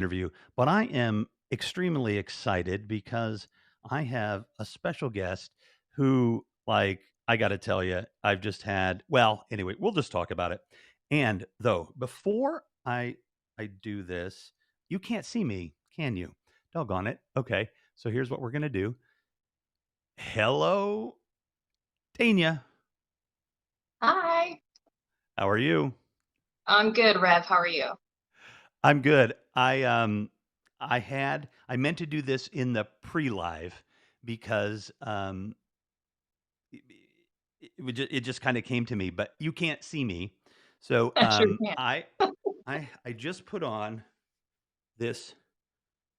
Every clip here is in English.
interview, but I am extremely excited because I have a special guest who, like, I got to tell you, I've just had. Well, anyway, we'll just talk about it. And though, before I do this, you can't see me, can you? Doggone it. Okay, so here's what we're gonna do. Hello, Dania. Hi. How are you? I'm good, Rev. How are you? I'm good. I meant to do this in the pre-live because it, it just kind of came to me, but you can't see me. So I sure can. I just put on this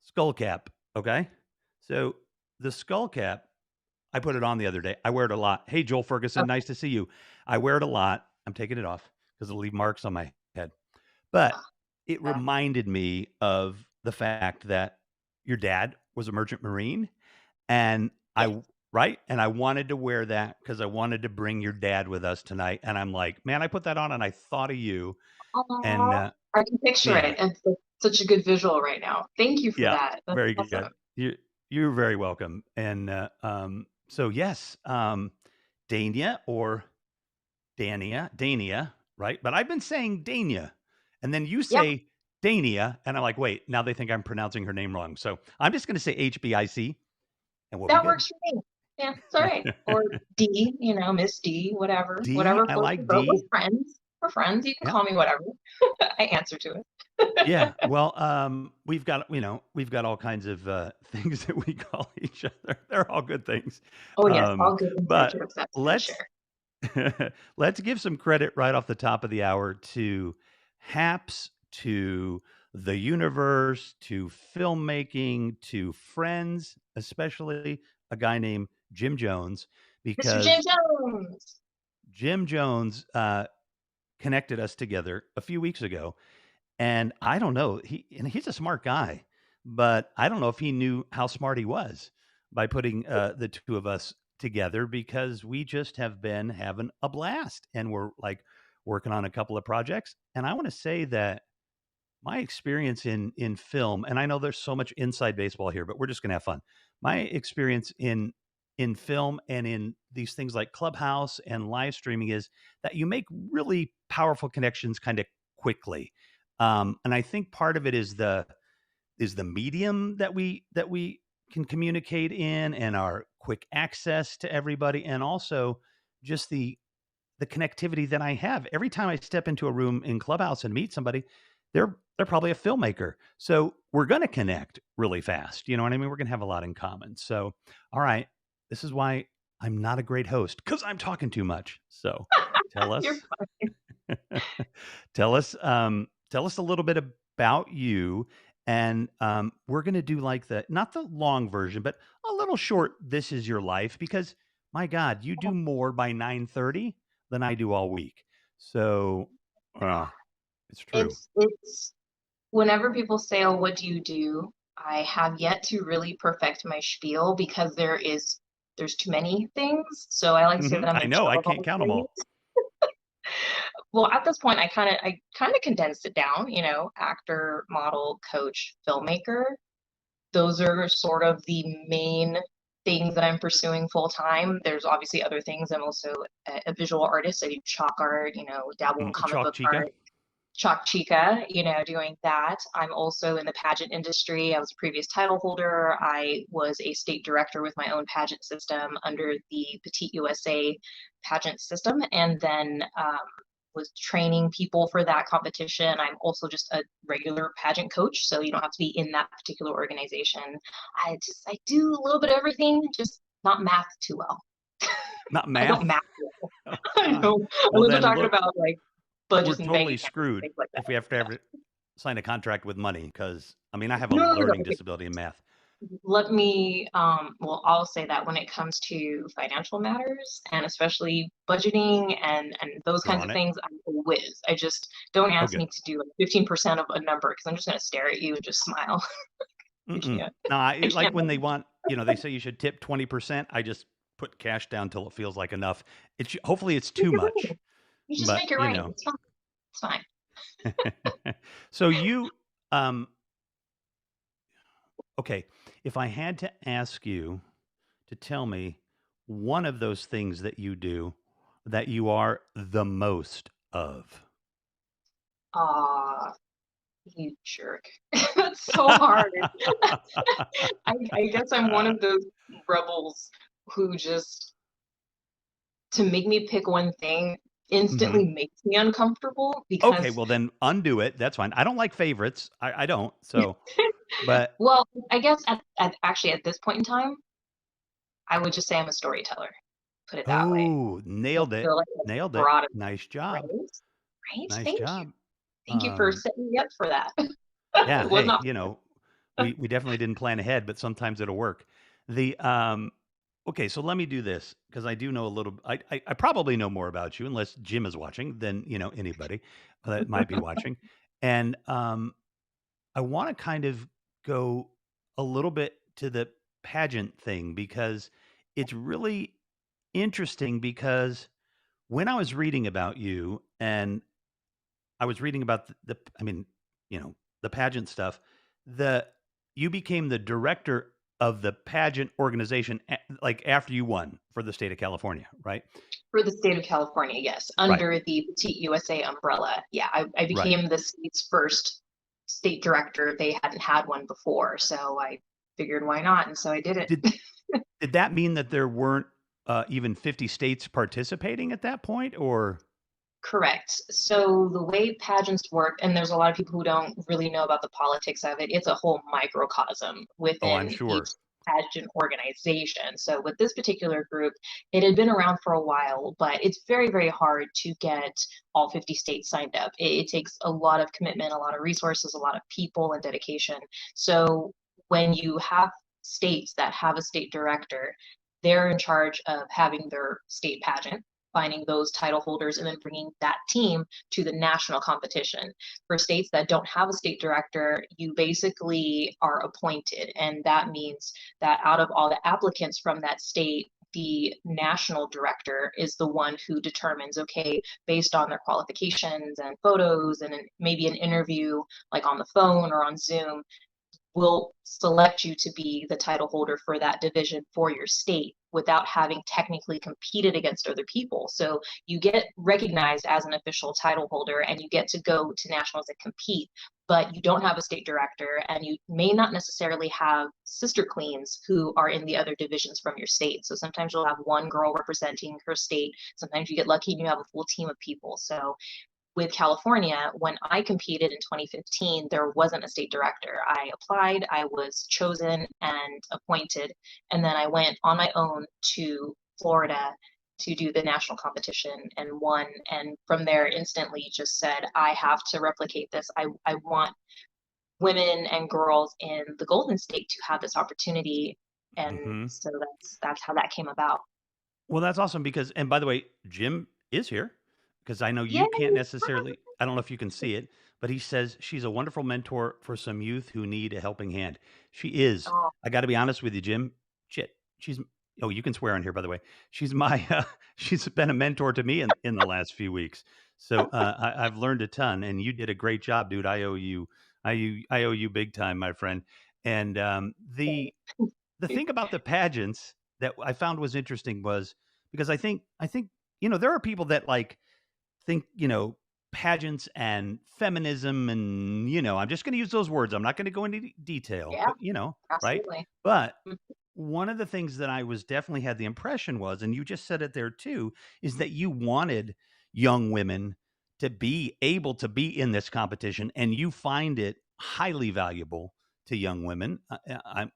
skull cap. Okay. So the skull cap, I put it on the other day. I wear it a lot. Hey, Joel Ferguson, Okay. nice to see you. I wear it a lot. I'm taking it off because it'll leave marks on my head. But it Yeah. reminded me of the fact that your dad was a merchant marine, and Yes. right? And I wanted to wear that because I wanted to bring your dad with us tonight, and I'm like, "Man, I put that on and I thought of you." And, Aw, I can picture yeah, it. It's such a good visual right now. Thank you for yeah, that. That's very good. awesome. You're very welcome. And, so yes, Dania or Dania, right? But I've been saying Dania, and then you Yeah, say Dania, and I'm like, "Wait, now they think I'm pronouncing her name wrong." So I'm just gonna say HBIC, and we'll be that good. works for me. Yeah, it's all right. Or D, Miss D, whatever. D, Whatever I floats your like boat. We're D. friends. We're friends. You can Yeah. call me whatever. I answer to Yeah. it. Well, we've got all kinds of, things that we call each other. They're all good things. Oh, yes. All good inside But jokes. That's for let's sure. let's give some credit right off the top of the hour to Haps, to the universe, to filmmaking, to friends, especially a guy named Jim Jones, Mr. Jim because Jones. Jim Jones, connected us together a few weeks ago. And I don't know, he's a smart guy, but I don't know if he knew how smart he was by putting, the 2 of us together because we just have been having a blast, and we're, like, working on a couple of projects, and I wanna say that my experience in film, and I know there's so much inside baseball here, but we're just gonna have fun. My experience in film and in these things like Clubhouse and live streaming is that you make really powerful connections kinda quickly. And I think part of it is the medium that we can communicate in and our quick access to everybody, and also just the connectivity that I have. Every time I step into a room in Clubhouse and meet somebody, they're probably a filmmaker. So we're gonna connect really fast. You know what I mean? We're gonna have a lot in common. So, all right, this is why I'm not a great host because I'm talking too much. So tell You're us, fine. tell us a little bit about you. And we're gonna do like the not the long version, but a little short. This is your life because my God, you do more by 9:30 than I do all week. So, uh, it's true. It's whenever people say, "Oh, what do you do?" I have yet to really perfect my spiel because there's too many things. So I like to say that I'm I a know, jack I of can't all count them trades. all. Well, at this point, I kind of condensed it down. Actor, model, coach, filmmaker. Those are sort of the main things that I'm pursuing full time. There's obviously other things. I'm also a visual artist. I do chalk art. Dabble in comic Chalk book Chica. art. Chalk Chica, doing that. I'm also in the pageant industry. I was a previous title holder. I was a state director with my own pageant system under the Petite USA pageant system, and then was training people for that competition. I'm also just a regular pageant coach, so you don't have to be in that particular organization. I do a little bit of everything, just not math too well. Not I don't math? math well. Oh I god. know. Well, Unless we're then talking look, about like we're budgets and bank totally accounts and screwed things like if that. we have to Yeah. ever sign a contract with money. Because I mean, I have a No, no, no. learning Okay. disability in math. Let me, well, I'll say that when it comes to financial matters and especially budgeting and those You're kinds on of it? things, I'm a whiz. I just don't Oh, ask good. me to do like 15% of a number because I'm just going to stare at you and just smile. I Mm-mm. can't. No, I like can't. when they want, they say you should tip 20%, I just put cash down till it feels like enough. Hopefully it's Make too it much, right. You just but make it right. It's fine. It's fine. So you, um, Okay, if I had to ask you to tell me one of those things that you do that you are the most of. Ah, you jerk. That's so hard. I guess I'm one of those rebels who just to make me pick one thing Mhm. instantly makes me uncomfortable Okay, because well then undo it, that's fine. I don't like favorites, I don't, so but well, I guess actually at this point in time, I would just say I'm a storyteller, put it that way. oh, I nailed it, feel like that's nailed it. broad Nice right? job, Right? nice Thank you. job. Thank you for Um, setting me up for that. yeah, It was hey, not we definitely didn't plan ahead, but sometimes it'll work. The, okay, so let me do this because I do know a little I probably know more about you unless Jim is watching than, anybody that might be watching, and, I wanna kind of go a little bit to the pageant thing because it's really interesting because when I was reading about you and I was reading about I mean, the pageant stuff, the you became the director of the pageant organization like after you won for the state of California, right? for the state of California, yes, Right. under the Petite USA umbrella. Yeah, I Right. became the state's first state director. They hadn't had one before, so I figured why not, and so I did it. Did did that mean that there weren't even 50 states participating at that point or Correct. So the way pageants work, and there's a lot of people who don't really know about the politics of it, it's a whole microcosm oh, I'm within each sure. pageant organization. So with this particular group, it had been around for a while, but it's very, very hard to get all 50 states signed up. It takes a lot of commitment, a lot of resources, a lot of people and dedication. So when you have states that have a state director, they're in charge of having their state pageant, finding those title holders and then bringing that team to the national competition. For states that don't have a state director, you basically are appointed. And that means that out of all the applicants from that state, the national director is the one who determines, okay, based on their qualifications and photos and maybe an interview like on the phone or on Zoom, will select you to be the title holder for that division for your state without having technically competed against other people. So you get recognized as an official title holder and you get to go to nationals and compete, but you don't have a state director and you may not necessarily have sister queens who are in the other divisions from your state. So sometimes you'll have one girl representing her state. Sometimes you get lucky and you have a full team of people. So with California, when I competed in 2015, there wasn't a state director. I applied, I was chosen and appointed, and then I went on my own to Florida to do the national competition and won. And from there, instantly just said, I have to replicate this. I want women and girls in the Golden State to have this opportunity. And Mhm. so that's how that came about. Well, that's awesome because and by the way, Jim is here because I know you can't Yay! necessarily I don't know if you can see it, but he says she's a wonderful mentor for some youth who need a helping hand. She is. Oh, I got to be honest with you, Jim. Shit. She's oh, you can swear on here by the way. She's my she's been a mentor to me in the last few weeks. So, I've learned a ton and you did a great job, dude. I owe you big time, my friend. And the thing about the pageants that I found was interesting was because I think, there are people that like think, pageants and feminism and, I'm just going to use those words. I'm not going to go into detail, yeah, but, right? absolutely. But Mm, one of the things that I was definitely had the impression was, and you just said it there too, is that you wanted young women to be able to be in this competition and you find it highly valuable to young women.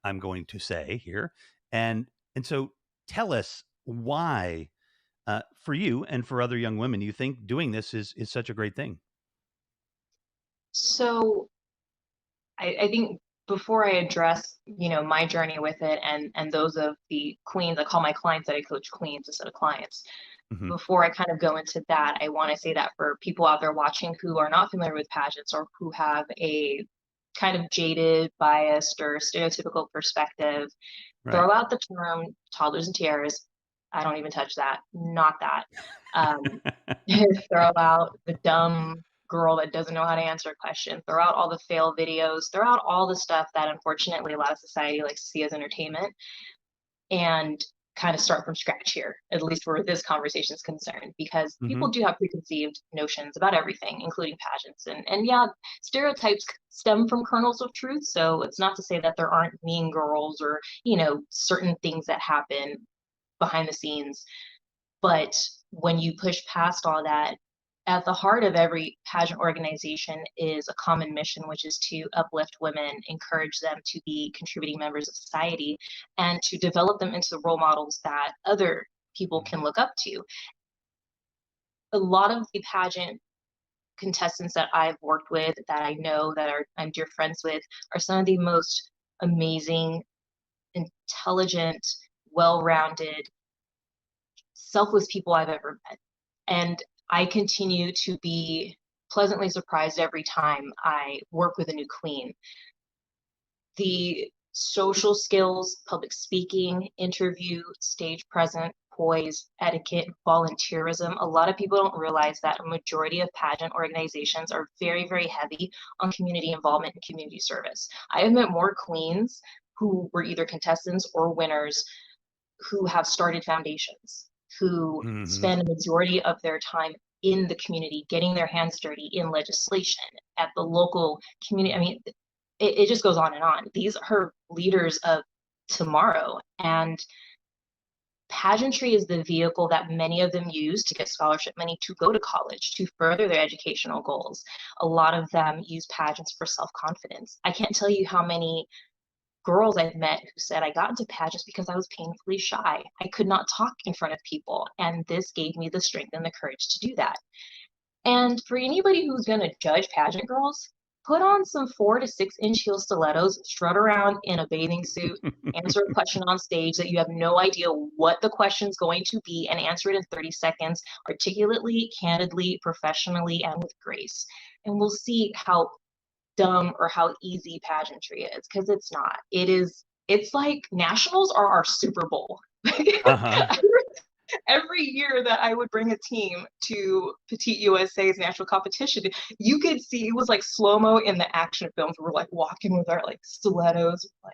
I'm going to say here. And so tell us why for you and for other young women, you think doing this is such a great thing. So I think before I address, my journey with it and those of the queens, I call my clients that I coach queens instead of clients. Hmm. Before I kind of go into that, I want to say that for people out there watching who are not familiar with pageants or who have a kind of jaded, biased, or stereotypical perspective, Right. throw out the term toddlers and tiaras. I don't even touch that. Not that. Um, throw out the dumb. girl that doesn't know how to answer a question, throw out all the fail videos, throw out all the stuff that unfortunately a lot of society likes to see as entertainment, and kind of start from scratch here, at least where this conversation is concerned, because Hmm. people do have preconceived notions about everything, including pageants. And yeah, stereotypes stem from kernels of truth. So it's not to say that there aren't mean girls or, certain things that happen behind the scenes. But when you push past all that, at the heart of every pageant organization is a common mission, which is to uplift women, encourage them to be contributing members of society, and to develop them into role models that other people can look up to. A lot of the pageant contestants that I've worked with, that I know, that I'm dear friends with, are some of the most amazing, intelligent, well-rounded, selfless people I've ever met. And I continue to be pleasantly surprised every time I work with a new queen. The social skills, public speaking, interview, stage presence, poise, etiquette, volunteerism. A lot of people don't realize that a majority of pageant organizations are very, very heavy on community involvement and community service. I have met more queens who were either contestants or winners who have started foundations, who Hmm. spend a majority of their time in the community, getting their hands dirty in legislation at the local community. I mean, it just goes on and on. These are leaders of tomorrow. And pageantry is the vehicle that many of them use to get scholarship money to go to college, to further their educational goals. A lot of them use pageants for self-confidence. I can't tell you how many girls I've met who said, I got into pageants because I was painfully shy. I could not talk in front of people. And this gave me the strength and the courage to do that. And for anybody who's going to judge pageant girls, put on some 4 to 6 inch heel stilettos, strut around in a bathing suit, answer a question on stage that you have no idea what the question's going to be, and answer it in 30 seconds, articulately, candidly, professionally, and with grace. And we'll see how dumb or how easy pageantry is, because it's not. It's like nationals are our Super Bowl. Uh-huh. Every year that I would bring a team to Petite USA's national competition, you could see it was like slow-mo in the action films. We're like walking with our like stilettos, like,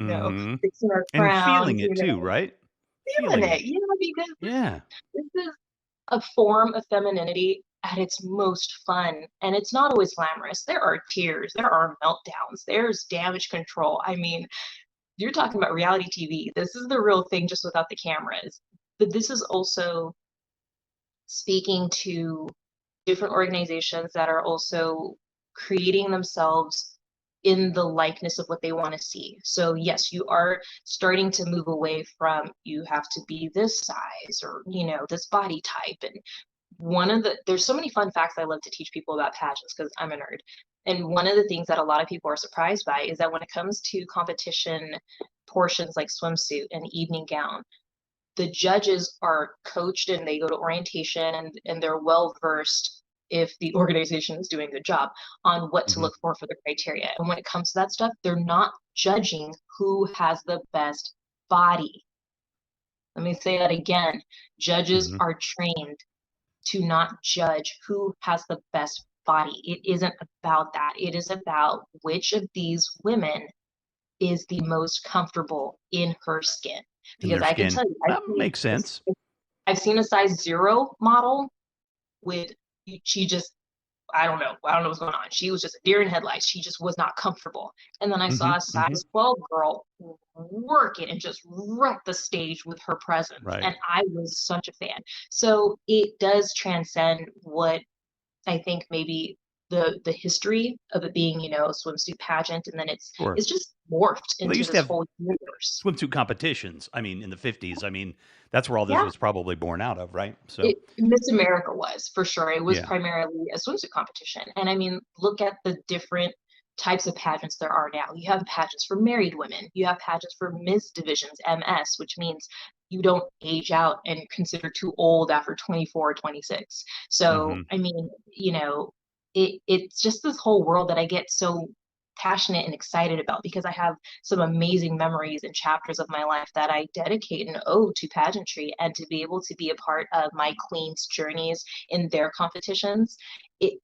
Hmm. fixing our And feeling crowns, it too, right? feeling Feeling it, it. because Yeah. this is a form of femininity at its most fun. And it's not always glamorous. There are tears, there are meltdowns, there's damage control. I mean, you're talking about reality TV. This is the real thing, just without the cameras. But this is also speaking to different organizations that are also creating themselves in the likeness of what they want to see. So yes, you are starting to move away from you have to be this size or this body type. And there's so many fun facts I love to teach people about pageants because I'm a nerd. And one of the things that a lot of people are surprised by is that when it comes to competition portions like swimsuit and evening gown, the judges are coached and they go to orientation, and they're well versed, if the organization is doing a good job, on what to Hmm. look for the criteria. And when it comes to that stuff, they're not judging who has the best body. Let me say that again. Judges Hmm. are trained to not judge who has the best body. It isn't about that. It is about which of these women is the most comfortable in her skin. In Because their I can skin. tell you, That makes sense. I've seen a size 0 model with, she just, I don't know what's going on. She was just a deer in headlights. She just was not comfortable. And then I Hmm. saw a Hmm. size 12 girl work it and just wreck the stage with her presence. Right. And I was such a fan. So it does transcend what I think maybe the history of it being, a swimsuit pageant, and then Sure. it's just morphed Well, they into used to this have whole universe. swimsuit competitions. I mean, in the 50s. I mean, that's where all this Yeah, was probably born out of, right? So, Miss America was for sure. It was yeah. primarily a swimsuit competition. And I mean, look at the different types of pageants there are now. You have pageants for married women, you have pageants for Ms. divisions, MS, which means you don't age out and consider too old after 24 or 26. So, Mhm. I mean, it's just this whole world that I get so passionate and excited about because I have some amazing memories and chapters of my life that I dedicate and owe to pageantry. And to be able to be a part of my queens' journeys in their competitions, it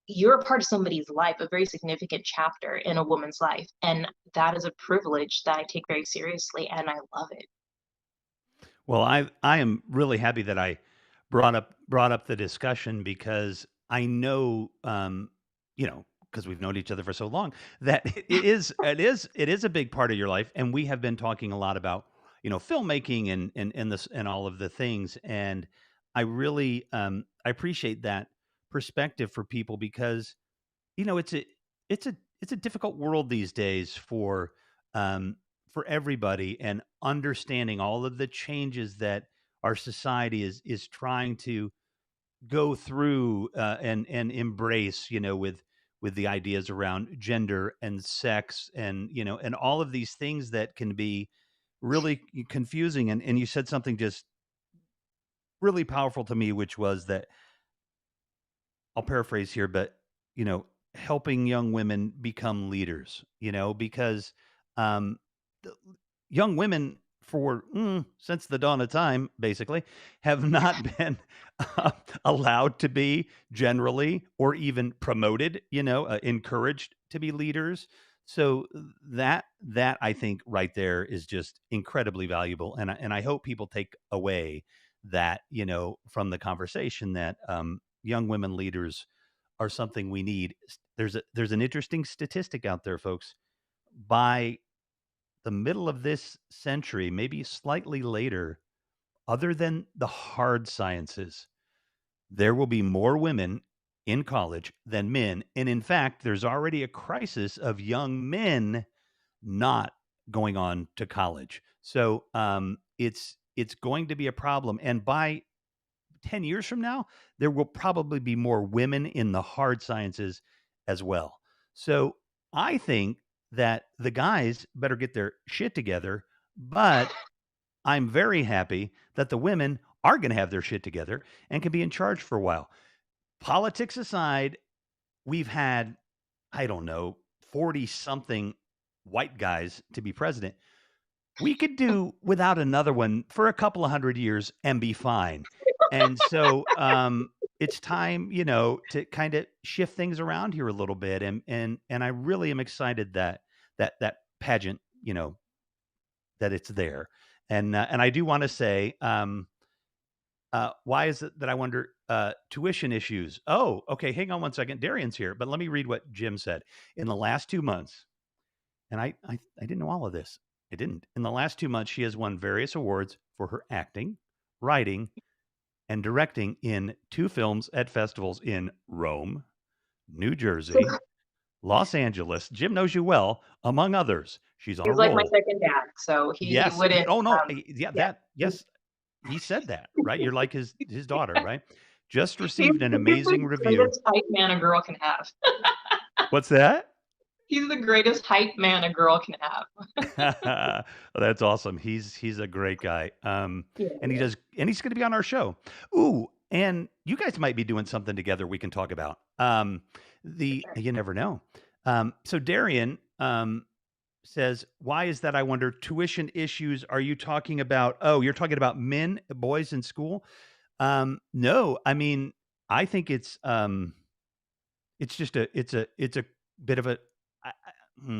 you're a part of somebody's life, a very significant chapter in a woman's life. And that is a privilege that I take very seriously, and I love it. Well, I am really happy that I brought up the discussion because I know, because we've known each other for so long, that it is a big part of your life, and we have been talking a lot about filmmaking and this and all of the things, and I really I appreciate that perspective for people because it's a difficult world these days um, for everybody, and understanding all of the changes that our society is trying to go through and embrace, with the ideas around gender and sex and all of these things that can be really confusing. And you said something just really powerful to me, which was that I'll paraphrase here, but helping young women become leaders, because um, the young women for since the dawn of time, basically, have not been uh, allowed to be generally or even promoted, encouraged to be leaders. So that I think right there is just incredibly valuable, and I hope people take away that from the conversation that young women leaders are something we need. There's an interesting statistic out there, folks. By the middle of this century, maybe slightly later, other than the hard sciences, there will be more women in college than men. And in fact, there's already a crisis of young men not going on to college. So it's going to be a problem. And by 10 years from now, there will probably be more women in the hard sciences as well. So I think that the guys better get their shit together, but I'm very happy that the women are going to have their shit together and can be in charge for a while. Politics aside, we've had, I don't know, 40 something white guys to be president. We could do without another one for a couple of 100 years and be fine. And so, it's time, to kind of shift things around here a little bit, and I really am excited that pageant, that it's there. And I do wanna say, why is it that I wonder, tuition issues? Oh, okay, hang on one second. Darian's here, but let me read what Jim said. In the last 2 months, and I didn't know all of this. I didn't. In the last 2 months, she has won various awards for her acting, writing, and directing in 2 films at festivals in Rome, New So Jersey, Los Angeles. Jim knows you well, among others. She's on a he's like my roll. second dad, so he Yes. wouldn't, Oh, no. um Yeah, yeah. yes, he said that, right? You're like his daughter, right? Just He's received an he's the amazing review. greatest hype man a girl can have. What's that? He's the greatest hype man a girl can have. Well, that's awesome. He's a great guy. Yeah, And yeah. he's going to be on our show. Ooh, and you guys might be doing something together we can talk about. For The sure. you never know. So Darian says, "Why is that? I wonder. Tuition issues? Are you talking about? Oh, you're talking about men, boys in school? No, I mean, I think it's just it's a bit of a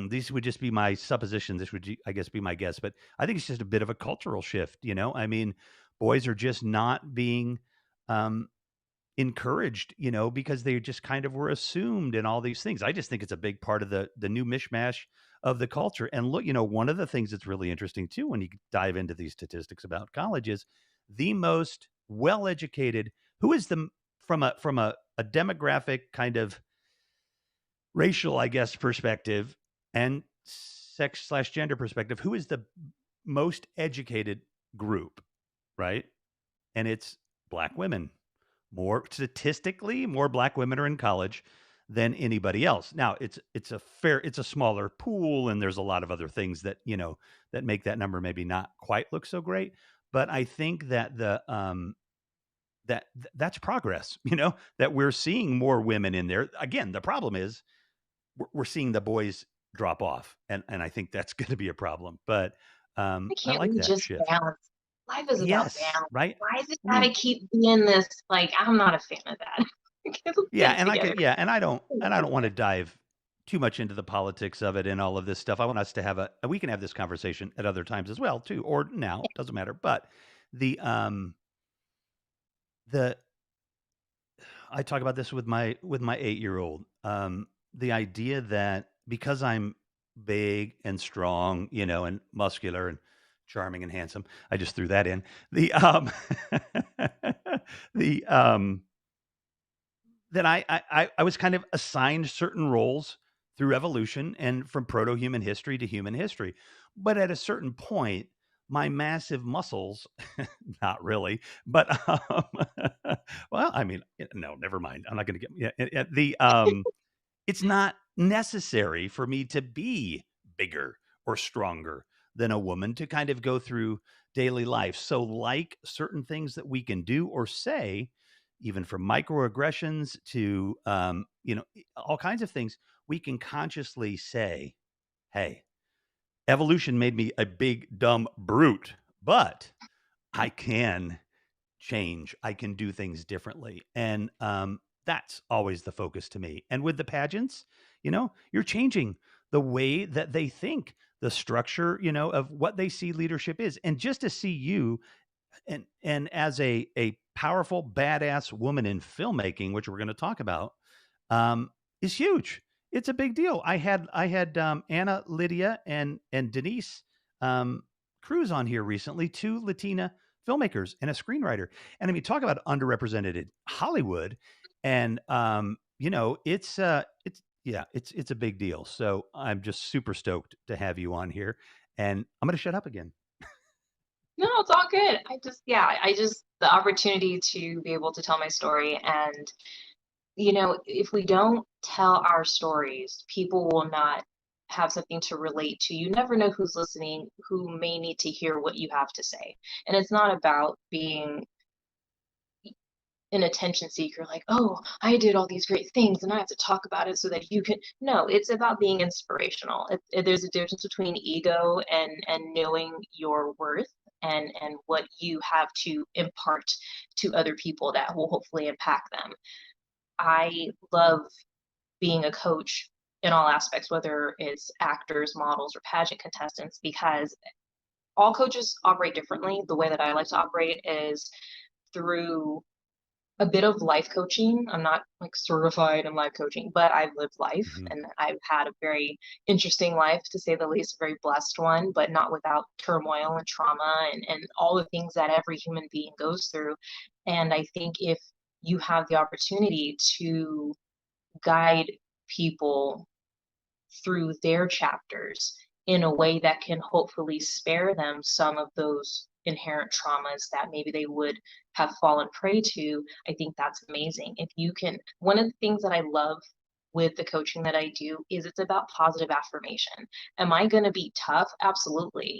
these would just be my suppositions. This would, I guess, be my guess, but I think it's just a bit of a cultural shift. I mean, boys are just not being um, encouraged, because they just kind of were assumed and all these things. I just think it's a big part of the new mishmash of the culture. And look, one of the things that's really interesting too when you dive into these statistics about college is the most well-educated, who is the from a demographic kind of racial, I guess, perspective and sex/gender perspective, who is the most educated group, right? And it's Black women. More statistically, more Black women are in college than anybody else. Now, it's a smaller pool, and there's a lot of other things that make that number maybe not quite look so great. But I think that that's progress. That we're seeing more women in there. Again, the problem is we're seeing the boys drop off, and I think that's going to be a problem. But Why I can't like we that just shift. balance? Life is about Yes, balance. right. Why is it I gotta mean, keep being this like, I'm not a fan of that. Let's get yeah, it together. and I don't want to dive too much into the politics of it and all of this stuff. I want us to have we can have this conversation at other times as well too, or now, doesn't matter. But the the I talk about this with my 8-year-old. The idea that because I'm big and strong, and muscular and charming and handsome, I just threw that in. The the that I was kind of assigned certain roles through evolution and from proto-human history to human history. But at a certain point, my massive muscles, not really, but well, I mean, no, never mind. I'm not going to get it's not necessary for me to be bigger or stronger than a woman to kind of go through daily life. So, like certain things that we can do or say, even from microaggressions to, all kinds of things, we can consciously say, hey, evolution made me a big, dumb brute, but I can change. I can do things differently. And that's always the focus to me. And with the pageants, you're changing the way that they think, the structure, of what they see leadership is. And just to see you and as a powerful, badass woman in filmmaking, which we're going to talk about, is huge. It's a big deal. I had Anna, Lydia, and Denise Cruz on here recently, two Latina filmmakers and a screenwriter. And I mean, talk about underrepresented in Hollywood. And it's yeah, it's a big deal. So I'm just super stoked to have you on here. And I'm going to shut up again. No, it's all good. Yeah, I just the opportunity to be able to tell my story and, if we don't tell our stories, people will not have something to relate to. You never know who's listening, who may need to hear what you have to say. And it's not about being an attention seeker, like, oh, I did all these great things and I have to talk about it so that you can. No, it's about being inspirational. There's a difference between ego and knowing your worth and what you have to impart to other people that will hopefully impact them. I love being a coach in all aspects, whether it's actors, models, or pageant contestants, because all coaches operate differently. The way that I like to operate is through a bit of life coaching. I'm not like certified in life coaching, but I've lived life Mhm. and I've had a very interesting life, to say the least, a very blessed one, but not without turmoil and trauma and all the things that every human being goes through. And I think if you have the opportunity to guide people through their chapters in a way that can hopefully spare them some of those inherent traumas that maybe they would have fallen prey to, I think that's amazing. If you can, one of the things that I love with the coaching that I do is it's about positive affirmation. Am I going to be tough? Absolutely.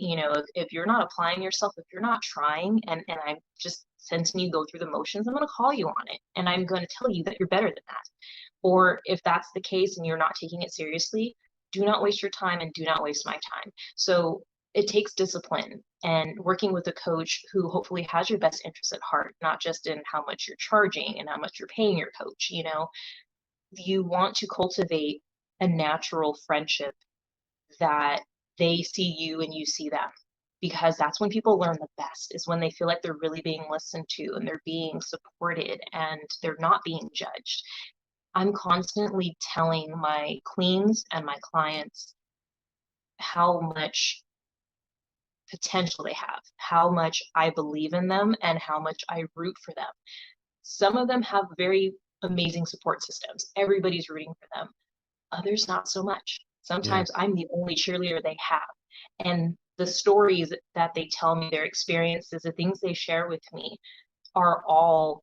If you're not applying yourself, if you're not trying, and I'm just sensing you go through the motions, I'm going to call you on it. And I'm going to tell you that you're better than that. Or if that's the case and you're not taking it seriously, do not waste your time and do not waste my time. So it takes discipline and working with a coach who hopefully has your best interests at heart, not just in how much you're charging and how much you're paying your coach. You want to cultivate a natural friendship that they see you and you see them, because that's when people learn the best, is when they feel like they're really being listened to and they're being supported and they're not being judged. I'm constantly telling my queens and my clients how much potential they have, how much I believe in them, and how much I root for them. Some of them have very amazing support systems. Everybody's rooting for them. Others, not so much. Yeah. Sometimes I'm the only cheerleader they have. And the stories that they tell me, their experiences, the things they share with me are all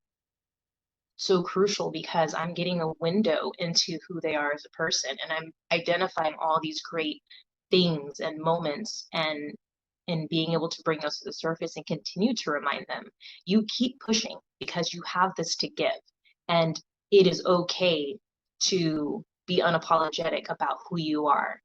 so crucial, because I'm getting a window into who they are as a person, and I'm identifying all these great things and moments and being able to bring those to the surface and continue to remind them, you keep pushing because you have this to give, and it is okay to be unapologetic about who you are.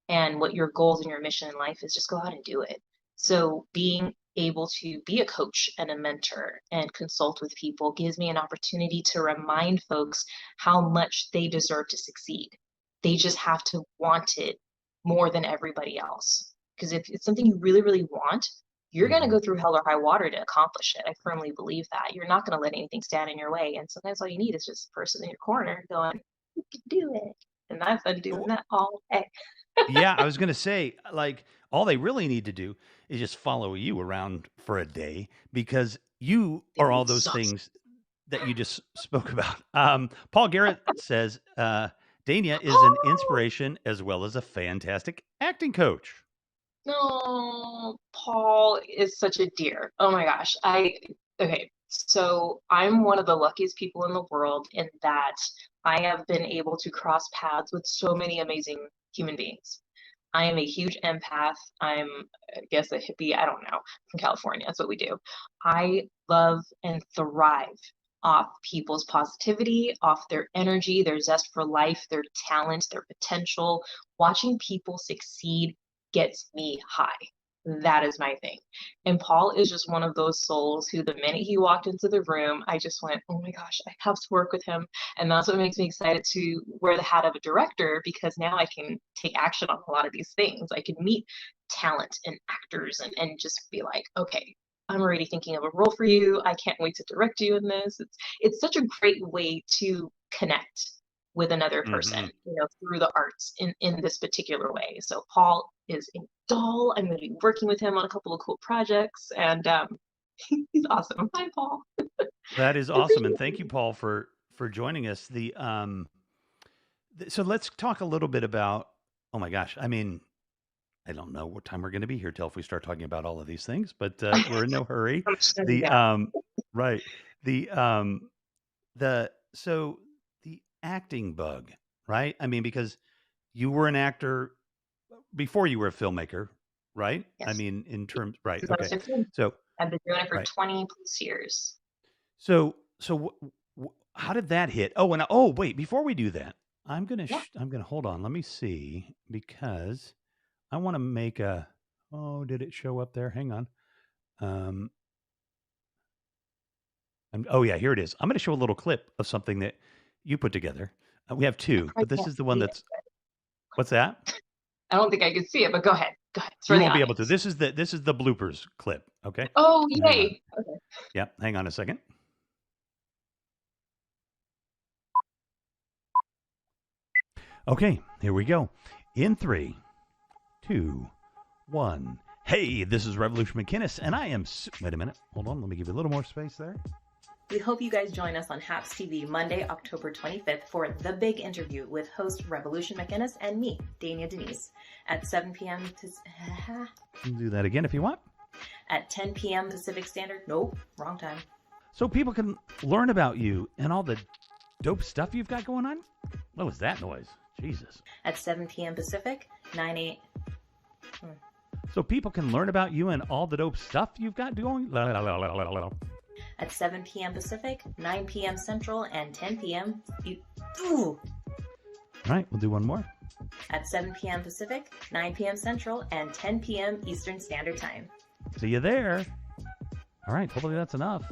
and what your goals and your mission in life is, just go out and do it. So being able to be a coach and a mentor and consult with people gives me an opportunity to remind folks how much they deserve to succeed. They just have to want it more than everybody else. Because if it's something you really, really want, you're going to Hmm. go through hell or high water to accomplish it. I firmly believe that. You're not going to let anything stand in your way. And sometimes all you need is just a person in your corner going, you can do it. And I've been doing that all day. Yeah, I was gonna say, like, all they really need to do is just follow you around for a day because you They'd are be all those exhausted. things that you just spoke about. Paul Garrett says, Dania is an Oh, inspiration as well as a fantastic acting coach. no, Paul is such a dear. Oh my gosh. Okay. So I'm one of the luckiest people in the world in that I have been able to cross paths with so many amazing human beings. I am a huge empath. I'm, I guess, a hippie. I don't know. From California. That's what we do. I love and thrive off people's positivity, off their energy, their zest for life, their talent, their potential. Watching people succeed gets me high. That is my thing. And Paul is just one of those souls who, the minute he walked into the room, I just went, oh my gosh, I have to work with him. And that's what makes me excited to wear the hat of a director, because now I can take action on a lot of these things. I can meet talent and actors and just be like, okay, I'm already thinking of a role for you. I can't wait to direct you in this. It's such a great way to connect with another person, Hmm. through the arts in this particular way. So Paul is a doll. I'm going to be working with him on a couple of cool projects, and he's awesome. Hi, Paul. That is I awesome, and appreciate thank you, you. Paul, for joining us. So let's talk a little bit about. Oh my gosh, I mean, I don't know what time we're going to be here till if we start talking about all of these things, but we're in no hurry. How much time you The got? right, the the so the acting bug, right? I mean, because you were an actor before you were a filmmaker, right? I Yes. mean, in terms, right? Okay, 2015. so I've been doing it for right, 20 plus years. how did that hit? Oh, and oh, wait, before we do that, Yeah. I'm gonna hold on. Let me see because I want to make a. Oh, did it show up there? Hang on. Um, oh yeah, here it is. I'm going to show a little clip of something that you put together. We have I two, probably but this can't is the one see that's what's that? it. I don't think I can see it, but go ahead. Go ahead. It's for You the won't be able to. audience. This is the bloopers clip. Okay, Oh, hang on. yay. Okay. Yep, hang on a second. Okay, here we go. In three, two, one. Hey, this is Revolution McKinnis, and I am. Wait a minute. Hold on. Let me give you a little more space there. We hope you guys join us on HAPS TV Monday, October 25th for The Big Interview with host Revolution McInnes and me, Dania Denise, at 7 p.m. You can do that again if you want. at 10 p.m. Pacific Standard. Nope, wrong time. So people can learn about you and all the dope stuff you've got going on. What was that noise? Jesus. At 7 p.m. Pacific, 9 8. So people can learn about you and all the dope stuff you've got going. At 7 p.m. Pacific, 9 p.m. Central, and 10 p.m. Ooh. All right, we'll do one more. At 7 p.m. Pacific, 9 p.m. Central, and 10 p.m. Eastern Standard Time. See you there. All right, hopefully that's enough.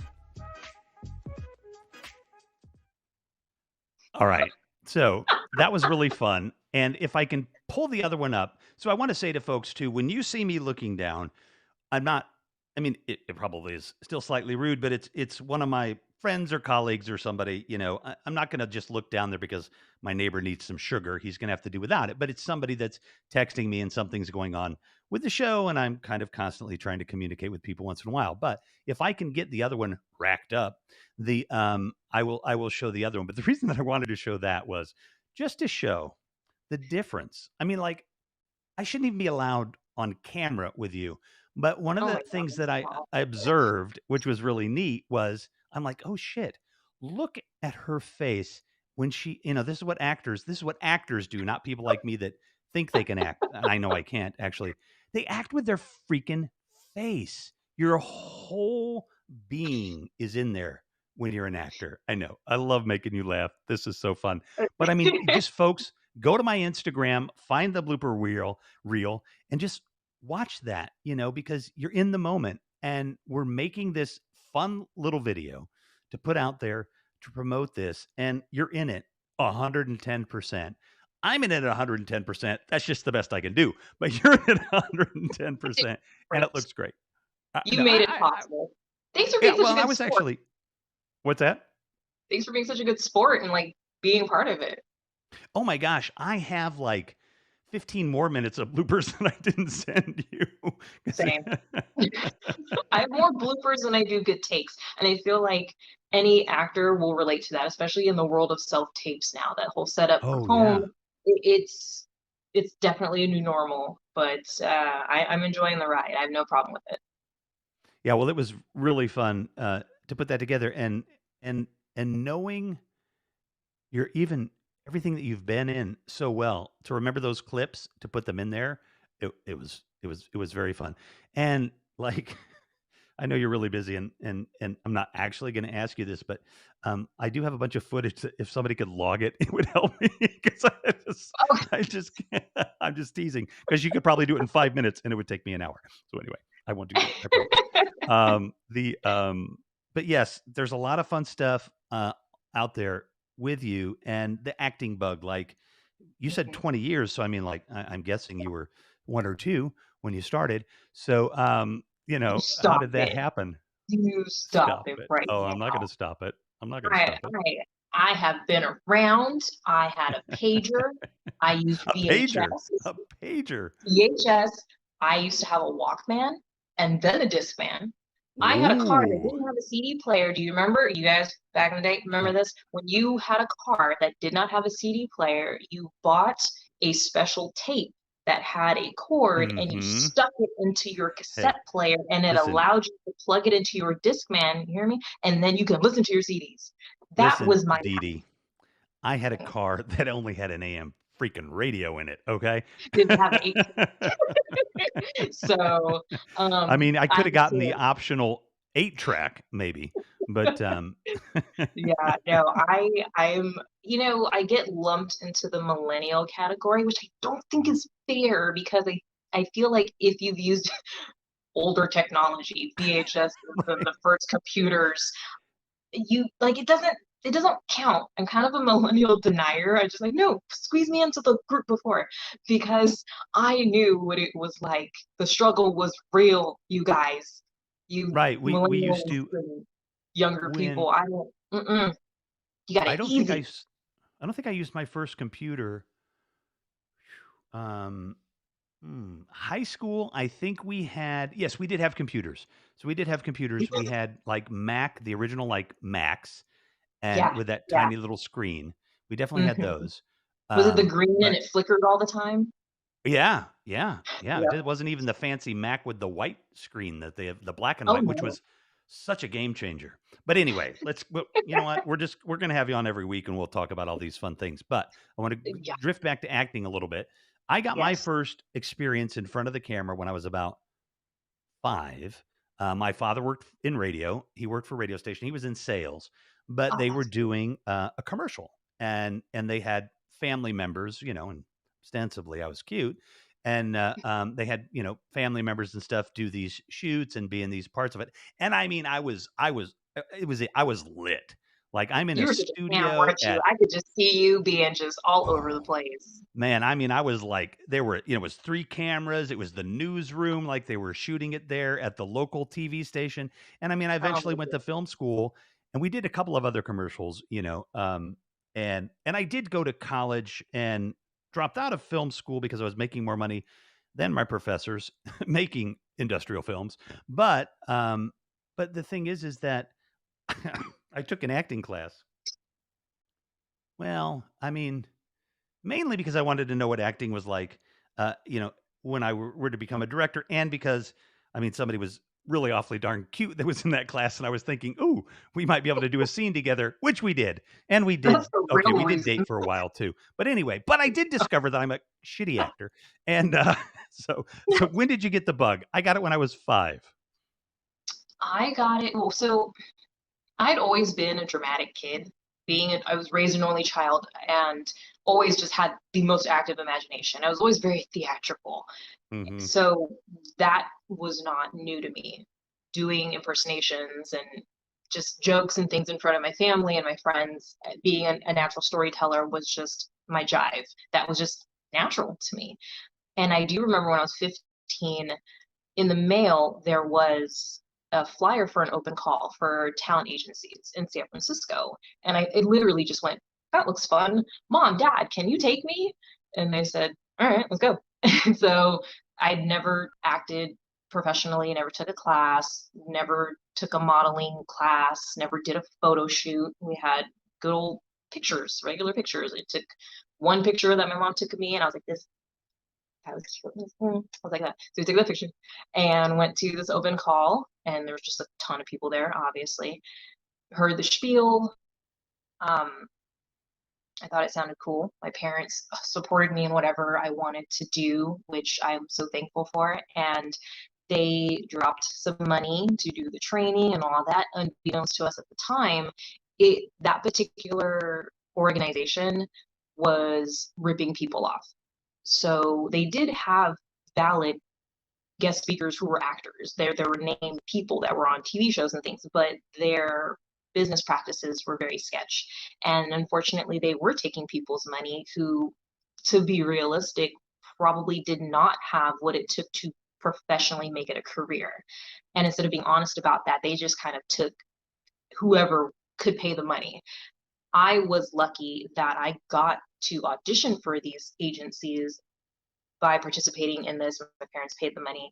All right. So that was really fun. And if I can pull the other one up. So I want to say to folks too, when you see me looking down, I'm not, I mean, it probably is still slightly rude, but it's one of my friends or colleagues or somebody, I'm not going to just look down there because my neighbor needs some sugar. He's going to have to do without it. But it's somebody that's texting me and something's going on with the show. And I'm kind of constantly trying to communicate with people once in a while. But if I can get the other one racked up, I will show the other one. But the reason that I wanted to show that was just to show the difference. I mean, like, I shouldn't even be allowed on camera with you. But one of Oh the my things God, that I, Paul. I observed, which was really neat, was I'm like, oh shit, look at her face when she, this is what actors do, not people like me that think they can act. And I know I can't actually. They act with their freaking face. Your whole being is in there when you're an actor. I know. I love making you laugh. This is so fun. But I mean, just folks, Go to my Instagram, find the blooper reel, and just watch that, because you're in the moment and we're making this fun little video to put out there to promote this, and you're in it 110%. I'm in it at 110%. That's just the best I can do. But you're at 110%, and it Great. looks great. You No, made it possible. Thanks for yeah. being such a Well, I good was sport. actually. What's that? Thanks for being such a good sport and like being part of it. Oh my gosh, I have like 15 more minutes of bloopers that I didn't send you. Same. I have more bloopers than I do good takes, and I feel like any actor will relate to that, especially in the world of self-tapes now. That whole setup from Oh home, yeah. it's definitely a new normal, but I'm enjoying the ride. I have no problem with it. Yeah, well, it was really fun to put that together, and and knowing you're even everything that you've been in so well, to remember those clips, to put them in there. It was very fun. And like, I know you're really busy, and I'm not actually going to ask you this, but I do have a bunch of footage that if somebody could log it, it would help me, because I just can't. I'm just teasing, because you could probably do it in 5 minutes and it would take me an hour. So anyway, I won't do that. I promise. The But yes, there's a lot of fun stuff out there with you, and the acting bug. Like you said, Mhm. 20 years. So I mean, like I'm guessing you were one or two when you started. So You how stop did that it. happen? You stop Stop it it. right Oh, I'm not going now. to stop it. I'm not going to I stop it. I I have been around. I had a pager. I used A pager. VHS. A pager. VHS. I used to have a Walkman and then a Discman. I had a car that Ooh. didn't have a CD player. Do you remember? You guys back in the day, remember this? When you had a car that did not have a CD player, you bought a special tape that had a cord and you Mm-hmm. stuck it into your cassette Hey, player and it listen, allowed you to plug it into your Discman, you hear me? And then you can listen to your CDs. That listen, was my Dee Dee. I had a car that only had an AM freaking radio in it. Okay. didn't have an 8. So, I mean, I I could have used gotten to the optional 8 track maybe, but yeah, no, I'm I get lumped into the millennial category, which I don't think is fair because I feel like if you've used older technology, VHS, the first computers, you like it doesn't count. I'm kind of a millennial denier. I just like, no, squeeze me into the group before because I knew what it was like. The struggle was real, you guys. You right. We used millennials to and younger when people. I don't you got I it don't think easy. I don't think I used my first computer. Um, High school, I think we had, yes, we did have computers. So we did have computers. We had like Mac, the original like Macs, and Yeah, with that yeah. tiny little screen. We definitely had Mhm. those. Was it the green and But it flickered all the time? yeah, yeah, yeah. Yep. It wasn't even the fancy Mac with the white screen that they have, the black and Oh, white, which no. was such a game changer. But anyway, you know what? We're going to have you on every week and we'll talk about all these fun things. But I want to Yeah, drift back to acting a little bit. I got my yes. first experience in front of the camera when I was about 5. My father worked in radio. He worked for a radio station. He was in sales, but Oh, they were that's cool. doing a commercial, and they had family members, and ostensibly I was cute, and they had family members and stuff do these shoots and be in these parts of it. And I mean, I was lit. Like I'm in a You were such a fan, studio weren't you? at I could just see you being just all over the oh, place. man, I mean, I was like, there were, it was 3 cameras. It was the newsroom, like they were shooting it there at the local TV station. And I mean, I Oh eventually my went to goodness. film school, and we did a couple of other commercials, and I did go to college and dropped out of film school because I was making more money than my professors making industrial films. But the thing is that I took an acting class. Well, I mean, mainly because I wanted to know what acting was like, uh, you know, when I were to become a director, and because I mean somebody was really awfully darn cute that was in that class, and I was thinking, "Ooh, we might be able to do a scene together," which we did, and we That's did. the Okay, real we did reason. date for a while too, but anyway, I did discover that I'm a shitty actor, and so when did you get the bug? I got it when I was 5. I got it. Well, so I'd always been a dramatic kid. I was raised an only child and always just had the most active imagination. I was always very theatrical. Hmm. So that was not new to me. Doing impersonations and just jokes and things in front of my family and my friends, being a natural storyteller was just my jive. That was just natural to me. And I do remember when I was 15, in the mail, there was a flyer for an open call for talent agencies in San Francisco. And it literally just went, that looks fun. Mom, Dad, can you take me? And they said, all right, let's go. So I'd never acted professionally, never took a class, never took a modeling class, never did a photo shoot. We had good old pictures, regular pictures. I took one picture that my mom took of me, and I was like, this I was cute. I was like that. So we took that picture and went to this open call, and there was just a ton of people there, obviously. Heard the spiel. Um, I thought it sounded cool. My parents supported me in whatever I wanted to do, which I'm so thankful for. And they dropped some money to do the training and all that. Unbeknownst to us at the time, that particular organization was ripping people off. So they did have valid guest speakers who were actors. There were named people that were on TV shows and things, but their business practices were very sketch. And unfortunately, they were taking people's money who, to be realistic, probably did not have what it took to professionally make it a career. And instead of being honest about that, they just kind of took whoever could pay the money. I was lucky that I got to audition for these agencies by participating in this. My parents paid the money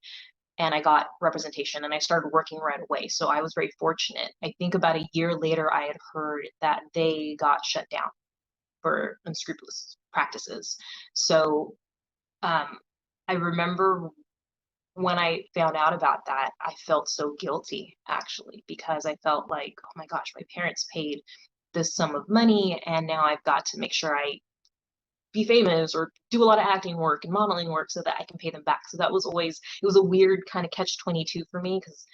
and I got representation and I started working right away. So I was very fortunate. I think about a year later, I had heard that they got shut down for unscrupulous practices. So um, I remember when I found out about that, I felt so guilty actually, because I felt like, oh my gosh, my parents paid this sum of money and now I've got to make sure I be famous or do a lot of acting work and modeling work so that I can pay them back. So that was always, it was a weird kind of catch 22 for me because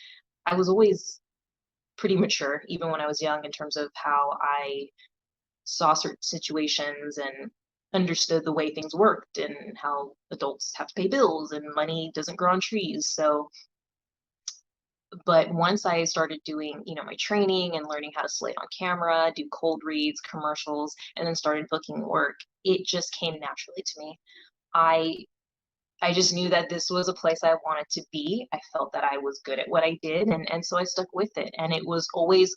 I was always pretty mature, even when I was young, in terms of how I saw certain situations and understood the way things worked and how adults have to pay bills and money doesn't grow on trees. So, but once I started doing, my training and learning how to slate on camera, do cold reads, commercials, and then started booking work, it just came naturally to me. I I just knew that this was a place I wanted to be. I felt that I was good at what I did, and so I stuck with it. And it was always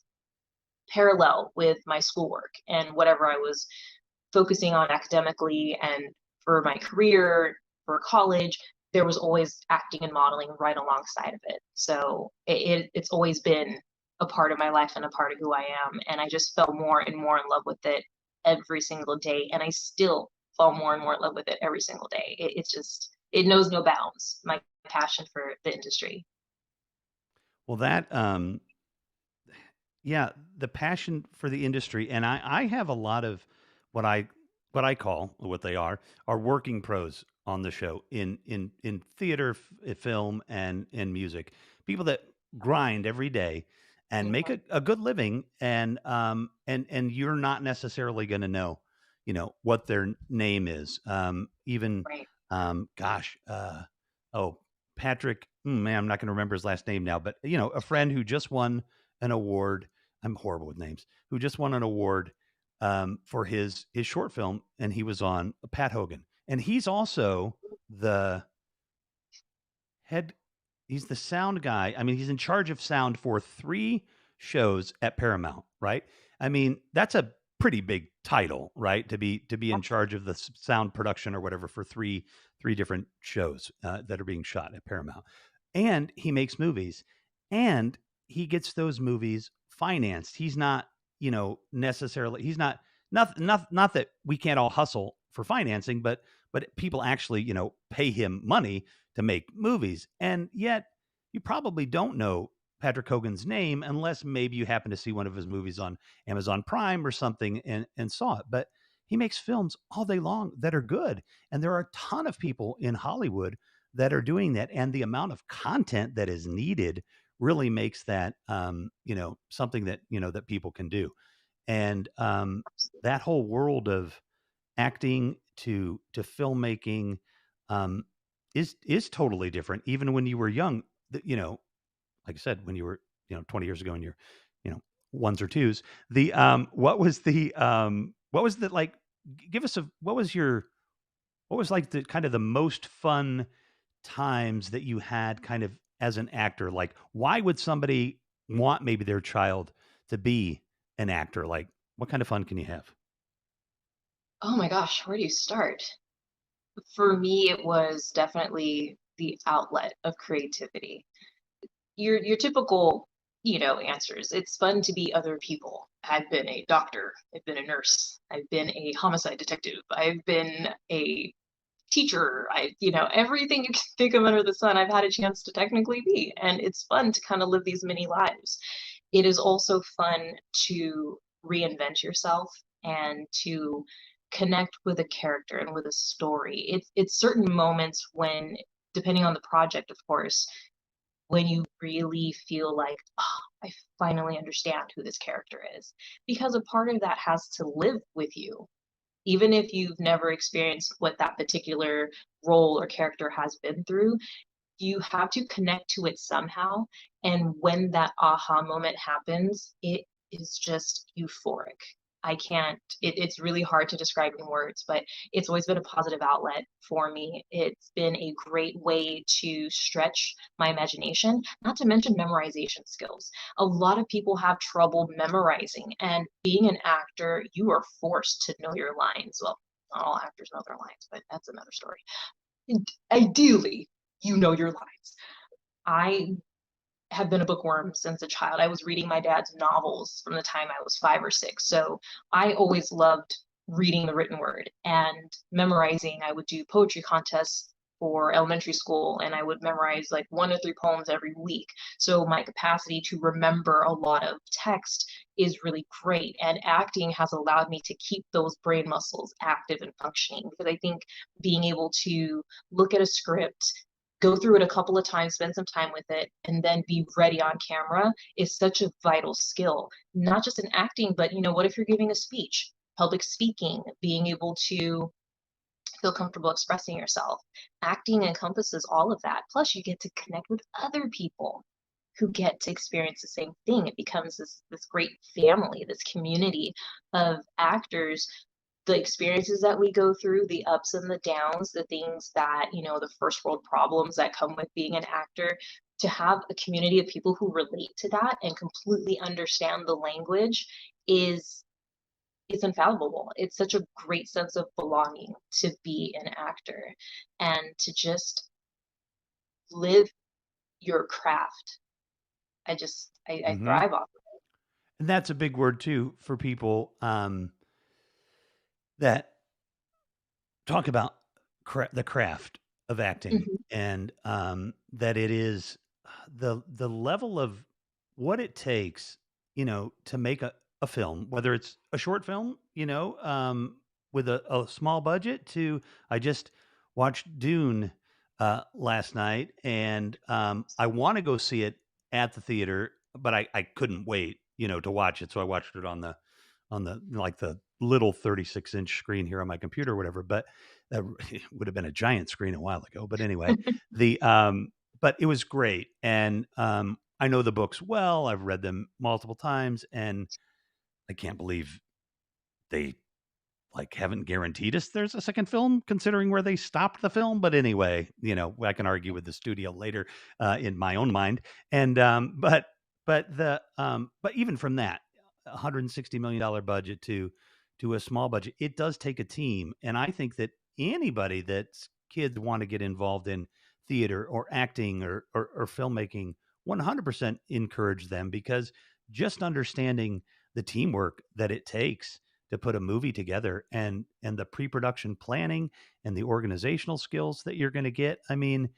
parallel with my schoolwork and whatever I was focusing on academically and for my career, for college, there was always acting and modeling right alongside of it. So it's always been a part of my life and a part of who I am. And I just fell more and more in love with it every single day. And I still fall more and more in love with it every single day. It's just, it knows no bounds, my passion for the industry. Well, yeah, the passion for the industry, and I have a lot of what I what I call what they are working pros on the show in theater, film, and music. People that grind every day and make Yeah, a good living, and you're not necessarily going to know, what their name is. Even right. gosh, oh, Patrick. Man, I'm not going to remember his last name now, but a friend who just won an award. I'm horrible with names. Who just won an award for his short film, and he was on Pat Hogan, and he's also the head. He's the sound guy. I mean, he's in charge of sound for three shows at Paramount. Right? I mean, that's a pretty big title, right? To be in charge of the sound production or whatever for three different shows that are being shot at Paramount, and he makes movies, and he gets those movies financed. He's not, necessarily. He's not that we can't all hustle for financing, but people actually, pay him money to make movies, and yet you probably don't know Patrick Hogan's name unless maybe you happen to see one of his movies on Amazon Prime or something and saw it. But he makes films all day long that are good, and there are a ton of people in Hollywood that are doing that, and the amount of content that is needed really makes that something that that people can do. And that whole world of acting to filmmaking um, is totally different. Even when you were young, like I said, when you were 20 years ago, and you're you know ones or twos. The what was the like? Give us a what was like the kind of the most fun times that you had kind of as an actor? Like, why would somebody want maybe their child to be an actor? Like, what kind of fun can you have? Oh my gosh, where do you start? For me, it was definitely the outlet of creativity. Your typical, answers. It's fun to be other people. I've been a doctor, I've been a nurse, I've been a homicide detective, I've been a teacher, everything you can think of under the sun, I've had a chance to technically be. And it's fun to kind of live these mini lives. It is also fun to reinvent yourself and to connect with a character and with a story. It's certain moments when, depending on the project, of course, when you really feel like, oh, I finally understand who this character is. Because a part of that has to live with you. Even if you've never experienced what that particular role or character has been through, you have to connect to it somehow. And when that aha moment happens, it is just euphoric. It's really hard to describe in words, but it's always been a positive outlet for me. It's been a great way to stretch my imagination, not to mention memorization skills. A lot of people have trouble memorizing, and being an actor, you are forced to know your lines. Well, not all actors know their lines, but that's another story. Ideally, you know your lines. I have been a bookworm since a child. I was reading my dad's novels from the time I was 5 or 6. So I always loved reading the written word and memorizing. I would do poetry contests for elementary school, and I would memorize like 1 to 3 poems every week. So my capacity to remember a lot of text is really great. And acting has allowed me to keep those brain muscles active and functioning, because I think being able to look at a script, go through it a couple of times, spend some time with it, and then be ready on camera is such a vital skill, not just in acting, but what if you're giving a speech? Public speaking, being able to feel comfortable expressing yourself. Acting encompasses all of that. Plus, you get to connect with other people who get to experience the same thing. It becomes this great family, this community of actors. The experiences that we go through, the ups and the downs, the things that, the first world problems that come with being an actor, to have a community of people who relate to that and completely understand the language is it's infallible. It's such a great sense of belonging to be an actor and to just live your craft. I Hmm. thrive off of And that's a big word too for people that talk about the craft of it. acting, and that it is the level of what it takes, to make a film, whether it's a short film, with a small budget. To I just watched Dune last night, and I want to go see it at the theater, but I couldn't wait, to watch it, so I watched it on the like the little 36-inch screen here on my computer or whatever. But that would have been a giant screen a while ago. But anyway, the but it was great. And I know the books well. I've read them multiple times, and I can't believe they like haven't guaranteed us there's a second film, considering where they stopped the film. But anyway, I can argue with the studio later in my own mind. And but even from that $160 million budget to a small budget, it does take a team. And I think that anybody that's kids want to get involved in theater or acting or filmmaking, 100% encourage them, because just understanding the teamwork that it takes to put a movie together, and the pre-production planning and the organizational skills that you're going to get. I mean,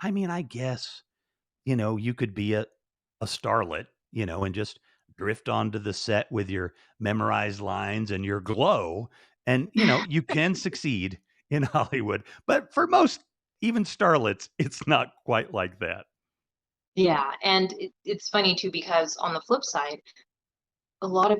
I guess, you could be a starlet, and just drift onto the set with your memorized lines and your glow, and you can succeed in Hollywood. But for most, even starlets, it's not quite like that. Yeah, and it's funny too, because on the flip side,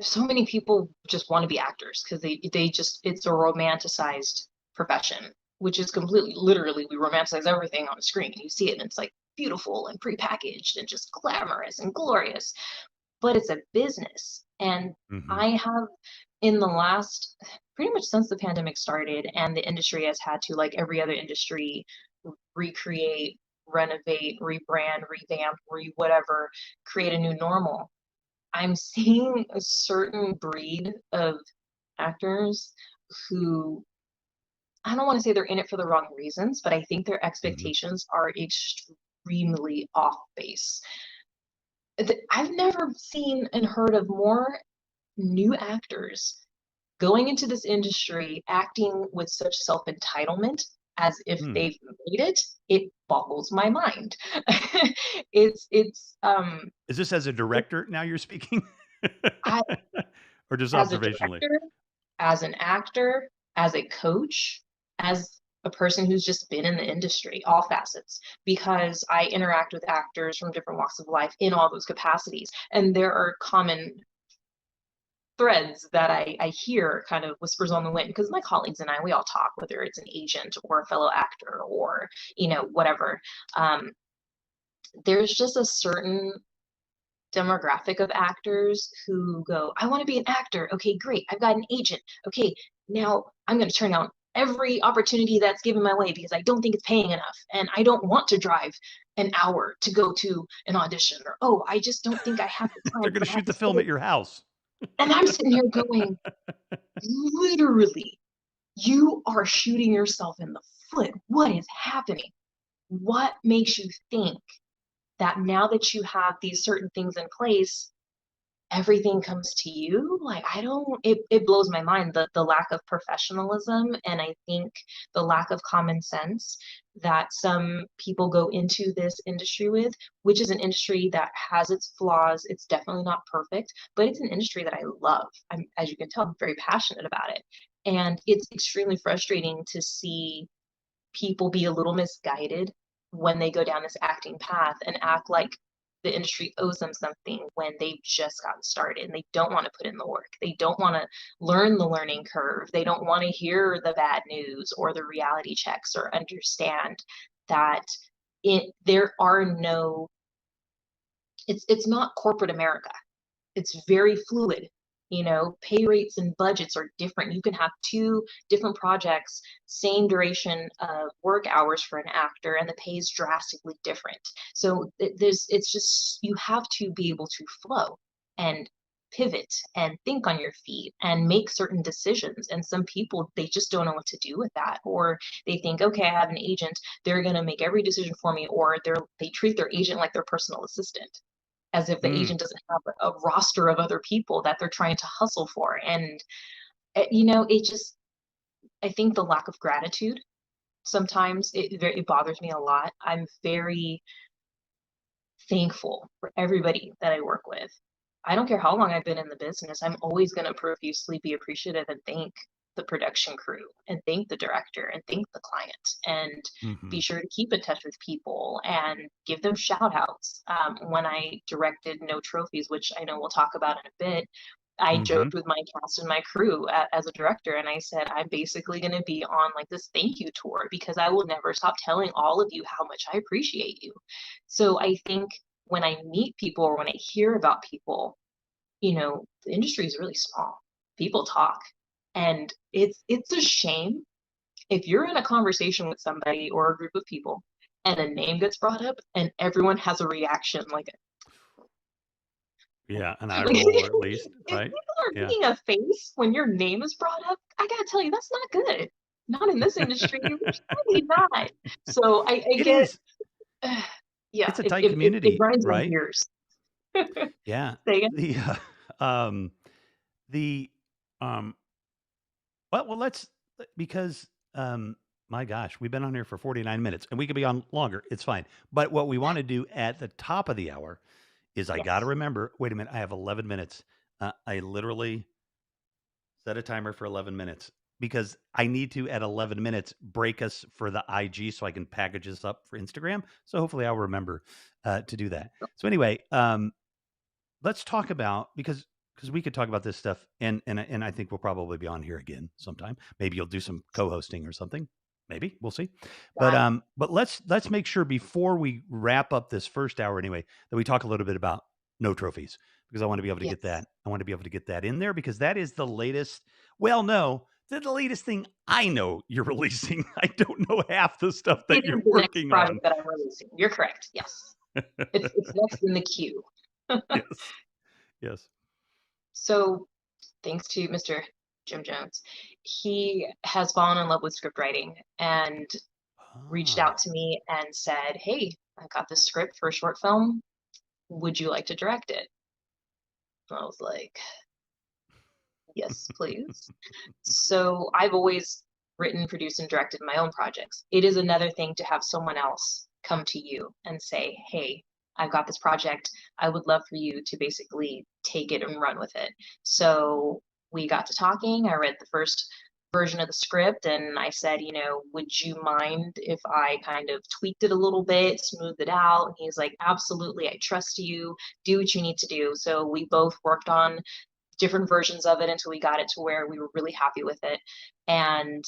so many people just want to be actors because they just, it's a romanticized profession, which is completely, literally, we romanticize everything on the screen. You see it and it's like beautiful and prepackaged and just glamorous and glorious, but it's a business. And Hmm. I have, in the last, pretty much since the pandemic started, and the industry has had to, like every other industry, recreate, renovate, rebrand, revamp, whatever, create a new normal. I'm seeing a certain breed of actors who, I don't want to say they're in it for the wrong reasons, but I think their Hmm. expectations are extremely off base. I've never seen and heard of more new actors going into this industry acting with such self-entitlement as if Hmm. they've made it. It boggles my mind. It's Is this as a it, director now you're speaking? I, Or just as a observationally? director, as an actor, as a coach, as a person who's just been in the industry, all facets, because I interact with actors from different walks of life in all those capacities. And there are common threads that I hear, kind of whispers on the wind, because my colleagues and I, we all talk, whether it's an agent or a fellow actor or, whatever. Um, there's just a certain demographic of actors who go, I want to be an actor. Okay, great. I've got an agent. Okay, now I'm going to turn down every opportunity that's given my way because I don't think it's paying enough. And I don't want to drive an hour to go to an audition. Or, oh, I just don't think I have the They're time going to because I have shoot to the film stay. at your house. And I'm sitting here going, literally, you are shooting yourself in the foot. What is happening? What makes you think that now that you have these certain things in place, everything comes to you? Like, I don't, it blows my mind, the lack of professionalism, and I think the lack of common sense that some people go into this industry with, which is an industry that has its flaws. It's definitely not perfect, but it's an industry that I love. I'm, as you can tell, I'm very passionate about it. And it's extremely frustrating to see people be a little misguided when they go down this acting path and act like the industry owes them something when they've just gotten started and they don't want to put in the work. They don't want to learn the learning curve. They don't want to hear the bad news or the reality checks or understand that there are no, it's not corporate America. It's very fluid. Pay rates and budgets are different. You can have two different projects, same duration of work hours for an actor, and the pay is drastically different. So it's just, you have to be able to flow and pivot and think on your feet and make certain decisions. And some people, they just don't know what to do with that, or they think, okay, I have an agent, they're going to make every decision for me, or they treat their agent like their personal assistant, as if the Mm. agent doesn't have a roster of other people that they're trying to hustle for. And, it just, I think the lack of gratitude, sometimes it bothers me a lot. I'm very thankful for everybody that I work with. I don't care how long I've been in the business, I'm always going to profusely be appreciative and thank the production crew and thank the director and thank the client, and be Hmm. sure to keep in touch with people and give them shout outs. When I directed No Trophies, which I know we'll talk about in a bit, I Hmm. joked with my cast and my crew as a director, and I said, I'm basically going to be on like this thank you tour because I will never stop telling all of you how much I appreciate you. So I think when I meet people or when I hear about people, the industry is really small. People talk. And it's a shame if you're in a conversation with somebody or a group of people and a name gets brought up and everyone has a reaction like, Yeah, an eye like roll at least, if right? people are Yeah. making a face when your name is brought up, I gotta tell you, that's not good. Not in this industry, really not. So I It get, is. yeah, It's a it, tight it, it, it community, grinds my right? gears. Yeah. Say again? The the um well let's because my gosh, we've been on here for 49 minutes and we could be on longer. It's fine. But what we want to do at the top of the hour is I got to Yes. remember, wait a minute, I have 11 minutes. I literally set a timer for 11 minutes because I need to, at 11 minutes, break us for the IG so I can package this up for Instagram. So hopefully I'll remember to do that. So anyway, let's talk about, because because we could talk about this stuff, and I think we'll probably be on here again sometime. Maybe you'll do some co-hosting or something. Maybe we'll see. But That let's make sure before we wrap up this first hour anyway that we talk a little bit about no trophies, because I want to be able to get yes, that. I want to be able to get that in there because that is the latest. Well, no, the latest thing I know you're releasing. I don't know half the stuff that it you're is the next working on. project that I'm releasing. You're correct. Yes, it's next in the queue. Yes, yes. So thanks to Mr. Jim Jones, he has fallen in love with script writing and reached Ah. out to me and said, "Hey, I got this script for a short film. Would you like to direct it?" And I was like, "Yes, please." So I've always written, produced, and directed my own projects. It is another thing to have someone else come to you and say, "Hey, I've got this project. I would love for you to basically take it and run with it." So we got to talking. I read the first version of the script and I said, would you mind if I kind of tweaked it a little bit, smoothed it out? And he's like, absolutely. I trust you. Do what you need to do. So we both worked on different versions of it until we got it to where we were really happy with it. And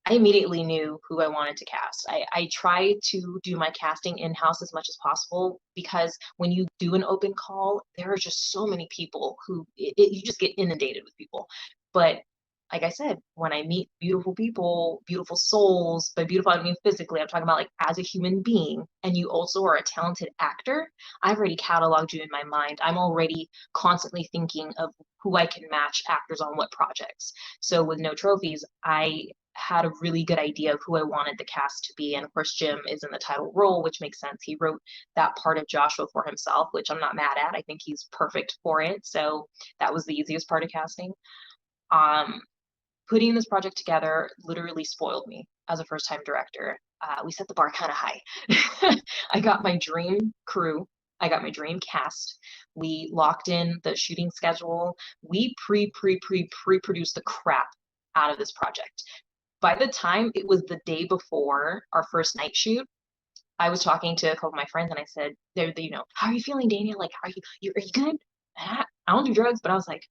I immediately knew who I wanted to cast. I try to do my casting in-house as much as possible because when you do an open call, there are just so many people who you just get inundated with people. But like I said, when I meet beautiful people, beautiful souls, by beautiful I mean physically, I'm talking about like as a human being, and you also are a talented actor, I've already cataloged you in my mind. I'm already constantly thinking of who I can match actors on what projects. So with No Trophies, I had a really good idea of who I wanted the cast to be. And of course, Jim is in the title role, which makes sense. He wrote that part of Joshua for himself, which I'm not mad at. I think he's perfect for it. So that was the easiest part of casting. Um, Putting this project together literally spoiled me as a first time director. We set the bar kind of high. I got my dream crew. I got my dream cast. We locked in the shooting schedule. We pre-produced the crap out of this project. By the time it was the day before our first night shoot, I was talking to a couple of my friends and I said, how are you feeling, Dania? Like, are you good? And I don't do drugs, but I was like,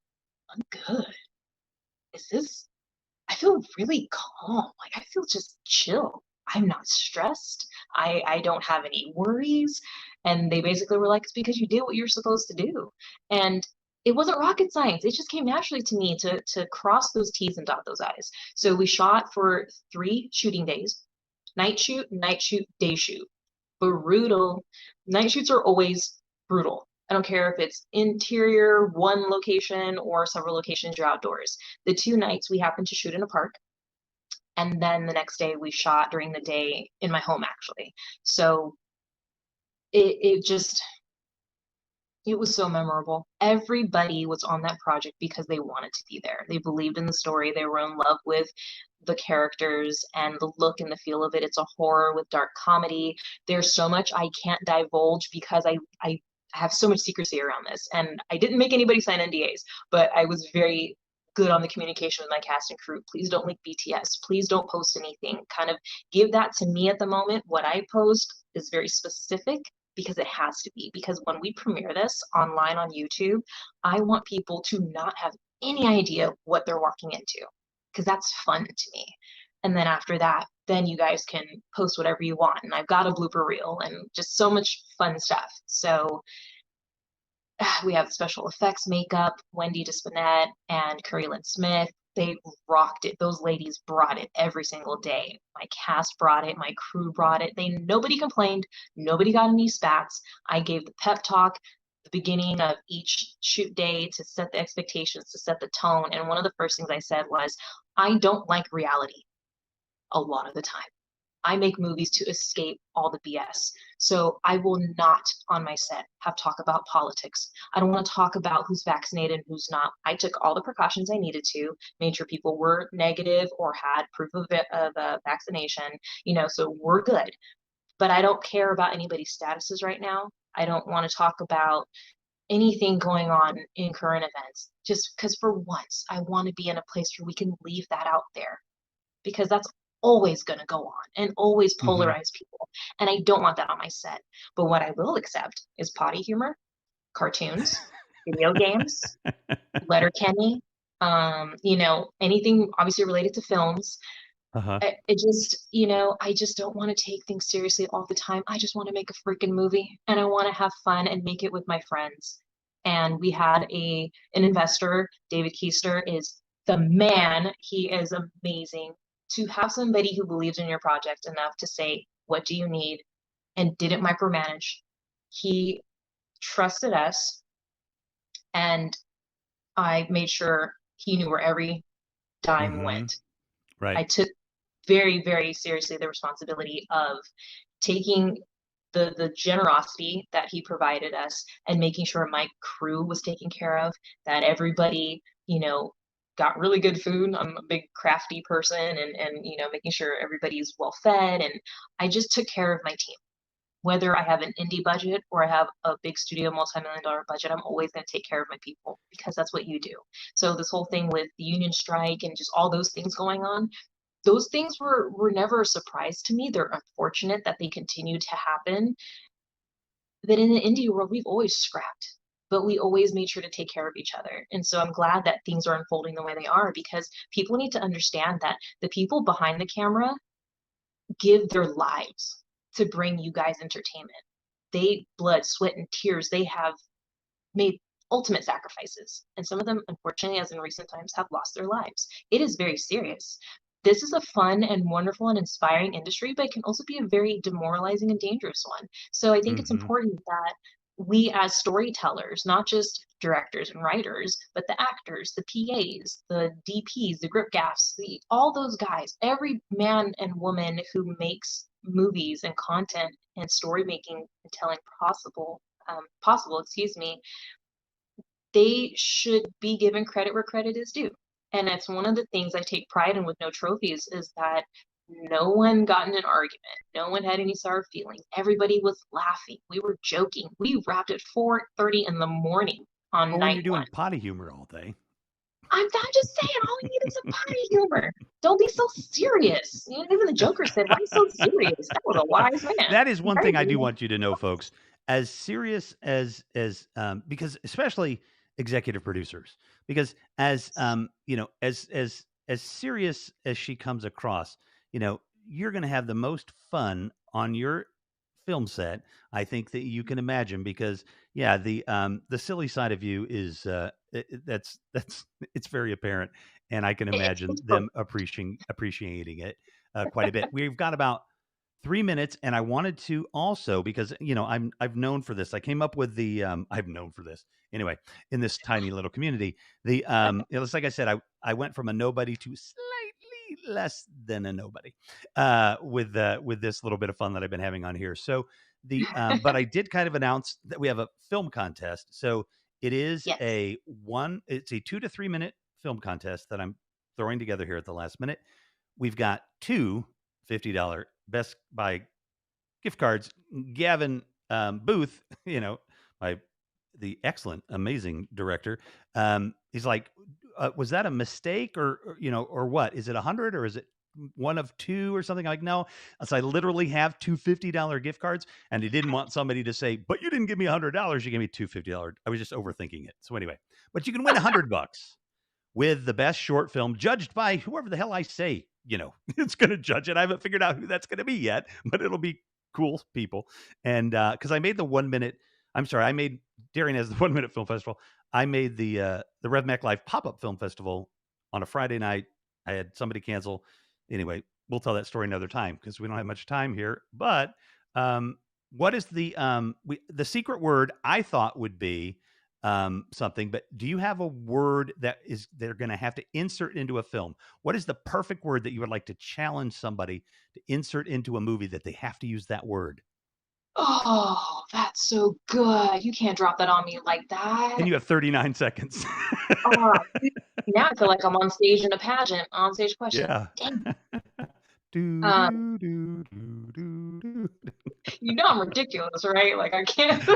I'm good. Is this I feel really calm. Like I feel just chill. I'm not stressed. I don't have any worries. And they basically were like, it's because you did what you're supposed to do. And it wasn't rocket science. It just came naturally to me to cross those T's and dot those I's. So we shot for 3 shooting days. Night shoot, day shoot. Brutal. Night shoots are always brutal. I don't care if it's interior, one location, or several locations, you're outdoors. The 2 nights we happened to shoot in a park. And then the next day we shot during the day in my home, actually. So it it was so memorable. Everybody was on that project because they wanted to be there. They believed in the story. They were in love with the characters and the look and the feel of it. It's a horror with dark comedy. There's so much I can't divulge because I have so much secrecy around this. And I didn't make anybody sign NDAs, but I was very good on the communication with my cast and crew. Please don't link BTS. Please don't post anything. Kind of give that to me at the moment. What I post is very specific because it has to be. Because when we premiere this online on YouTube, I want people to not have any idea what they're walking into because that's fun to me. And then after that, then you guys can post whatever you want. And I've got a blooper reel and just so much fun stuff. So we have special effects makeup, Wendy Despinet and Curry Lynn Smith. They rocked it. Those ladies brought it every single day. My cast brought it. My crew brought it. Nobody complained. Nobody got any spats. I gave the pep talk the beginning of each shoot day to set the expectations, to set the tone. And one of the first things I said was, I don't like reality a lot of the time. I make movies to escape all the BS. So I will not on my set have talk about politics. I don't want to talk about who's vaccinated and who's not. I took all the precautions I needed to, made sure people were negative or had proof of vaccination, so we're good. But I don't care about anybody's statuses right now. I don't want to talk about anything going on in current events, just because for once I want to be in a place where we can leave that out there because that's always going to go on and always Mm-hmm. polarize people. And I don't want that on my set. But what I will accept is potty humor, cartoons, video games, Letterkenny, anything obviously related to films. Uh-huh. It just, I just don't want to take things seriously all the time. I just want to make a freaking movie and I want to have fun and make it with my friends. And we had an investor, David Keister is the man. He is amazing. To have somebody who believes in your project enough to say, what do you need? And didn't micromanage. He trusted us, and I made sure he knew where every dime Mm-hmm. went. Right. I took very, very seriously the responsibility of taking the generosity that he provided us and making sure my crew was taken care of, that everybody, got really good food. I'm a big crafty person, and making sure everybody's well fed. And I just took care of my team. Whether I have an indie budget or I have a big studio multi-million dollar budget, I'm always going to take care of my people because that's what you do. So this whole thing with the union strike and just all those things going on, those things were never a surprise to me. They're unfortunate that they continue to happen. But in the indie world, we've always scrapped, but we always made sure to take care of each other. And so I'm glad that things are unfolding the way they are, because people need to understand that the people behind the camera give their lives to bring you guys entertainment. They blood, sweat, and tears. They have made ultimate sacrifices. And some of them, unfortunately, as in recent times, have lost their lives. It is very serious. This is a fun and wonderful and inspiring industry, but it can also be a very demoralizing and dangerous one. So I think it's Mm-hmm. important that we as storytellers, not just directors and writers, but the actors, the PAs, the DPs, the grip gaffs, all those guys, every man and woman who makes movies and content and story making and telling possible, excuse me, they should be given credit where credit is due. And that's one of the things I take pride in with No Trophies, is that no one got in an argument. No one had any sour feelings. Everybody was laughing. We were joking. We wrapped at 4:30 in the morning on Well, when night you're one. doing potty humor all day. I'm not just saying, all we need is a potty humor. Don't be so serious. Even the Joker said, "Why so serious?" That was a wise man. That is one thing I do Right? want you to know, folks. As serious because especially executive producers, because as serious as she comes across, you're going to have the most fun on your film set, I think, that you can imagine. Because yeah, the silly side of you is that's it's very apparent, and I can imagine It's them appreciating it quite a bit. We've got about 3 minutes, and I wanted to also, because I've known for this. I came up with the I've known for this anyway in this tiny little community. It's like I said, I went from a nobody to slightly less than a nobody with this little bit of fun that I've been having on here. So but I did kind of announce that we have a film contest. So it is yes. it's a 2 to 3 minute film contest that I'm throwing together here at the last minute. We've got two $50 Best Buy gift cards. Gavin Booth, my the excellent, amazing director, he's like, was that a mistake, or what? Is it 100 or is it one of two or something? Like, no. So I literally have two $50 gift cards, and he didn't want somebody to say, but you didn't give me $100. You gave me two $50. I was just overthinking it. So anyway, but you can win $100 with the best short film, judged by whoever the hell I say, it's going to judge it. I haven't figured out who that's going to be yet, but it'll be cool people. And because I made I made Darien as the 1 minute film festival. I made the Rev Mac Live pop-up film festival on a Friday night. I had somebody cancel. Anyway, we'll tell that story another time because we don't have much time here. But what is the secret word I thought would be something, but do you have a word that they're going to have to insert into a film? What is the perfect word that you would like to challenge somebody to insert into a movie that they have to use that word? Oh, that's so good. You can't drop that on me like And that. you have 39 seconds. Oh, now I feel like I'm on stage in a pageant. On stage question. Yeah. Dang. Do, Um, do, do, do, do, do. I'm ridiculous, right? Like I can't.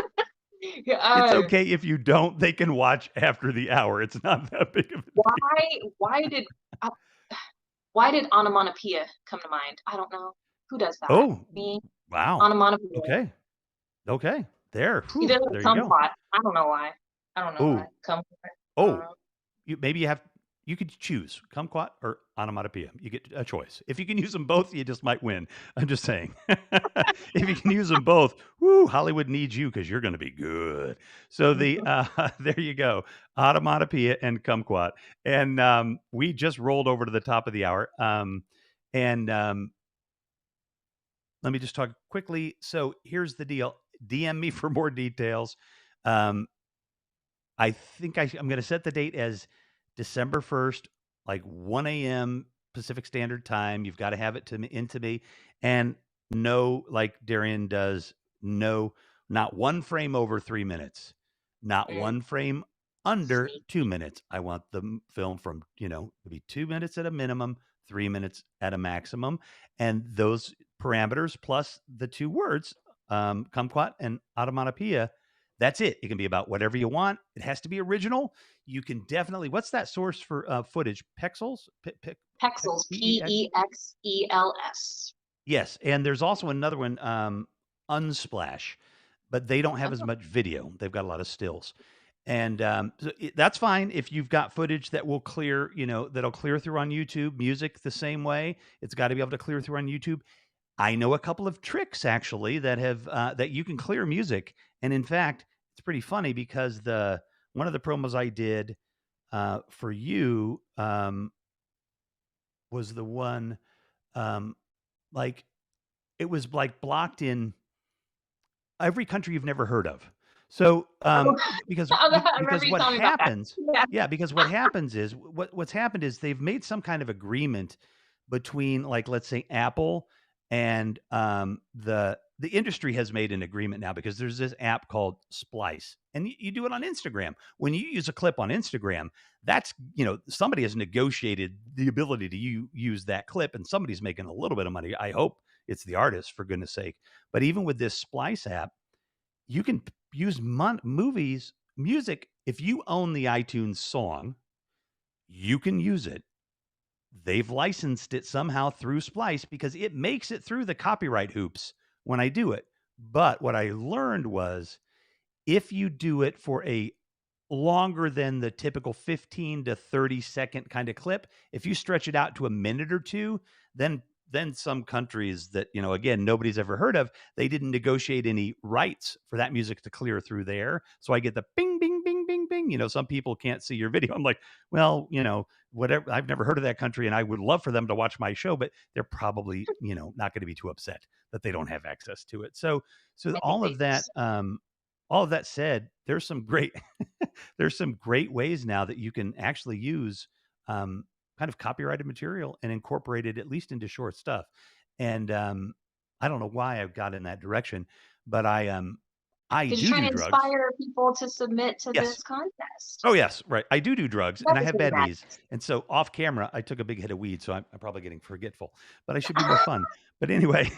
It's uh, okay if you don't. They can watch after the hour. It's not that big of a deal. why did uh, why did onomatopoeia come to mind? I don't know. Who does that? Oh, Me. wow. Onomatopoeia. Okay. Okay. There. He Whew, does a there you go. kumquat. I don't know why. I don't know Oh, why. Kumquat. oh, you could choose kumquat or onomatopoeia. You get a choice. If you can use them both, you just might win. I'm just saying. If you can use them both, whoo, Hollywood needs you because you're going to be good. So there you go, onomatopoeia and kumquat. And we just rolled over to the top of the hour. And let me just talk quickly. So here's the deal. DM me for more details. Um, I think I'm going to set the date as December 1st, like 1 a.m. Pacific Standard Time. You've got to have it into me. And no, like Darian does, no, not one frame over 3 minutes, not Mm, one frame under sneak. 2 minutes. I want the film from, to be 2 minutes at a minimum, 3 minutes at a maximum. And those parameters plus the two words, kumquat and onomatopoeia, that's it. It can be about whatever you want. It has to be original. You can definitely. What's that source for footage? Pexels. Pexels. P-E-X? Pexels. Yes, and there's also another one, Unsplash, but they don't have as Oh, much video. They've got a lot of stills, and that's fine if you've got footage that will clear. That'll clear through on YouTube. Music the same way. It's got to be able to clear through on YouTube. I know a couple of tricks actually that have that you can clear music, and in fact, it's pretty funny because the one of the promos I did for you was the one like it was like blocked in every country you've never heard of. So oh. because I remember because you what telling me about that. happens, Yeah. yeah, because what happens is what's happened is they've made some kind of agreement between, like, let's say Apple and the industry has made an agreement now because there's this app called Splice, and you do it on Instagram. When you use a clip on Instagram, that's somebody has negotiated the ability to use that clip, and somebody's making a little bit of money. I hope it's the artist, for goodness sake. But even with this Splice app, you can use music. If you own the iTunes song, you can use it. They've licensed it somehow through Splice because it makes it through the copyright hoops when I do it. But what I learned was if you do it for a longer than the typical 15 to 30-second kind of clip, if you stretch it out to a minute or two, then some countries that, again, nobody's ever heard of, they didn't negotiate any rights for that music to clear through there. So I get the bing, bing, bing, bing, bing. Some people can't see your video. I'm like, well, whatever. I've never heard of that country, and I would love for them to watch my show, but they're probably, not going to be too upset that they don't have access to it. So I think all they of that, all of that said, there's some great ways now that you can actually use kind of copyrighted material and incorporate it at least into short stuff. And I don't know why I've got in that direction, but I because you're do trying do to drugs. inspire people to submit to Yes. this contest. Oh yes, right. I do drugs, That and I is have really bad knees, nice. and so off camera, I took a big hit of weed, so I'm probably getting forgetful. But I should be more fun. But anyway,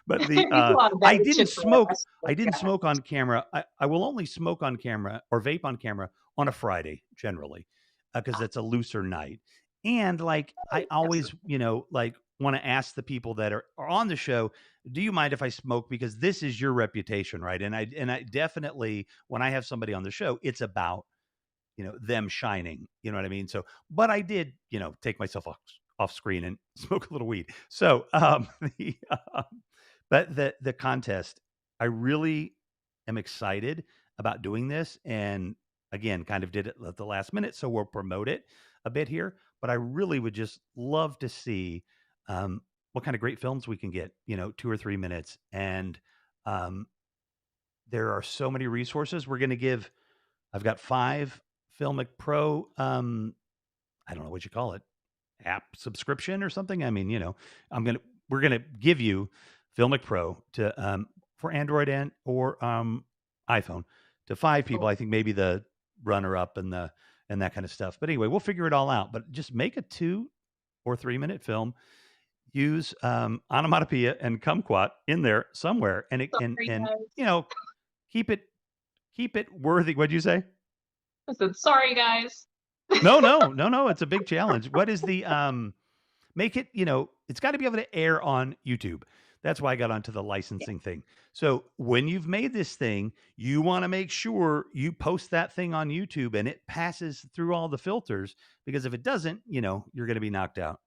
but You go on a I better didn't chip for the smoke. rest of I didn't the smoke on camera. I will only smoke on camera or vape on camera on a Friday generally, because that's a looser night. And like I always, like want to ask the people that are on the show, do you mind if I smoke? Because this is your reputation, right? And I definitely, when I have somebody on the show, it's about them shining. You know what I mean? So, but I did take myself off screen and smoke a little weed. So, the, but the contest, I really am excited about doing this, and again, kind of did it at the last minute, so we'll promote it a bit here. But I really would just love to see what kind of great films we can get, 2 or 3 minutes, and um, there are so many resources. We're going to give. I've got 5 Filmic Pro. I don't know what you call it, app subscription or something. I mean, we're gonna give you Filmic Pro to for Android and or iPhone to 5 people. I think maybe the runner up and that kind of stuff. But anyway, we'll figure it all out. But just make a 2 or 3 minute film. Use onomatopoeia and kumquat in there somewhere, and Sorry, guys. keep it worthy. What'd you say? I said, sorry, guys. No. It's a big challenge. What is the make it? It's got to be able to air on YouTube. That's why I got onto the licensing thing. So when you've made this thing, you want to make sure you post that thing on YouTube and it passes through all the filters, because if it doesn't, you're going to be knocked out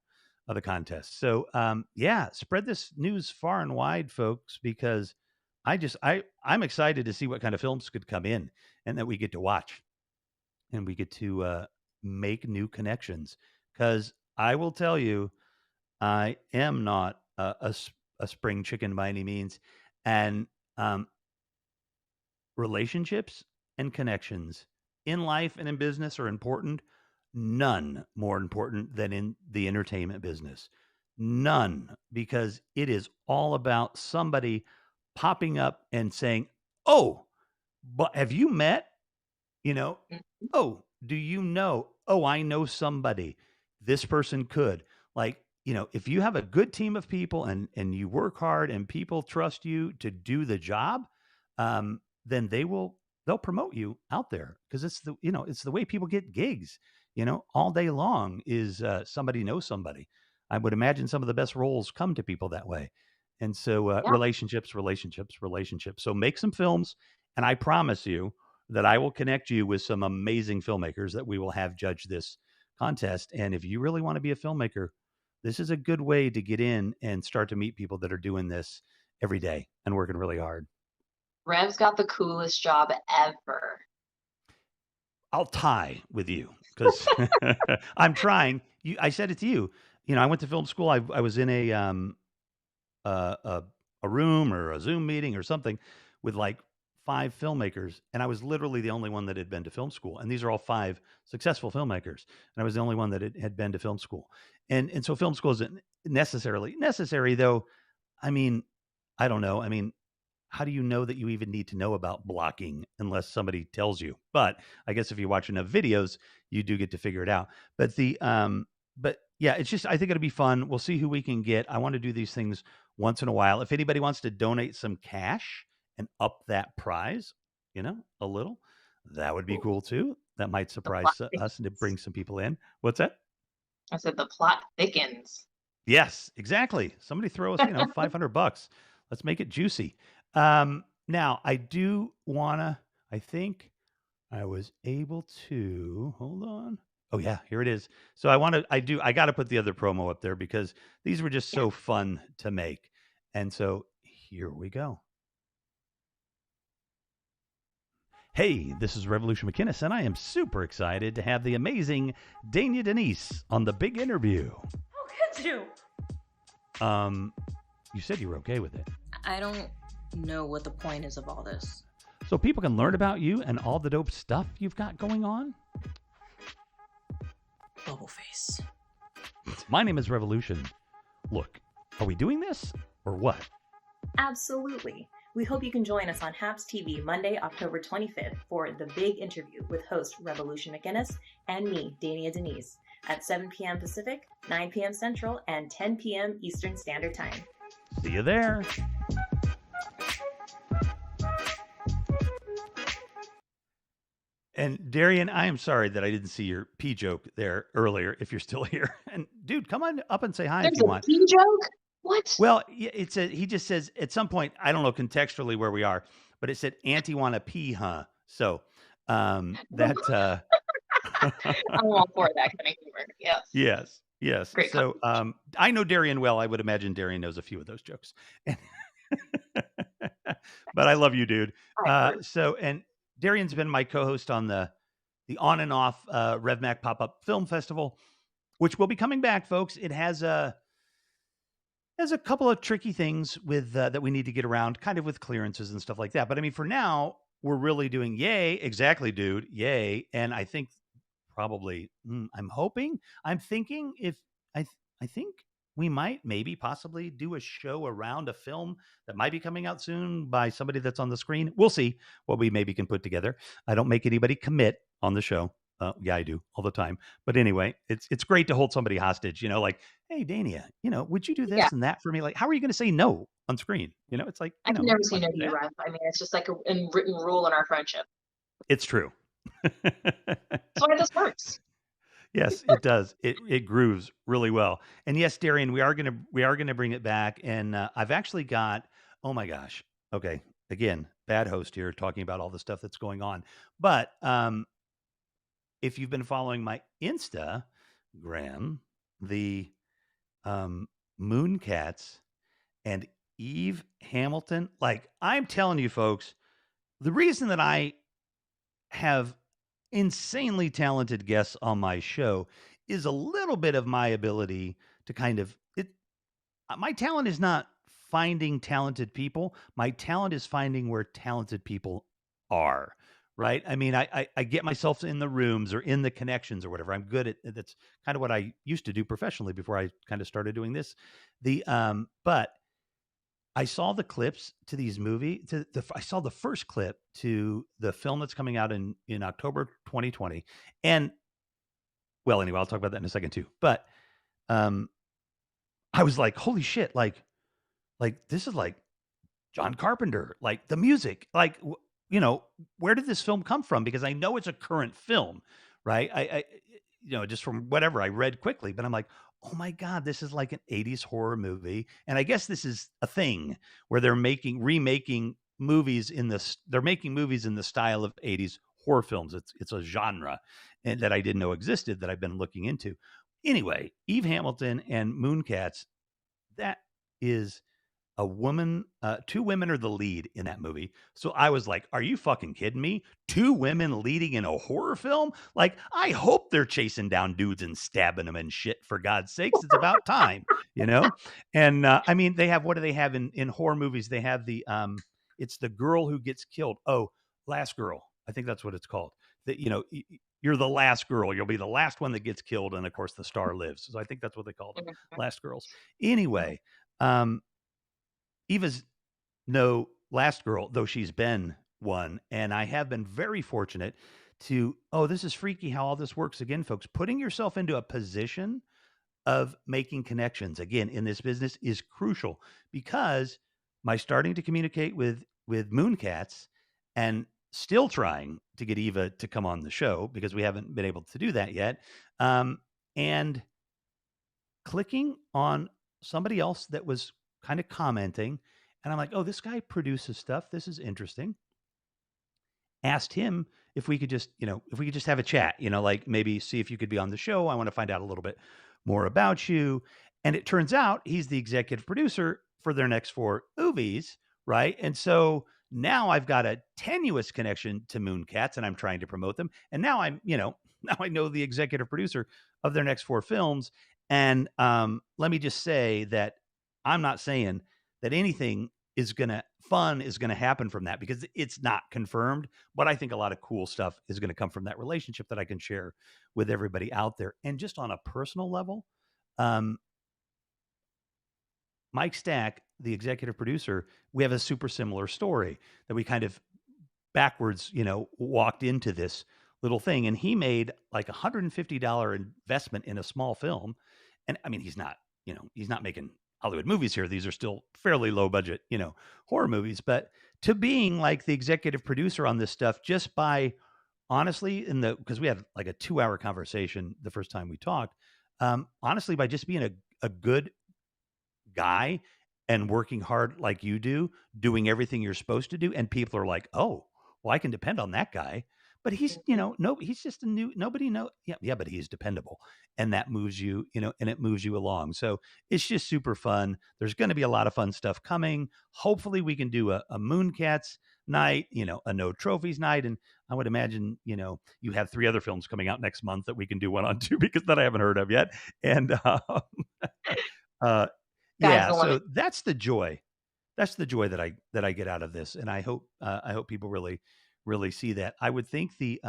of the contest. So yeah, spread this news far and wide, folks, because I'm excited to see what kind of films could come in and that we get to watch and we get to make new connections. Because I will tell you, I am not a spring chicken by any means, and um, relationships and connections in life and in business are important. None more important than in the entertainment business. None, because it is all about somebody popping up and saying, "Oh, but have you met? You know, Mhm. oh, do you know? Oh, I know somebody. This person could." Like, if you have a good team of people and you work hard and people trust you to do the job, then they'll promote you out there, because it's the way people get gigs. All day long is somebody knows somebody. I would imagine some of the best roles come to people that way. And so Yeah. relationships, relationships, relationships. So make some films, and I promise you that I will connect you with some amazing filmmakers that we will have judge this contest. And if you really want to be a filmmaker, this is a good way to get in and start to meet people that are doing this every day and working really hard. Rev's got the coolest job ever. I'll tie with you because I'm trying. I said it to you. I went to film school. I was in a, a a room or a Zoom meeting or something with like five filmmakers, and I was literally the only one that had been to film school. And these are all five successful filmmakers, and I was the only one that had been to film school. And so film school isn't necessarily necessary, though. I mean, I don't know. I mean, how do you know that you even need to know about blocking unless somebody tells you? But I guess if you watch enough videos, you do get to figure it out. But yeah, it's just, I think it'll be fun. We'll see who we can get. I want to do these things once in a while. If anybody wants to donate some cash and up that prize, a little, that would be Ooh, cool too. That might the plot surprise us and to thickens. bring some people in. What's that? I said the plot thickens. Yes, exactly. Somebody throw us, $500. Let's make it juicy. Now I do wanna. I think I was able to. Hold on. Oh yeah, here it is. So I want to. I do. I got to put the other promo up there because these were just Yeah. so fun to make. And so here we go. Hey, this is Revolution McInnes, and I am super excited to have the amazing Dania Denise on the big interview. How could you? You said you were okay with it. I don't know what the point is of all this. So people can learn about you and all the dope stuff you've got going on. Bubble face. My name is Revolution. Look, are we doing this or what? Absolutely. We hope you can join us on Hobbies TV Monday, October 25th for The Big Interview with host Revolution McInnes and me, Dania Denise, at 7 p.m. Pacific, 9 p.m. Central, and 10 p.m. Eastern Standard Time. See you there. And Darian, I am sorry that I didn't see your pee joke there earlier. If you're still here, and dude, come on up and say hi if There's you a want. pee joke? What? Well, he just says at some point, I don't know contextually where we are, but it said Auntie wanna pee, huh? So that I'm all for that kind of humor. Yes. yes. Great So I know Darian well. I would imagine Darian knows a few of those jokes. But I love you, dude. So and Darian's been my co-host on the on and off RevMac Pop-Up Film Festival, which will be coming back, folks. It has a couple of tricky things with that we need to get around, kind of with clearances and stuff like that. But I mean, for now, we're really doing yay, exactly, dude, yay. And I think probably, I'm thinking if I think we might maybe possibly do a show around a film that might be coming out soon by somebody that's on the screen. We'll see what we maybe can put together. I don't make anybody commit on the show. Yeah, I do all the time. But anyway, it's great to hold somebody hostage, like, hey, Dania, would you do this Yeah. and that for me? Like, how are you going to say no on screen? It's like, I can never say no like to you, that. Rev. I mean, it's just like a written rule in our friendship. It's true. That's why this works. Yes, it does. It grooves really well. And yes, Darian, we are gonna bring it back. And I've actually got, oh my gosh. Okay. Again, bad host here talking about all the stuff that's going on. But if you've been following my Instagram, the Mooncats and Eve Hamilton, like I'm telling you folks, the reason that I have insanely talented guests on my show is a little bit of my ability to kind of it my talent is not finding talented people. My talent is finding where talented people are. Right. I mean, I get myself in the rooms or in the connections or whatever. I'm good at that's kind of what I used to do professionally before I kind of started doing this. But I saw the clips to these I saw the first clip to the film that's coming out in October 2020. And well, anyway, I'll talk about that in a second too. But um I was like, holy shit, like this is like John Carpenter, like the music, like where did this film come from? Because I know it's a current film, right? Just from whatever I read quickly, but I'm like, oh my god, this is like an '80s horror movie, and I guess this is a thing where remaking movies they're making movies in the style of '80s horror films. It's a genre, and that I didn't know existed that I've been looking into. Anyway, Eve Hamilton and Mooncats, that is a woman, two women are the lead in that movie. So I was like, are you fucking kidding me? Two women leading in a horror film? Like, I hope they're chasing down dudes and stabbing them and shit, for God's sakes. It's about time, you know? And I mean, what do they have in horror movies? They have it's the girl who gets killed. Oh, Last Girl. I think that's what it's called. That, you're the last girl. You'll be the last one that gets killed. And of course, the star lives. So I think that's what they call them, Mhm, Last Girls. mhm, Anyway, um, Eva's no last girl, though she's been one. And I have been very fortunate this is freaky how all this works again, folks. Putting yourself into a position of making connections again in this business is crucial because my starting to communicate with Mooncats and still trying to get Eva to come on the show because we haven't been able to do that yet. And clicking on somebody else that was kind of commenting, and I'm like, oh, this guy produces stuff. This is interesting. Asked him if we could just have a chat, like maybe see if you could be on the show. I want to find out a little bit more about you. And it turns out he's the executive producer for their next four movies, right? And so now I've got a tenuous connection to Mooncats and I'm trying to promote them. And now now I know the executive producer of their next four films. And let me just say that I'm not saying that anything is gonna happen from that because it's not confirmed. But I think a lot of cool stuff is gonna come from that relationship that I can share with everybody out there. And just on a personal level, um, Mike Stack, the executive producer, we have a super similar story that we kind of backwards, walked into this little thing. And he made like $150 investment in a small film. And I mean, he's not making Hollywood movies here. These are still fairly low budget, horror movies. But to being like the executive producer on this stuff, just by honestly, because we had like a 2 hour conversation the first time we talked, honestly, by just being a good guy and working hard like you do, doing everything you're supposed to do, and people are like, "Oh, well, I can depend on that guy." But he's, mhm. no, he's just a new nobody know. Yeah, yeah, but he's dependable, and that moves you, and it moves you along. So it's just super fun. There's going to be a lot of fun stuff coming. Hopefully, we can do a Mooncats night, a no trophies night, and I would imagine, you have three other films coming out next month that we can do one on too because that I haven't heard of yet, and uh, Sky's yeah, the limit. so that's the joy. That's the joy that I get out of this, and I hope people really see that. I would think the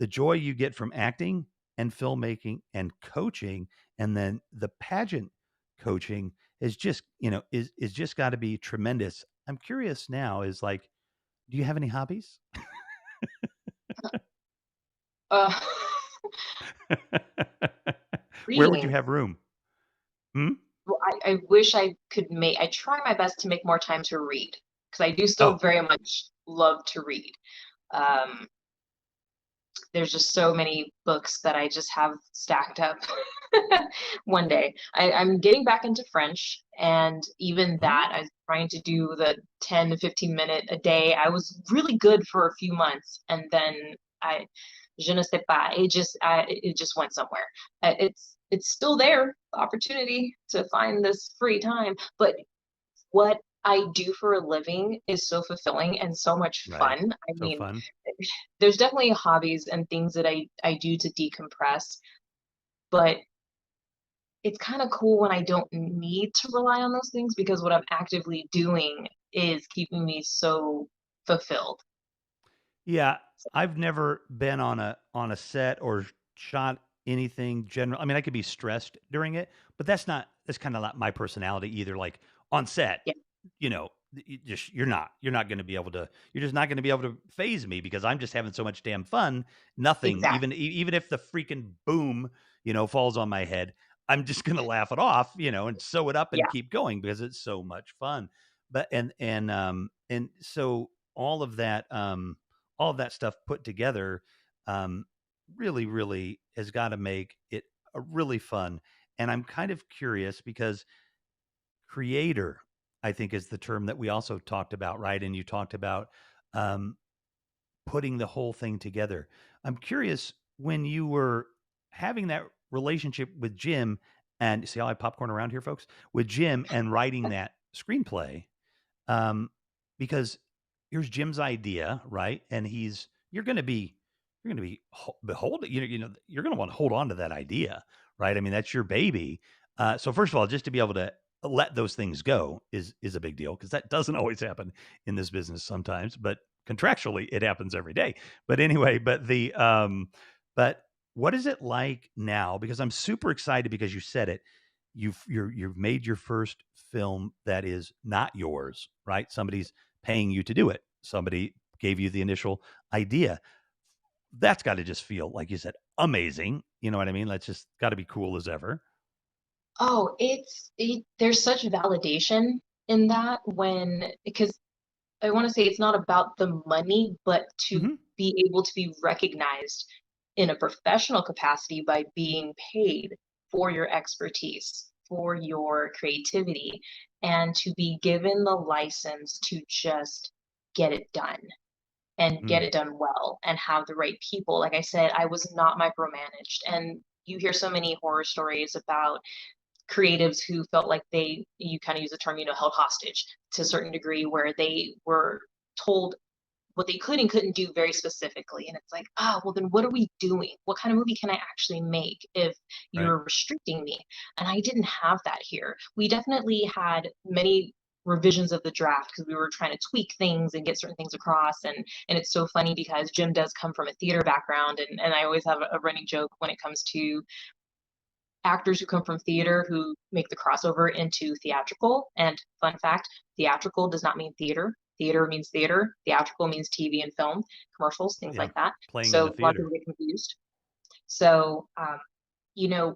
joy you get from acting and filmmaking and coaching, and then the pageant coaching is just is just got to be tremendous. I'm curious now. Is like, do you have any hobbies? Uh, Where would you reading. have room? Hmm? Well, I wish I could I try my best to make more time to read because I do still Oh, very much love to read. Um, there's just so many books that I just have stacked up. One day I'm getting back into French, and even that I was trying to do the 10 to 15 minute a day. I was really good for a few months, and then I je ne sais pas, it just went somewhere. It's still there, the opportunity to find this free time, but what I do for a living is so fulfilling and so much Right. fun. I So mean, fun. there's definitely hobbies and things that I do to decompress, but it's kind of cool when I don't need to rely on those things because what I'm actively doing is keeping me so fulfilled. Yeah, I've never been on a set or shot anything general. I mean, I could be stressed during it, but that's kinda not my personality either. Like, on set, Yeah, you know, you're not gonna be able to you're just not gonna be able to phase me because I'm just having so much damn fun. Nothing, exactly. even if the freaking boom, falls on my head, I'm just gonna laugh it off, and sew it up and Yeah. keep going because it's so much fun. But and so all of that stuff put together, um, really has got to make it a really fun. And I'm kind of curious because creator, I think, is the term that we also talked about, right? And you talked about um, putting the whole thing together. I'm curious when you were having that relationship with Jim, and see how I popcorn around here, folks, with Jim and writing that screenplay, um, because here's Jim's idea, right? And you're gonna be beholden. You're gonna want to hold on to that idea, right? I mean, that's your baby. So first of all, just to be able to let those things go is a big deal because that doesn't always happen in this business sometimes, but contractually it happens every day. But anyway, but what is it like now? Because I'm super excited because you said it, you've made your first film that is not yours, right? Somebody's paying you to do it. Somebody gave you the initial idea. That's got to just feel, like you said, amazing. You know what I mean? That's just got to be cool as ever. Oh, there's such validation in that when because I want to say it's not about the money, but to Hmm. be able to be recognized in a professional capacity by being paid for your expertise, for your creativity, and to be given the license to just get it done and get Mm, it done well and have the right people. Like I said, I was not micromanaged. And you hear so many horror stories about creatives who felt like you kind of use the term, held hostage to a certain degree where they were told what they could and couldn't do very specifically. And it's like, well, then what are we doing? What kind of movie can I actually make if right. you're restricting me? And I didn't have that here. We definitely had many revisions of the draft because we were trying to tweak things and get certain things across. And it's so funny because Jim does come from a theater background. And I always have a running joke when it comes to actors who come from theater who make the crossover into theatrical. And fun fact, theatrical does not mean theater. Theater means theater. Theatrical means TV and film, commercials, things Yeah. like that. Playing in So the a lot of people theater. get confused. So,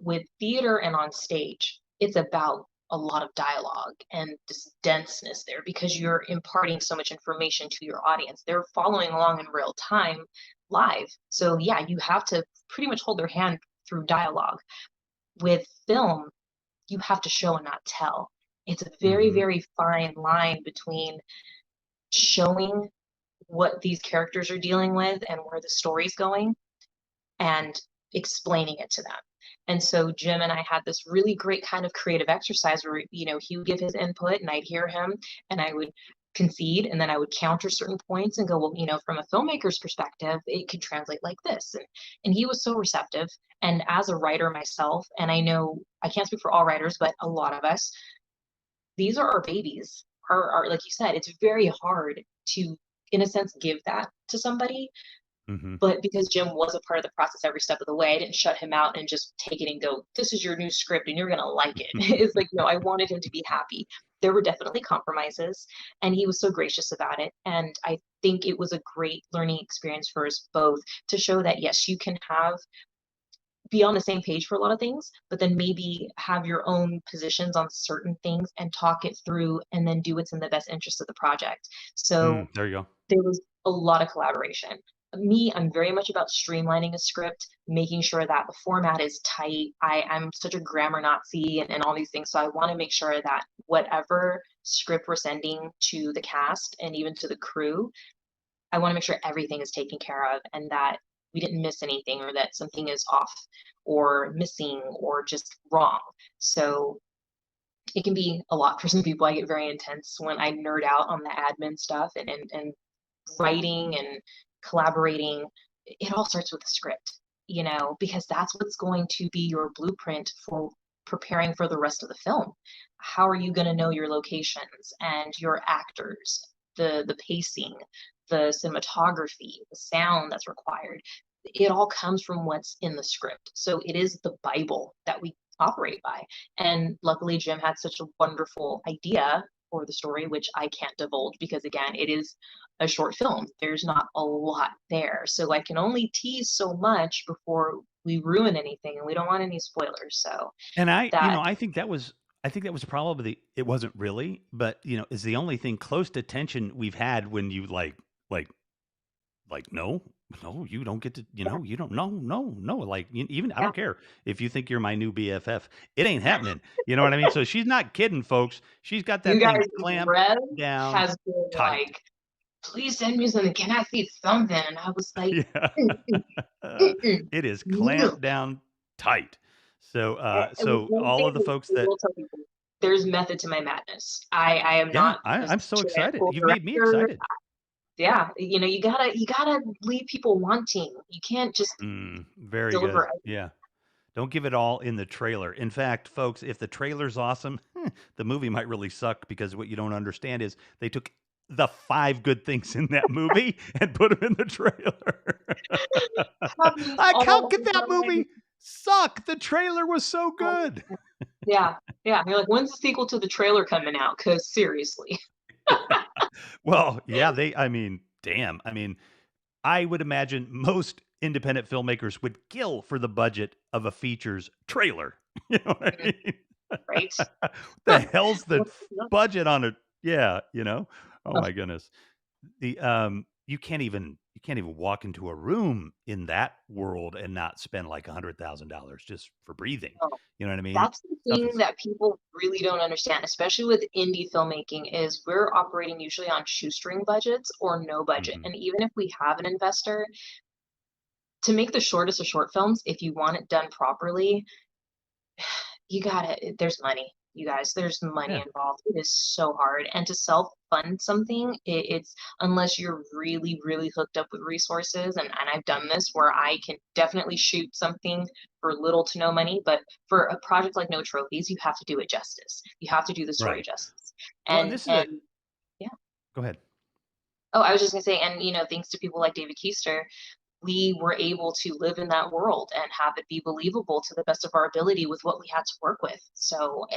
with theater and on stage, it's about a lot of dialogue and this denseness there because you're imparting so much information to your audience. They're following along in real time live. So, yeah, you have to pretty much hold their hand through dialogue. With film, you have to show and not tell. It's a very, Hmm. very fine line between showing what these characters are dealing with and where the story's going and explaining it to them. And so Jim and I had this really great kind of creative exercise where, he would give his input and I'd hear him and I would concede and then I would counter certain points and go, well, from a filmmaker's perspective, it could translate like this. And he was so receptive. And as a writer myself, and I know I can't speak for all writers, but a lot of us, these are our babies. Like you said, it's very hard to, in a sense, give that to somebody, Hmm. but because Jim was a part of the process every step of the way, I didn't shut him out and just take it and go, this is your new script and you're going to like it. It's like, no, I wanted him to be happy. There were definitely compromises, and he was so gracious about it. And I think it was a great learning experience for us both to show that, yes, you can be on the same page for a lot of things, but then maybe have your own positions on certain things and talk it through and then do what's in the best interest of the project. So There you go. there was a lot of collaboration. Me, I'm very much about streamlining a script, making sure that the format is tight. I'm such a grammar Nazi and all these things. So I want to make sure that whatever script we're sending to the cast and even to the crew, I want to make sure everything is taken care of and that we didn't miss anything or that something is off or missing or just wrong. So it can be a lot for some people. I get very intense when I nerd out on the admin stuff and writing and collaborating. It all starts with the script, because that's what's going to be your blueprint for preparing for the rest of the film. How are you going to know your locations and your actors, the pacing, the cinematography, the sound that's required? It all comes from what's in the script. So it is the Bible that we operate by. And luckily, Jim had such a wonderful idea for the story, which I can't divulge because, again, it is a short film. There's not a lot there. So I can only tease so much before we ruin anything, and we don't want any spoilers. So And that, I think that was probably it wasn't really, but is the only thing close to tension we've had when you like no, no, you don't get to, yeah, you don't, no, no, no. Like even I yeah. don't care if you think you're my new BFF, it ain't happening. You know what I mean? So she's not kidding, folks. She's got You that guys, thing clamped Rev down has been tight. like, please send me something. Can I see something? And I was like, Yeah. mm, mm, mm-mm, It is no. clamped down tight. So, And so one all thing of the folks I that, will tell people, there's method to my madness. I am yeah, not a I'm so excited. tyrannical You've made me director. excited. Yeah, you gotta leave people wanting. You can't just Very good. deliver. Yeah. Don't give it all in the trailer. In fact, folks, if the trailer's awesome, the movie might really suck because what you don't understand is they took the 5 good things in that movie and put them in the trailer. Hobbies How all could the that time. movie suck? The trailer was so good. Yeah, yeah. You're like, when's the sequel to the trailer coming out? Because seriously. Well, yeah, I mean, damn. I mean, I would imagine most independent filmmakers would kill for the budget of a features trailer. You know what I Mhm. mean? Right? The hell's the What- no, budget on it? Yeah, Oh no. my goodness. You can't even walk into a room in that world and not spend like $100,000 just for breathing. You know what I mean? That's the Stuff thing is that people really don't understand, especially with indie filmmaking, is we're operating usually on shoestring budgets or no budget. mhm. And even if we have an investor, to make the shortest of short films, if you want it done properly, you gotta there's money, you guys, there's money Yeah. involved. It is so hard. And to self-fund something, it's unless you're really, really hooked up with resources, and I've done this where I can definitely shoot something for little to no money, but for a project like No Trophies, you have to do it justice. You have to do the story Right. justice. Well, and And this is a and yeah. go ahead. Oh, I was just gonna say, and thanks to people like David Keister, we were able to live in that world and have it be believable to the best of our ability with what we had to work with. So,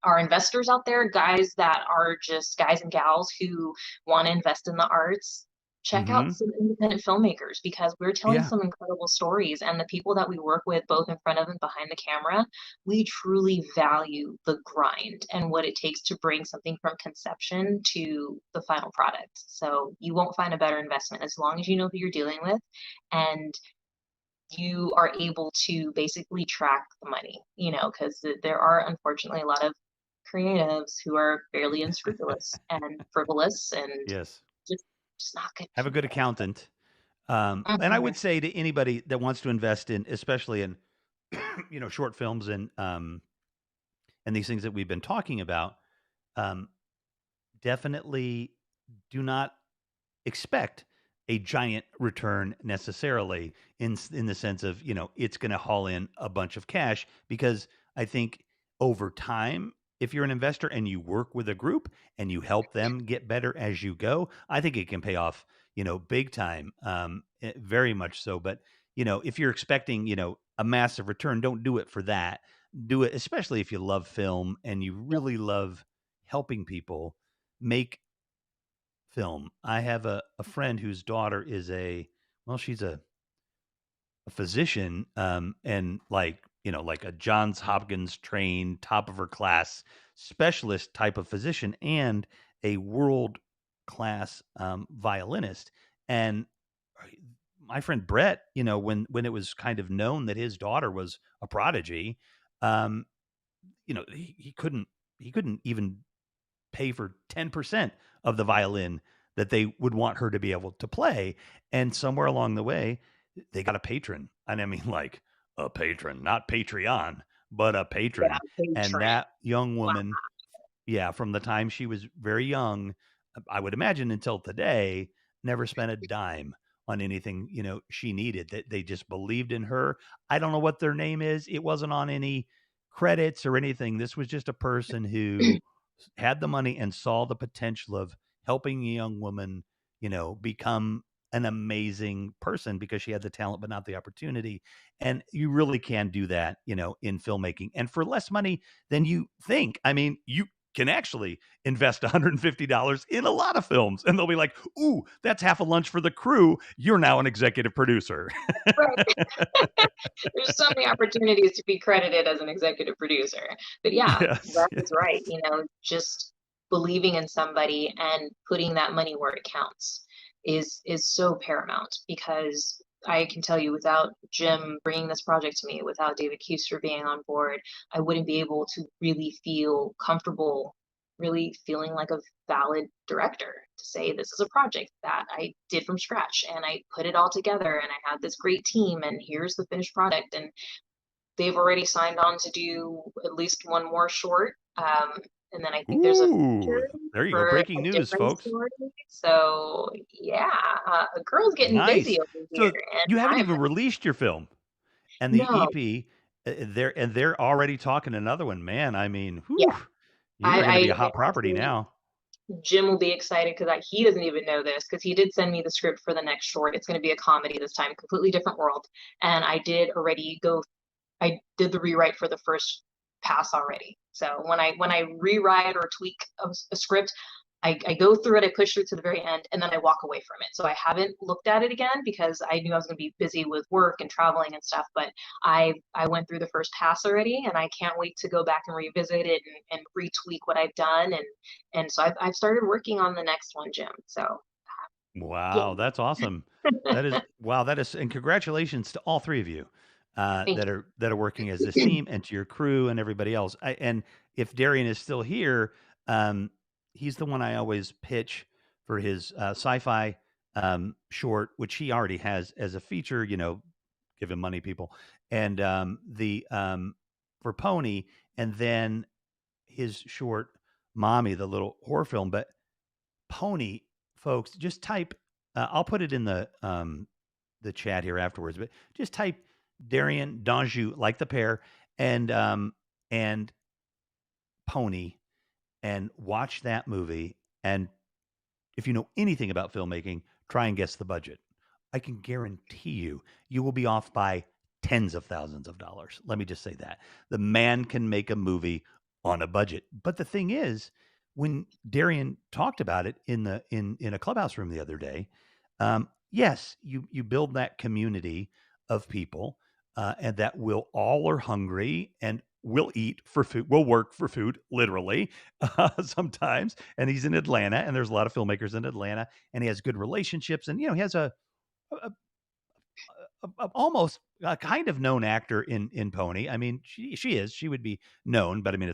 our investors out there, guys that are just guys and gals who want to invest in the arts, check out Mhm. some independent filmmakers because we're telling Yeah. some incredible stories. And the people that we work with, both in front of and behind the camera, we truly value the grind and what it takes to bring something from conception to the final product. So, you won't find a better investment as long as you know who you're dealing with and you are able to basically track the money, because there are unfortunately a lot of creatives who are fairly unscrupulous and frivolous and Yes. just just not good Have a good people. accountant. And I Mhm. would say to anybody that wants to invest in, especially in, short films and these things that we've been talking about, um, definitely do not expect a giant return necessarily in the sense of it's going to haul in a bunch of cash because I think over time if you're an investor and you work with a group and you help them get better as you go, I think it can pay off big time, very much so. But if you're expecting a massive return, don't do it for that. Do it especially if you love film and you really love helping people make film. I have a friend whose daughter is she's a physician, and like a Johns Hopkins trained, top of her class specialist type of physician and a world class violinist. And my friend Brett, when it was kind of known that his daughter was a prodigy, um, he couldn't even pay for 10% of the violin that they would want her to be able to play. And somewhere along the way, they got a patron. And I mean, like a patron, not Patreon, but a Yeah, patron. And patron. that young Wow. woman, yeah, from the time she was very young, I would imagine until today, never spent a dime on anything, she needed. That they just believed in her. I don't know what their name is. It wasn't on any credits or anything. This was just a person who had the money and saw the potential of helping a young woman, become an amazing person because she had the talent but not the opportunity. And you really can do that, in filmmaking and for less money than you think. I mean, you can actually invest $150 in a lot of films and they'll be like, "Ooh, that's half a lunch for the crew. You're now an executive producer." Right. There's so many opportunities to be credited as an executive producer. But yeah, Yes. Rev is right. Just believing in somebody and putting that money where it counts is so paramount because I can tell you without Jim bringing this project to me, without David Keister being on board, I wouldn't be able to really feel comfortable, really feeling like a valid director to say this is a project that I did from scratch and I put it all together and I had this great team and here's the finished product. And they've already signed on to do at least one more short. And then I think there's a Ooh, feature there you go. for Breaking a news, different folks. story. So yeah, a girl's getting busy Nice. over here, So and you haven't I'm even released your film and the no, EP. They're already talking another one. Man, I mean, yeah. whew, you're going to be a I hot property actually now. Jim will be excited because he doesn't even know this because he did send me the script for the next short. It's going to be a comedy this time, completely different world. And I did the rewrite for the first pass already. So when I rewrite or tweak a script, I go through it, I push through to the very end, and then I walk away from it. So I haven't looked at it again because I knew I was going to be busy with work and traveling and stuff. But I went through the first pass already, and I can't wait to go back and revisit it and retweak what I've done. And so I've started working on the next one, Jim. So yeah, Wow, that's awesome. That is wow, that is and congratulations to all 3 of you, thank that are working as this you. team and to your crew and everybody else. And if Darian is still here, um, he's the one I always pitch for his, sci-fi, short, which he already has as a feature, give him money, people, and, for Pony, and then his short, Mommy, the little horror film, but Pony, folks, just type. I'll put it in the chat here afterwards, but just type Darian Danjou like the pair and Pony and watch that movie. And if you know anything about filmmaking, try and guess the budget. I can guarantee you will be off by tens of thousands of dollars. Let me just say that. The man can make a movie on a budget. But the thing is, when Darian talked about it in a clubhouse room the other day, yes, you build that community of people, and that will all are hungry and will eat for food, will work for food, literally, sometimes. And he's in Atlanta, and there's a lot of filmmakers in Atlanta, and he has good relationships, and he has a, almost a kind of known actor in Pony. I mean, she would be known, but I mean,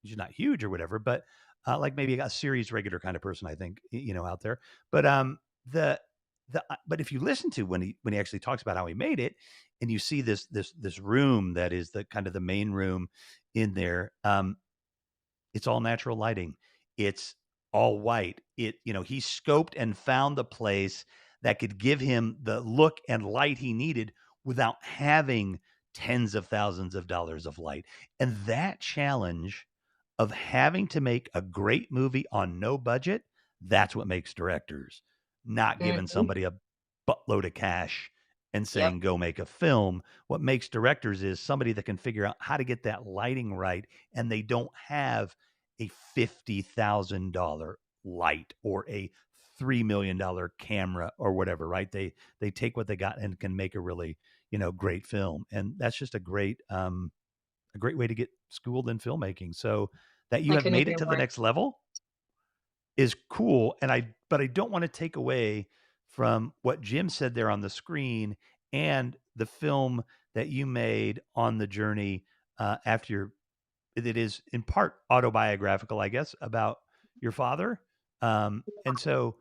she's not huge or whatever. But like maybe a series regular kind of person, I think out there. But the but if you listen to when he actually talks about how he made it, and you see this room that is the kind of the main room in there, it's all natural lighting. It's all white. He scoped and found the place that could give him the look and light he needed without having tens of thousands of dollars of light. And that challenge of having to make a great movie on no budget, that's what makes directors, not giving Mhm. somebody a buttload of cash and Yep. saying, go make a film. What makes directors is somebody that can figure out how to get that lighting right, and they don't have a $50,000 light or a $3 million camera or whatever, right? They take what they got and can make a really great film, and that's just a great way to get schooled in filmmaking. So that you I have couldn't made agree it to the more. next level is cool, and I but I don't want to take away from what Jim said there on the screen and the film that you made on the journey after your, it is in part autobiographical, I guess, about your father. And so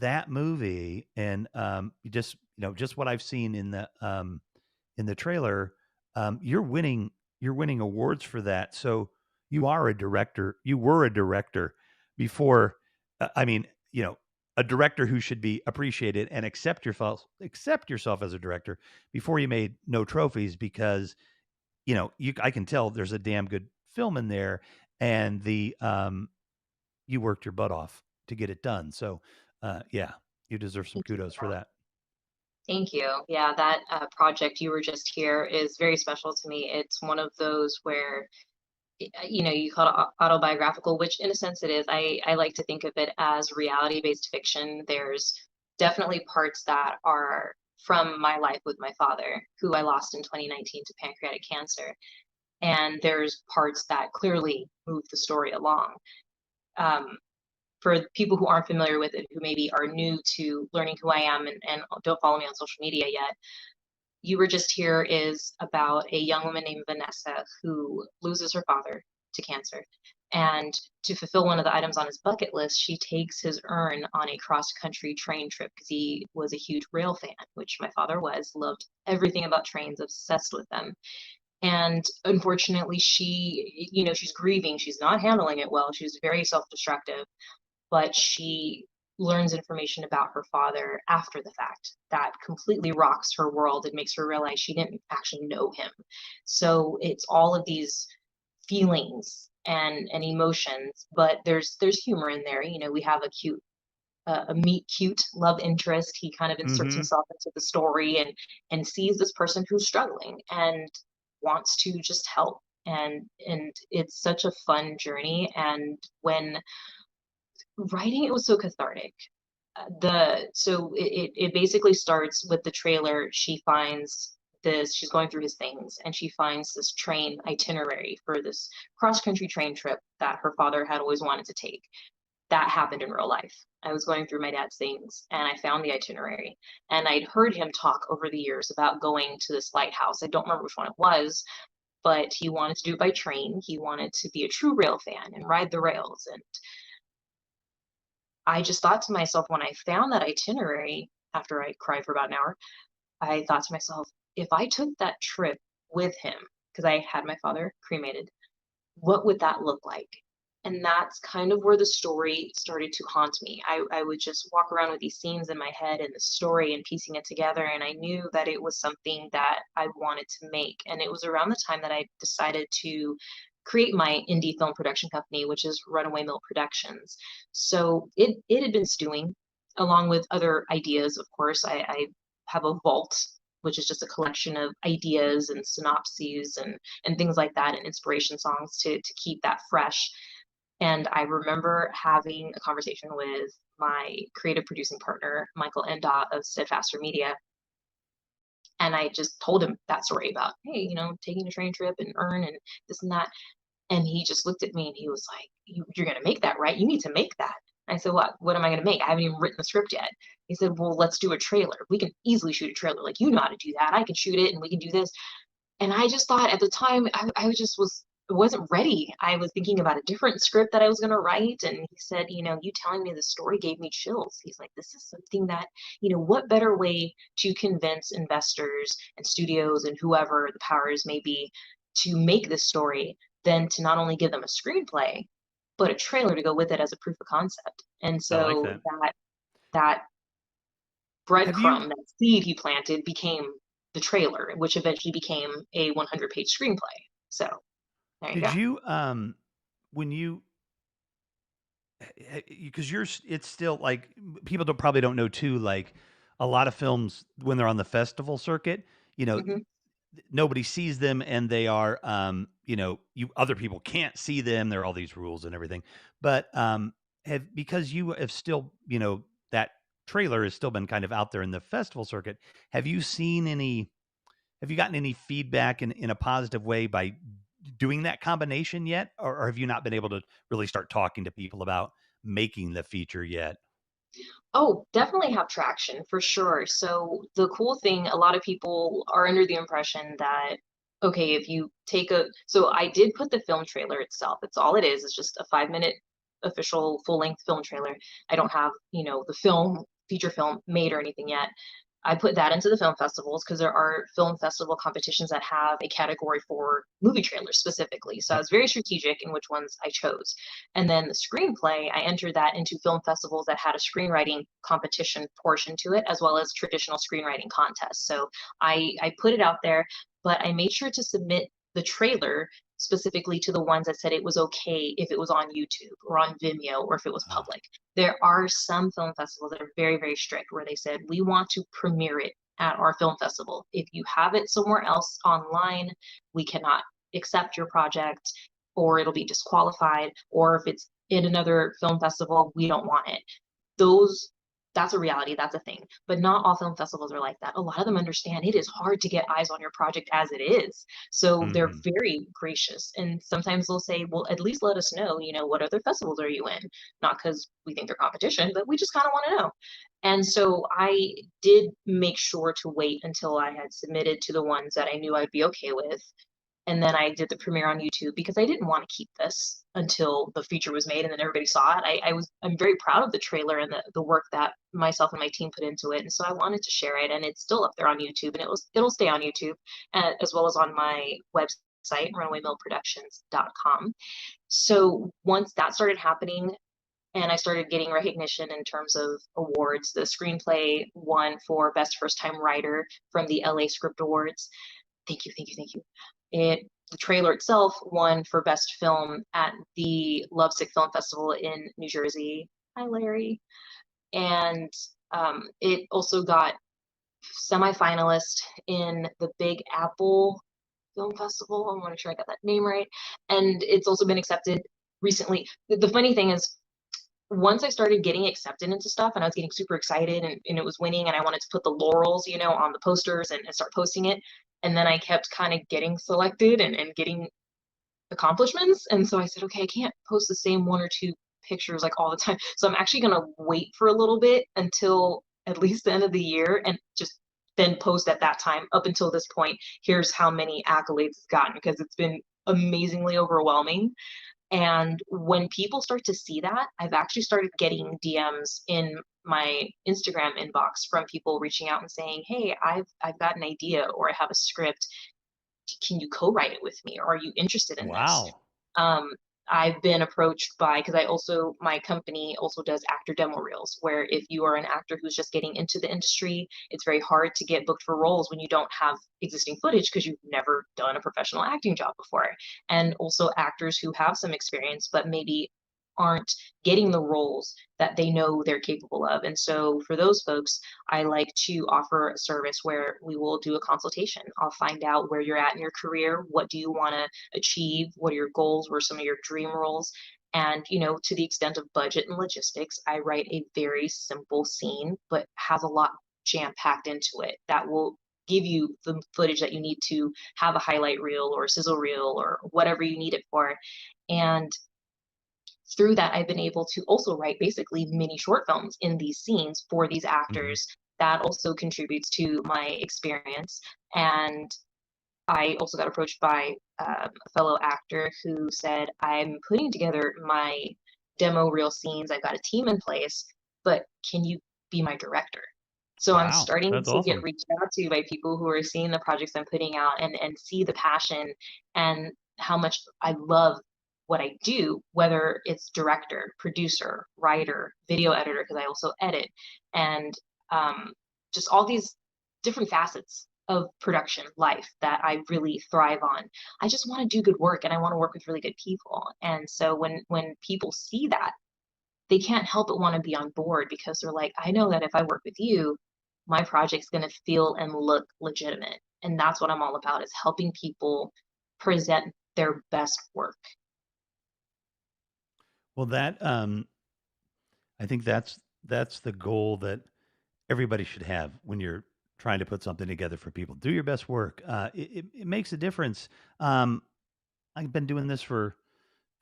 that movie and just, just what I've seen in the trailer, you're winning awards for that. So you are a director. You were a director before. I mean, a director who should be appreciated and accept yourself as a director before you made No Trophies, because I can tell there's a damn good film in there, and you worked your butt off to get it done. So yeah, you deserve some Thank you kudos for for that. that. Thank you. Yeah, that project You Were Just Here is very special to me. It's one of those where, you call it autobiographical, which in a sense it is. I like to think of it as reality-based fiction. There's definitely parts that are from my life with my father, who I lost in 2019 to pancreatic cancer. And there's parts that clearly move the story along. Um, for people who aren't familiar with it, who maybe are new to learning who I am and don't follow me on social media yet, You Were Just Here is about a young woman named Vanessa who loses her father to cancer. And to fulfill one of the items on his bucket list, she takes his urn on a cross country train trip because he was a huge rail fan, which my father was, loved everything about trains, obsessed with them. And unfortunately, she's grieving. She's not handling it well. She's very self destructive, but she learns information about her father after the fact that completely rocks her world and makes her realize she didn't actually know him. So it's all of these feelings and emotions, but there's humor in there. We have a meet cute love interest. He kind of inserts Mm-hmm. himself into the story and sees this person who's struggling and wants to just help. And it's such a fun journey. And when writing it was so cathartic. It basically starts with the trailer. She's going through his things, and she finds this train itinerary for this cross country train trip that her father had always wanted to take. That happened in real life. I was going through my dad's things and I found the itinerary, and I'd heard him talk over the years about going to this lighthouse. I don't remember which one it was, but he wanted to do it by train. He wanted to be a true rail fan and ride the rails. And I just thought to myself, when I found that itinerary after I cried for about an hour, I thought to myself, if I took that trip with him, because I had my father cremated, what would that look like? And that's kind of where the story started to haunt me. I would just walk around with these scenes in my head and the story and piecing it together. And I knew that it was something that I wanted to make. And it was around the time that I decided to create my indie film production company, which is Runaway Mill Productions. So it had been stewing along with other ideas. Of course, I have a vault, which is just a collection of ideas and synopses and things like that, and inspiration songs to keep that fresh. And I remember having a conversation with my creative producing partner, Michael Endaw of Steadfaster Media. And I just told him that story about, hey, taking a train trip and earn and this and that. And he just looked at me and he was like, you're going to make that, right? You need to make that. I said, what am I going to make? I haven't even written the script yet. He said, well, let's do a trailer. We can easily shoot a trailer. Like, you know how to do that. I can shoot it and we can do this. And I just thought at the time, I just wasn't ready. I was thinking about a different script that I was going to write. And he said, you telling me the story gave me chills. He's like, this is something that, what better way to convince investors and studios and whoever the powers may be to make this story than to not only give them a screenplay, but a trailer to go with it as a proof of concept. And I like so that. that Have you breadcrumb, that seed he planted became the trailer, which eventually became a 100-page screenplay. So there you did go. you when you because it's still like people probably don't know too, like a lot of films when they're on the festival circuit, you know Hmm. nobody sees them, and they are you other people can't see them. There are all these rules and everything, but have because you have still, that trailer has still been kind of out there in the festival circuit. Have you seen any have you gotten any feedback in a positive way by doing that combination yet, or have you not been able to really start talking to people about making the feature yet? Oh, definitely have traction for sure. So the cool thing, a lot of people are under the impression that, okay, if you take a, so I did put the film trailer itself. It's all it is. It's just a 5 minute official full length film trailer. I don't have, the film, feature film made or anything yet. I put that into the film festivals because there are film festival competitions that have a category for movie trailers specifically. So I Yep. was very strategic in which ones I chose. And then the screenplay, I entered that into film festivals that had a screenwriting competition portion to it, as well as traditional screenwriting contests. So I put it out there, but I made sure to submit the trailer specifically to the ones that said it was okay if it was on YouTube or on Vimeo or if it was Ah, public. There are some film festivals that are very, very strict where they said, we want to premiere it at our film festival. If you have it somewhere else online, we cannot accept your project or it'll be disqualified. Or if it's in another film festival, we don't want it. Those that's a reality, that's a thing. But not all film festivals are like that. A lot of them understand it is hard to get eyes on your project as it is. So they're mhm. very gracious. And sometimes they'll say, well, at least let us know, what other festivals are you in? Not because we think they're competition, but we just kind of want to know. And so I did make sure to wait until I had submitted to the ones that I knew I'd be okay with, and then I did the premiere on YouTube because I didn't want to keep this until the feature was made and then everybody saw it. I'm very proud of the trailer and the work that myself and my team put into it, and so I wanted to share it. And it's still up there on YouTube, and it'll stay on YouTube, as well as on my website, runawaymillproductions.com. So once that started happening, and I started getting recognition in terms of awards. The screenplay won for Best First Time Writer from the LA Script Awards. Thank you, thank you, thank you. The trailer itself won for best film at the Lovesick Film Festival in New Jersey. Hi, Larry. And it also got semifinalist in the Big Apple Film Festival. I want to make sure I got that name right. And it's also been accepted recently. The funny thing is, once I started getting accepted into stuff and I was getting super excited, and it was winning and I wanted to put the laurels, on the posters, and start posting it. And then I kept kind of getting selected and getting accomplishments. And so I said, okay, I can't post the same one or two pictures like all the time. So I'm actually going to wait for a little bit until at least the end of the year and just then post at that time. Up until this point, here's how many accolades it's gotten, because it's been amazingly overwhelming. And when people start to see that, I've actually started getting DMs in my Instagram inbox from people reaching out and saying, "Hey, I've got an idea, or I have a script. Can you co-write it with me? Or are you interested in this?" Wow. Um, I've been approached by, because my company also does actor demo reels, where if you are an actor who's just getting into the industry, it's very hard to get booked for roles when you don't have existing footage because you've never done a professional acting job before. And also actors who have some experience, but maybe aren't getting the roles that they know they're capable of. And so for those folks, I like to offer a service where we will do a consultation. I'll find out where you're at in your career. What do you want to achieve? What are your goals? What are some of your dream roles? And, to the extent of budget and logistics, I write a very simple scene, but has a lot jam packed into it that will give you the footage that you need to have a highlight reel or a sizzle reel or whatever you need it for. And through that, I've been able to also write basically mini short films in these scenes for these Mhm. actors. That also contributes to my experience. And I also got approached by a fellow actor who said, I'm putting together my demo reel scenes. I've got a team in place, but can you be my director? So I'm Wow, starting that's to get awesome. reached out to by people who are seeing the projects I'm putting out, and see the passion and how much I love what I do, whether it's director, producer, writer, video editor, because I also edit, and um, just all these different facets of production life that I really thrive on. I just want to do good work and I want to work with really good people. And so when people see that, they can't help but want to be on board, because they're like, I know that if I work with you, my project's going to feel and look legitimate. And that's what I'm all about, is helping people present their best work. Well, I think that's the goal that everybody should have when you're trying to put something together for people. Do your best work. It makes a difference. Um, I've been doing this for a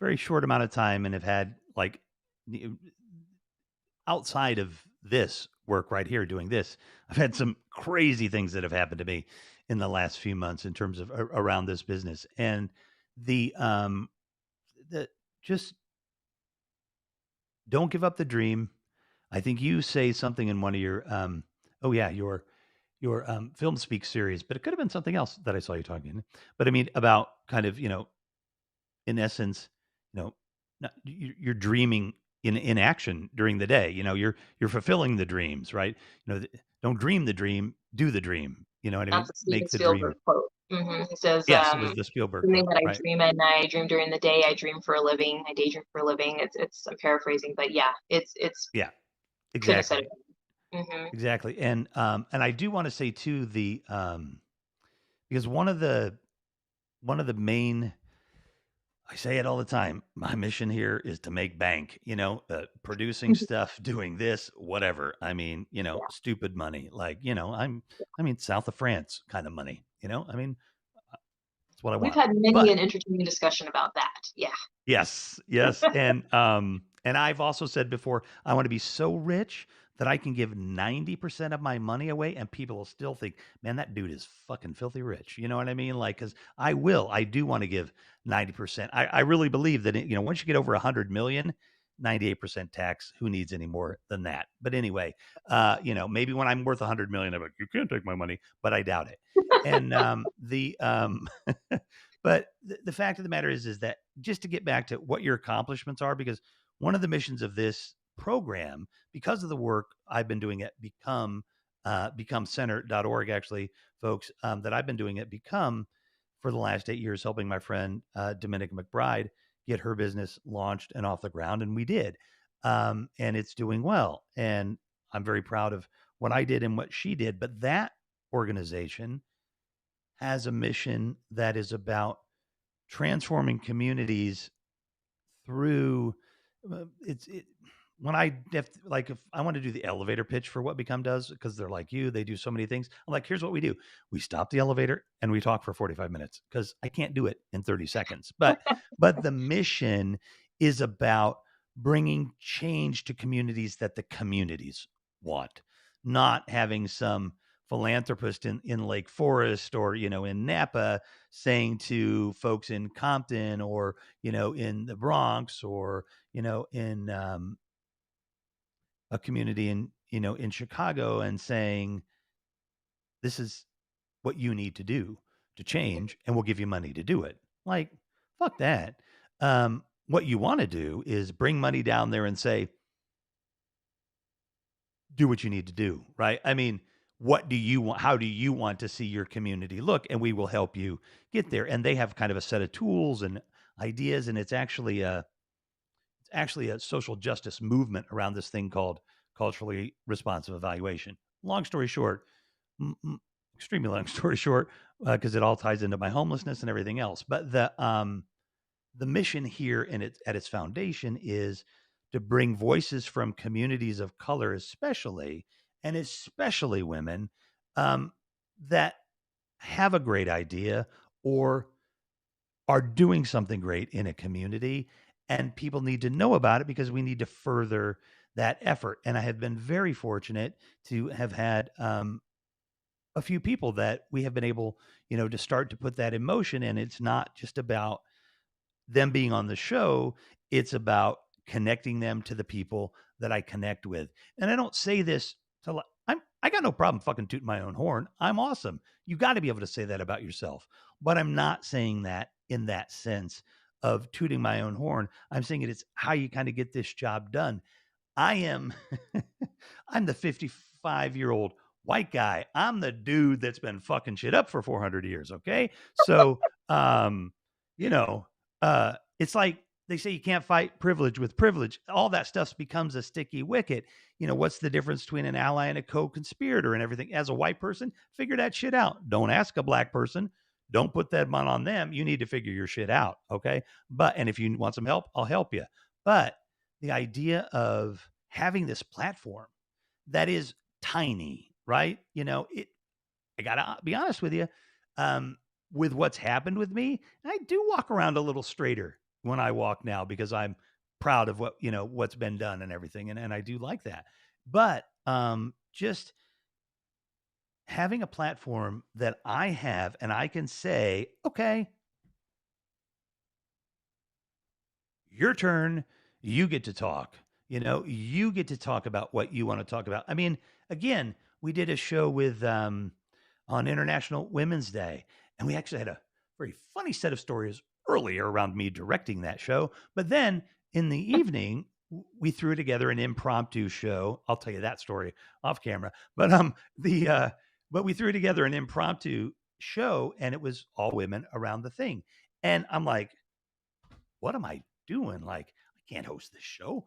very short amount of time and have had like outside of this work right here doing this, I've had some crazy things that have happened to me in the last few months in terms of around this business. And the just don't give up the dream. I think you say something in one of your oh yeah, your Film Speak series, but it could have been something else that I saw you talking. But I mean about kind of, in essence, you're dreaming in action during the day. You're fulfilling the dreams, right? Don't dream the dream, do the dream. You know what I That's mean? a Steven Make the Spielberg dream. quote. He says, Yes, it was the Spielberg something quote, that I right? dream at night, I dream during the day, I dream for a living, I daydream for a living. I'm paraphrasing, but yeah, it's Yeah, couldn't have said it exactly, better. exactly. And I do want to say too because one of the main, I say it all the time. My mission here is to make bank, producing stuff, doing this, whatever. I mean, Yeah. stupid money. Like, south of France kind of money, I mean, that's what I We've want. had many But an entertaining discussion about that. Yeah. yes, yes, and I've also said before, I want to be so rich that I can give 90% of my money away and people will still think, "Man, that dude is fucking filthy rich." You know what I mean? Like, cuz I do want to give 90%. I really believe that once you get over 100 million, 98% tax, who needs any more than that? But anyway, maybe when I'm worth 100 million, I'm like, "You can't take my money," but I doubt it. And the But the fact of the matter is that just to get back to what your accomplishments are, because one of the missions of this program, because of the work I've been doing at becomecenter.org, actually, folks, that I've been doing at Become for the last 8 years, helping my friend Dominica McBride get her business launched and off the ground, and we did, and it's doing well, and I'm very proud of what I did and what she did. But that organization has a mission that is about transforming communities through it's it when I have like if I want to do the elevator pitch for what Become does, because they're like you, they do so many things. I'm like, here's what we do: we stop the elevator and we talk for 45 minutes because I can't do it in 30 seconds. But the mission is about bringing change to communities that the communities want, not having some philanthropist in Lake Forest or in Napa saying to folks in Compton or in the Bronx or in a community in Chicago and saying, this is what you need to do to change, and we'll give you money to do it. Like, fuck that. What you want to do is bring money down there and say, do what you need to do, right? I mean, what do you want? How do you want to see your community look? And we will help you get there. And they have kind of a set of tools and ideas, and it's actually a social justice movement around this thing called culturally responsive evaluation. Long story short, extremely long story short, because it all ties into my homelessness and everything else. But the mission here and at its foundation is to bring voices from communities of color, especially women, um, that have a great idea or are doing something great in a community, and people need to know about it because we need to further that effort. And I have been very fortunate to have had a few people that we have been able, to start to put that in motion. And it's not just about them being on the show, it's about connecting them to the people that I connect with. And I don't say this to I got no problem fucking tooting my own horn. I'm awesome. You got to be able to say that about yourself. But I'm not saying that in that sense of tooting my own horn. I'm saying it's how you kind of get this job done. I am I'm the 55-year-old white guy. I'm the dude that's been fucking shit up for 400 years, okay? So, you know, it's like they say you can't fight privilege with privilege. All that stuff becomes a sticky wicket. What's the difference between an ally and a co-conspirator and everything? As a white person, figure that shit out. Don't ask a black person. Don't put that on them. You need to figure your shit out, okay? And if you want some help, I'll help you. But the idea of having this platform that is tiny, right? I gotta be honest with you. With what's happened with me, I do walk around a little straighter when I walk now because I'm proud of what, what's been done and everything. And I do like that. But just having a platform that I have and I can say, okay, your turn. You get to talk. You get to talk about what you want to talk about. I mean, again, we did a show with on International Women's Day, and we actually had a very funny set of stories earlier around me directing that show. But then in the evening, we threw together an impromptu show. I'll tell you that story off camera. But but we threw together an impromptu show, and it was all women around the thing. And I'm like, what am I doing? Like, I can't host this show.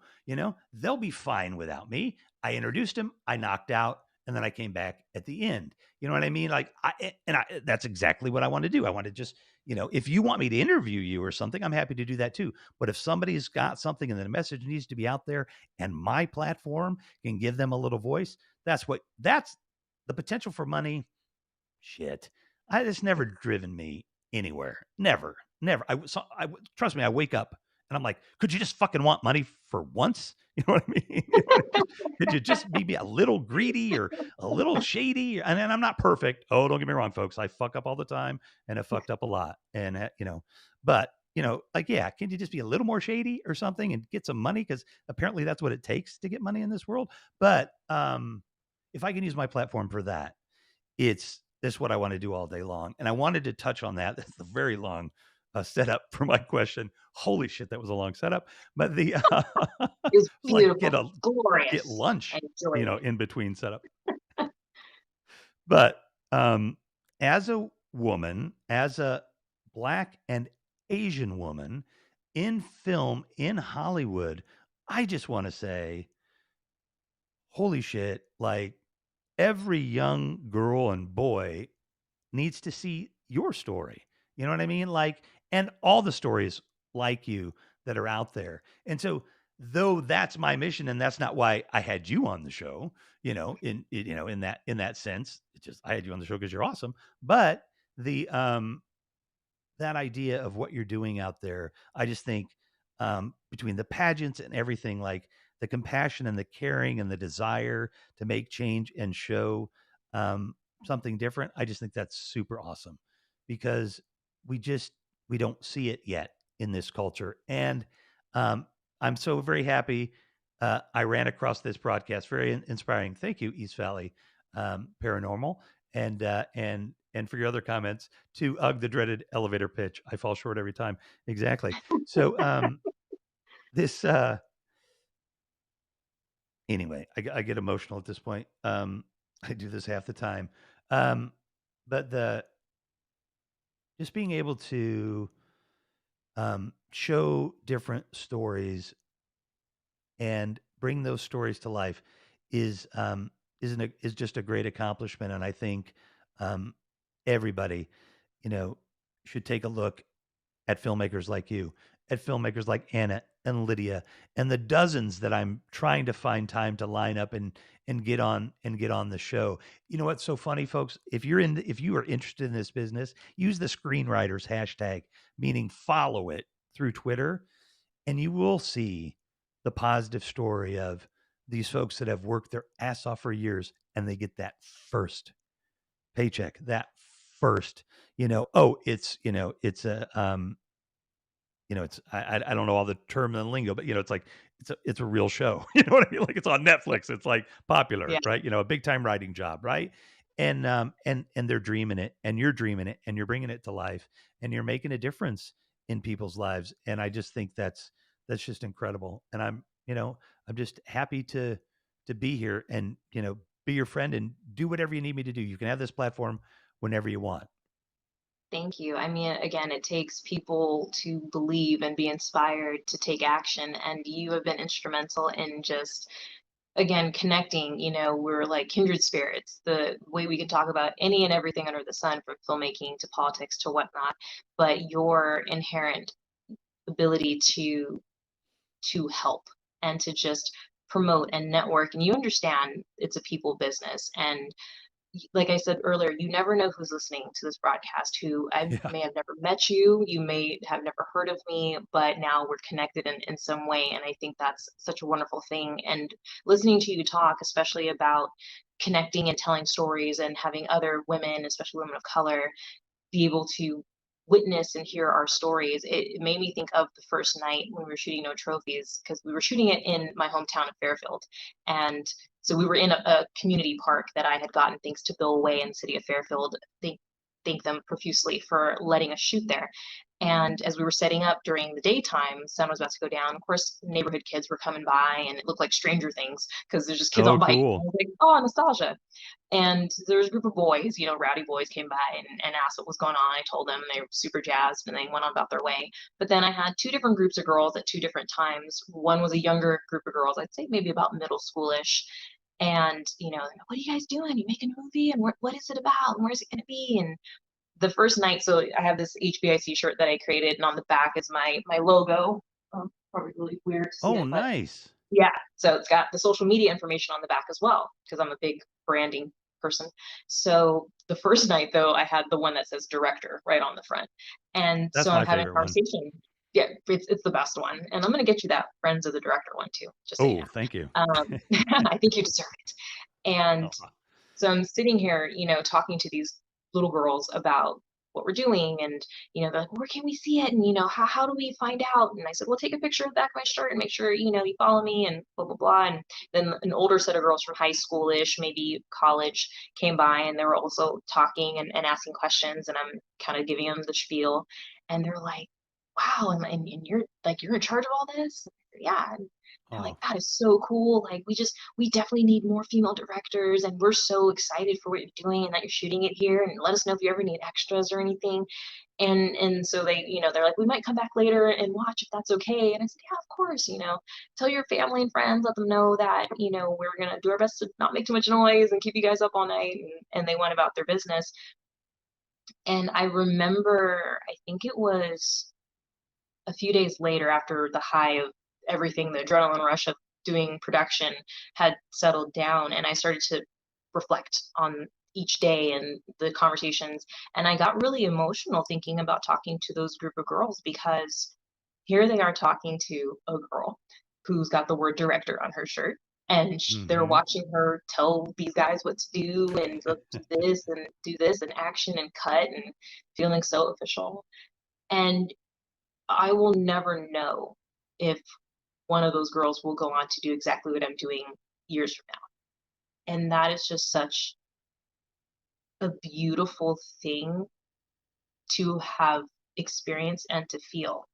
They'll be fine without me. I introduced him, I knocked out, and then I came back at the end. You know what I mean? Like, that's exactly what I want to do. I want to just, if you want me to interview you or something, I'm happy to do that too. But if somebody's got something and the message needs to be out there and my platform can give them a little voice, that's the potential for money. Shit. It's never driven me anywhere. Never, never. Trust me. I wake up and I'm like, could you just fucking want money for once? You know what I mean? Could you just be a little greedy or a little shady? And I'm not perfect. Oh, don't get me wrong, folks. I fuck up all the time and I fucked up a lot. And, but, like, yeah, can you just be a little more shady or something and get some money? Because apparently that's what it takes to get money in this world. But if I can use my platform for that, that's what I want to do all day long. And I wanted to touch on that. That's a very long setup for my question. Holy shit, that was a long setup. But the It was like beautiful, glorious. get lunch, I enjoyed it. in between setup. But as a woman, as a Black and Asian woman in film in Hollywood, I just want to say, holy shit, like every young girl and boy needs to see your story. You know what I mean? Like, and all the stories like you that are out there. And so, though that's my mission, and that's not why I had you on the show, in that sense, it's just I had you on the show because you're awesome. But the that idea of what you're doing out there, I just think between the pageants and everything, like the compassion and the caring and the desire to make change and show something different, I just think that's super awesome because we don't see it yet in this culture. And I'm so very happy. I ran across this broadcast, very inspiring. Thank you, East Valley Paranormal, and for your other comments to the dreaded elevator pitch. I fall short every time. Exactly. So this anyway, I get emotional at this point. I do this half the time. But just being able to show different stories and bring those stories to life is is just a great accomplishment. And I think everybody, should take a look at filmmakers like you, at filmmakers like Anna and Lydia, and the dozens that I'm trying to find time to line up and get on the show. You know what's so funny, folks? If you are interested in this business, use the screenwriters hashtag, meaning follow it through Twitter, and you will see the positive story of these folks that have worked their ass off for years and they get that first paycheck, that first, it's a it's I don't know all the term and lingo, but it's like it's a real show. You know what I mean? Like it's on Netflix. It's like popular, Yeah. right? A big time writing job, right? And they're dreaming it, and you're dreaming it, and you're bringing it to life, and you're making a difference in people's lives. And I just think that's just incredible. And I'm just happy to be here and be your friend and do whatever you need me to do. You can have this platform whenever you want. Thank you. I mean, again, it takes people to believe and be inspired to take action, and you have been instrumental in just, again, connecting. We're like kindred spirits. The way we can talk about any and everything under the sun, from filmmaking to politics to whatnot, but your inherent ability to help and to just promote and network, and you understand it's a people business, and like I said earlier, you never know who's listening to this broadcast, who I Yeah. may have never met you, you may have never heard of me, but now we're connected in some way. And I think that's such a wonderful thing. And listening to you talk, especially about connecting and telling stories and having other women, especially women of color, be able to witness and hear our stories, it made me think of the first night when we were shooting No Trophies, because we were shooting it in my hometown of Fairfield. And so we were in a community park that I had gotten thanks to Bill Way and the city of Fairfield. Thank them profusely for letting us shoot there. And as we were setting up during the daytime, sun was about to go down. Of course, neighborhood kids were coming by, and it looked like Stranger Things because there's just kids Oh, on bikes. I cool. was like, oh, nostalgia. And there was a group of boys, rowdy boys came by and asked what was going on. I told them, they were super jazzed, and they went on about their way. But then I had two different groups of girls at two different times. One was a younger group of girls, I'd say maybe about middle schoolish. And, what are you guys doing? You making a movie? And what is it about? And where's it going to be? And the first night, so I have this HBIC shirt that I created, and on the back is my logo. Probably really weird to see Oh, it, but nice. yeah, so it's got the social media information on the back as well, because I'm a big branding person. So the first night, though, I had the one that says director right on the front. And so That's I'm my having a favorite one. conversation. Yeah, it's the best one. And I'm going to get you that Friends of the Director one too, just so you Oh, know. thank you. I think you deserve it. And Aw. so I'm sitting here, talking to these little girls about what we're doing, and they're like, where can we see it, and how do we find out? And I said, well, take a picture of the back of my shirt and make sure you follow me, and blah blah blah. And then an older set of girls from high school-ish, maybe college, came by, and they were also talking and asking questions, and I'm kind of giving them the spiel, and they're like, wow, and you're like, you're in charge of all this? Yeah. And they're like, Oh, that is so cool. Like, we definitely need more female directors, and we're so excited for what you're doing and that you're shooting it here, and let us know if you ever need extras or anything. And so they, they're like, we might come back later and watch if that's okay. And I said, yeah, of course. Tell your family and friends, let them know that we're gonna do our best to not make too much noise and keep you guys up all night. And they went about their business. And I remember, I think it was a few days later, after the high of everything, the adrenaline rush of doing production had settled down, and I started to reflect on each day and the conversations. And I got really emotional thinking about talking to those group of girls, because here they are talking to a girl who's got the word director on her shirt. And they're mhm. watching her tell these guys what to do, and do this and action and cut, and feeling so official. And I will never know if one of those girls will go on to do exactly what I'm doing years from now. And that is just such a beautiful thing to have experienced and to feel.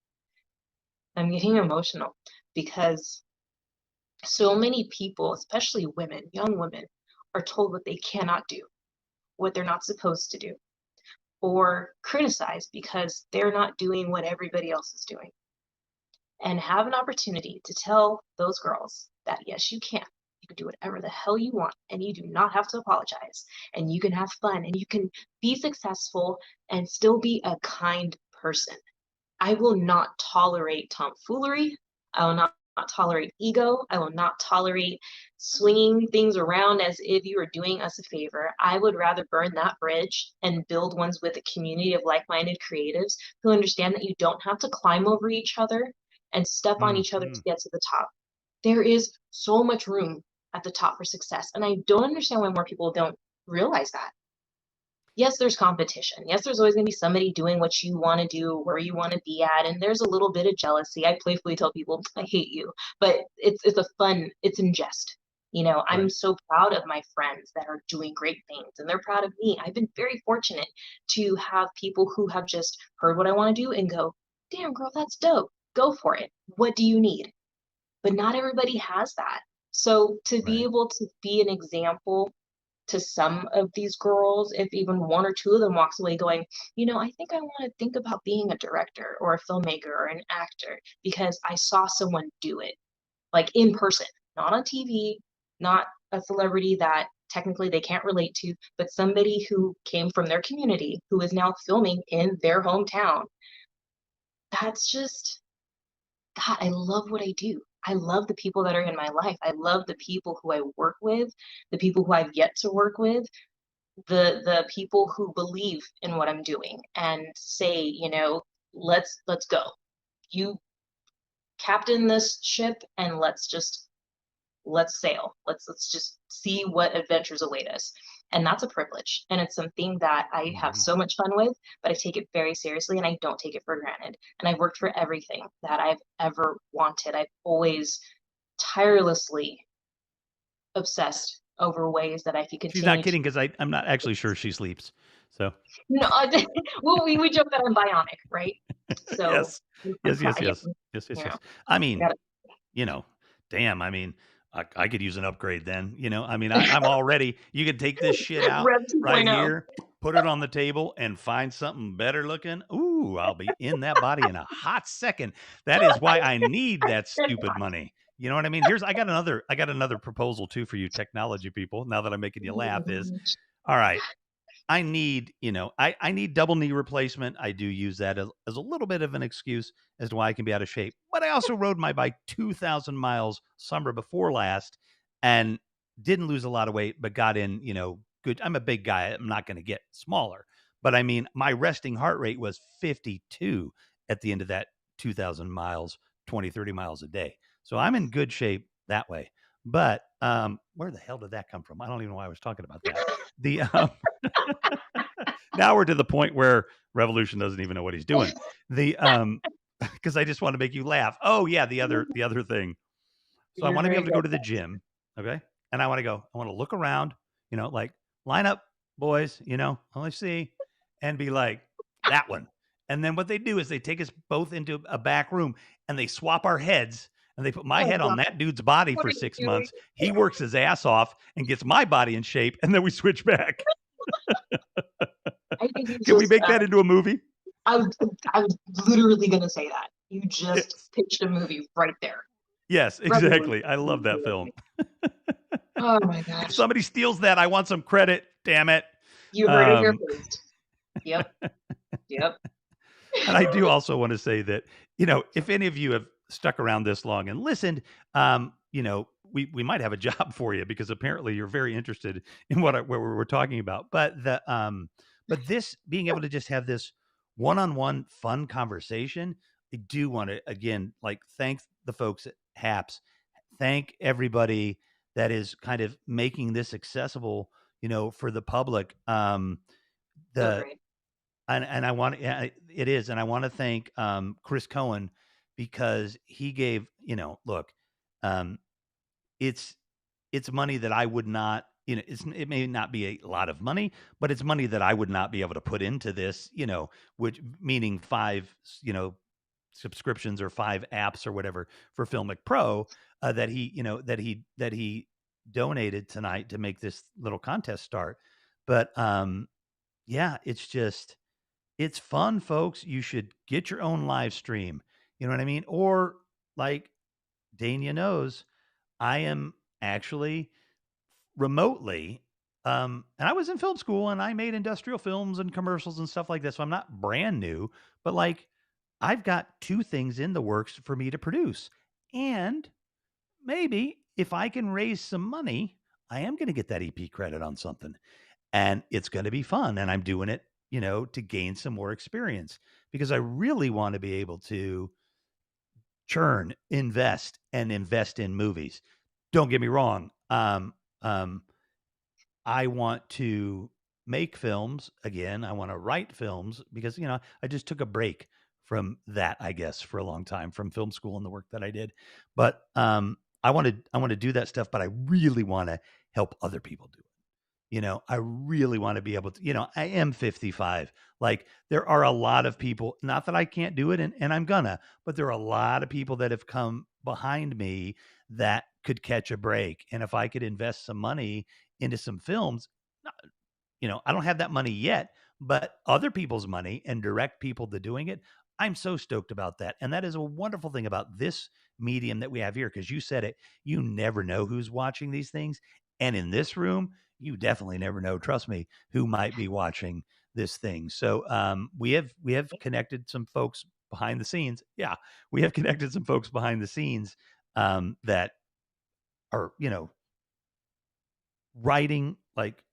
I'm getting emotional because so many people, especially women, young women, are told what they cannot do, what they're not supposed to do, or criticized because they're not doing what everybody else is doing. And have an opportunity to tell those girls that yes, you can. You can do whatever the hell you want, and you do not have to apologize, and you can have fun, and you can be successful and still be a kind person. I will not tolerate tomfoolery. I will not tolerate ego. I will not tolerate swinging things around as if you are doing us a favor. I would rather burn that bridge and build ones with a community of like-minded creatives who understand that you don't have to climb over each other and step on each other to Mhm. get to the top. There is so much room at the top for success. And I don't understand why more people don't realize that. Yes, there's competition. Yes, there's always going to be somebody doing what you want to do, where you want to be at, and there's a little bit of jealousy. I playfully tell people, I hate you, but it's a fun, it's in jest. I'm Right. so proud of my friends that are doing great things, and they're proud of me. I've been very fortunate to have people who have just heard what I want to do and go, damn, girl, that's dope. Go for it. What do you need? But not everybody has that. So to be Right. able to be an example to some of these girls, if even one or two of them walks away going, I think I want to think about being a director or a filmmaker or an actor because I saw someone do it, like in person, not on TV, not a celebrity that technically they can't relate to, but somebody who came from their community who is now filming in their hometown. That's just, God, I love what I do. I love the people that are in my life. I love the people who I work with, the people who I've yet to work with. the people who believe in what I'm doing and say, let's go. You captain this ship and let's sail. Let's just see what adventures await us. And that's a privilege. And it's something that I have Mhm. so much fun with, but I take it very seriously and I don't take it for granted. And I've worked for everything that I've ever wanted. I've always tirelessly obsessed over ways that I could She's not continue to. kidding because I'm not actually sure she sleeps. So No, well, we joke that I'm bionic, right? So yes, I'm yes, yes, trying, yes, yes, yes, you know, yes. I I mean, gotta you know, damn. I mean, I could use an upgrade then. I mean, I'm already. You could take this shit out Rev right 2.0. here, put it on the table, and find something better looking. Ooh, I'll be in that body in a hot second. That is why I need that stupid money. You know what I mean? I got another proposal too for you technology people. Now that I'm making you laugh, is all right. I need, I need double knee replacement. I do use that as a little bit of an excuse as to why I can be out of shape. But I also rode my bike 2,000 miles summer before last and didn't lose a lot of weight, but got in, good. I'm a big guy. I'm not going to get smaller. But I mean, my resting heart rate was 52 at the end of that 2,000 miles, 20, 30 miles a day. So I'm in good shape that way. But where the hell did that come from? I don't even know why I was talking about that. The Now we're to the point where Revolution doesn't even know what he's doing. The because I just want to make you laugh. Oh yeah, the other thing. So I You're want to be very able to good. go to the gym, okay? And I want to go. I want to look around, like line up, boys. Let's see, and be like that one. And then what they do is they take us both into a back room and they swap our heads. And they put my Oh head on God, that dude's body what for are you 6 doing? months. He works his ass off and gets my body in shape, and then we switch back. I think you Can we just, make that into a movie? I was, I was literally gonna say that. You just Yes. pitched a movie right there. Yes, Revolution. exactly. I love that film. Oh my If gosh. somebody steals that, I want some credit. Damn it. You heard it here Um, first. Yep. Yep. and I do also want to say that, if any of you have stuck around this long and listened, we might have a job for you because apparently you're very interested in what we're talking about. But this being able to just have this one-on-one fun conversation, I do want to again like thank the folks at HAPS, thank everybody that is kind of making this accessible, for the public. So The great. and I want yeah, it is, and I want to thank Chris Cohen because he gave, look, um, it's it's money that I would not, it may not be a lot of money, but it's money that I would not be able to put into this, which meaning five, subscriptions or five apps or whatever for Filmic Pro that he donated tonight to make this little contest start. But yeah, it's fun, folks. You should get your own live stream. You know what I mean? Or like Dania knows, I am actually remotely. And I was in film school and I made industrial films and commercials and stuff like this. So I'm not brand new, but like I've got two things in the works for me to produce. And maybe if I can raise some money, I am going to get that EP credit on something and it's going to be fun. And I'm doing it, to gain some more experience because I really want to be able to churn, and invest in movies. Don't get me wrong. I want to make films again. I want to write films because, I just took a break from that, I guess, for a long time from film school and the work that I did. But I want to do that stuff, but I really want to help other people do it. I really want to be able to, I am 55. Like there are a lot of people, not that I can't do it and I'm gonna, but there are a lot of people that have come behind me that could catch a break. And if I could invest some money into some films, I don't have that money yet, but other people's money and direct people to doing it, I'm so stoked about that. And that is a wonderful thing about this medium that we have here. Cause you said it, you never know who's watching these things. And in this room, you definitely never know, trust me, who might be watching this thing. So we have connected some folks behind the scenes. Yeah, we have connected some folks behind the scenes that are, writing like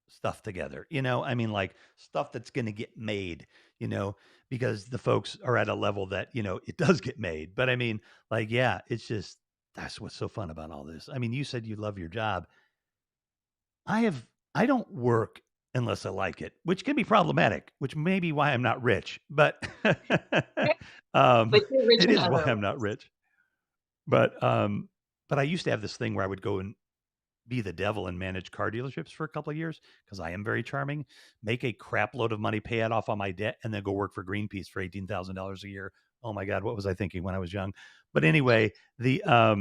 stuff together, I mean, like stuff that's going to get made, you know, because the folks are at a level that, it does get made. But I mean, like, yeah, it's just, that's what's so fun about all this. I mean, you said you love your job. I have, I don't work unless I like it, which can be problematic, which may be why I'm not rich, but um, But you're rich it in is why other I'm not ways. rich. But I used to have this thing where I would go and be the devil and manage car dealerships for a couple of years because I am very charming, make a crap load of money, pay it off on my debt, and then go work for Greenpeace for $18,000 a year. Oh my God, what was I thinking when I was young? But anyway, yeah,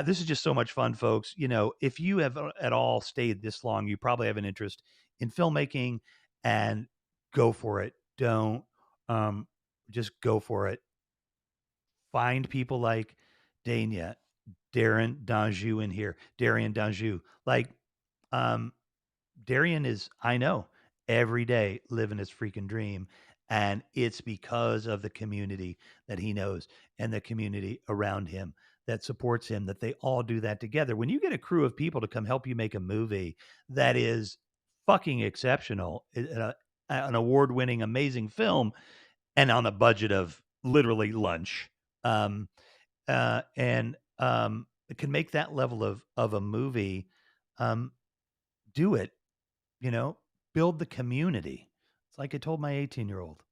this is just so much fun, folks. If you have at all stayed this long, you probably have an interest in filmmaking, and go for it. Don't just go for it. Find people like Dania, Darren Danjou in here, Darian Danjou. Like, um, Darian is, I know, every day living his freaking dream. And it's because of the community that he knows and the community around him that supports him that they all do that together. When you get a crew of people to come help you make a movie that is fucking exceptional, an award winning, amazing film, and on a budget of literally lunch, um, and it can make that level of a movie, um, do it, you know, build the community. It's like I told my 18-year-old.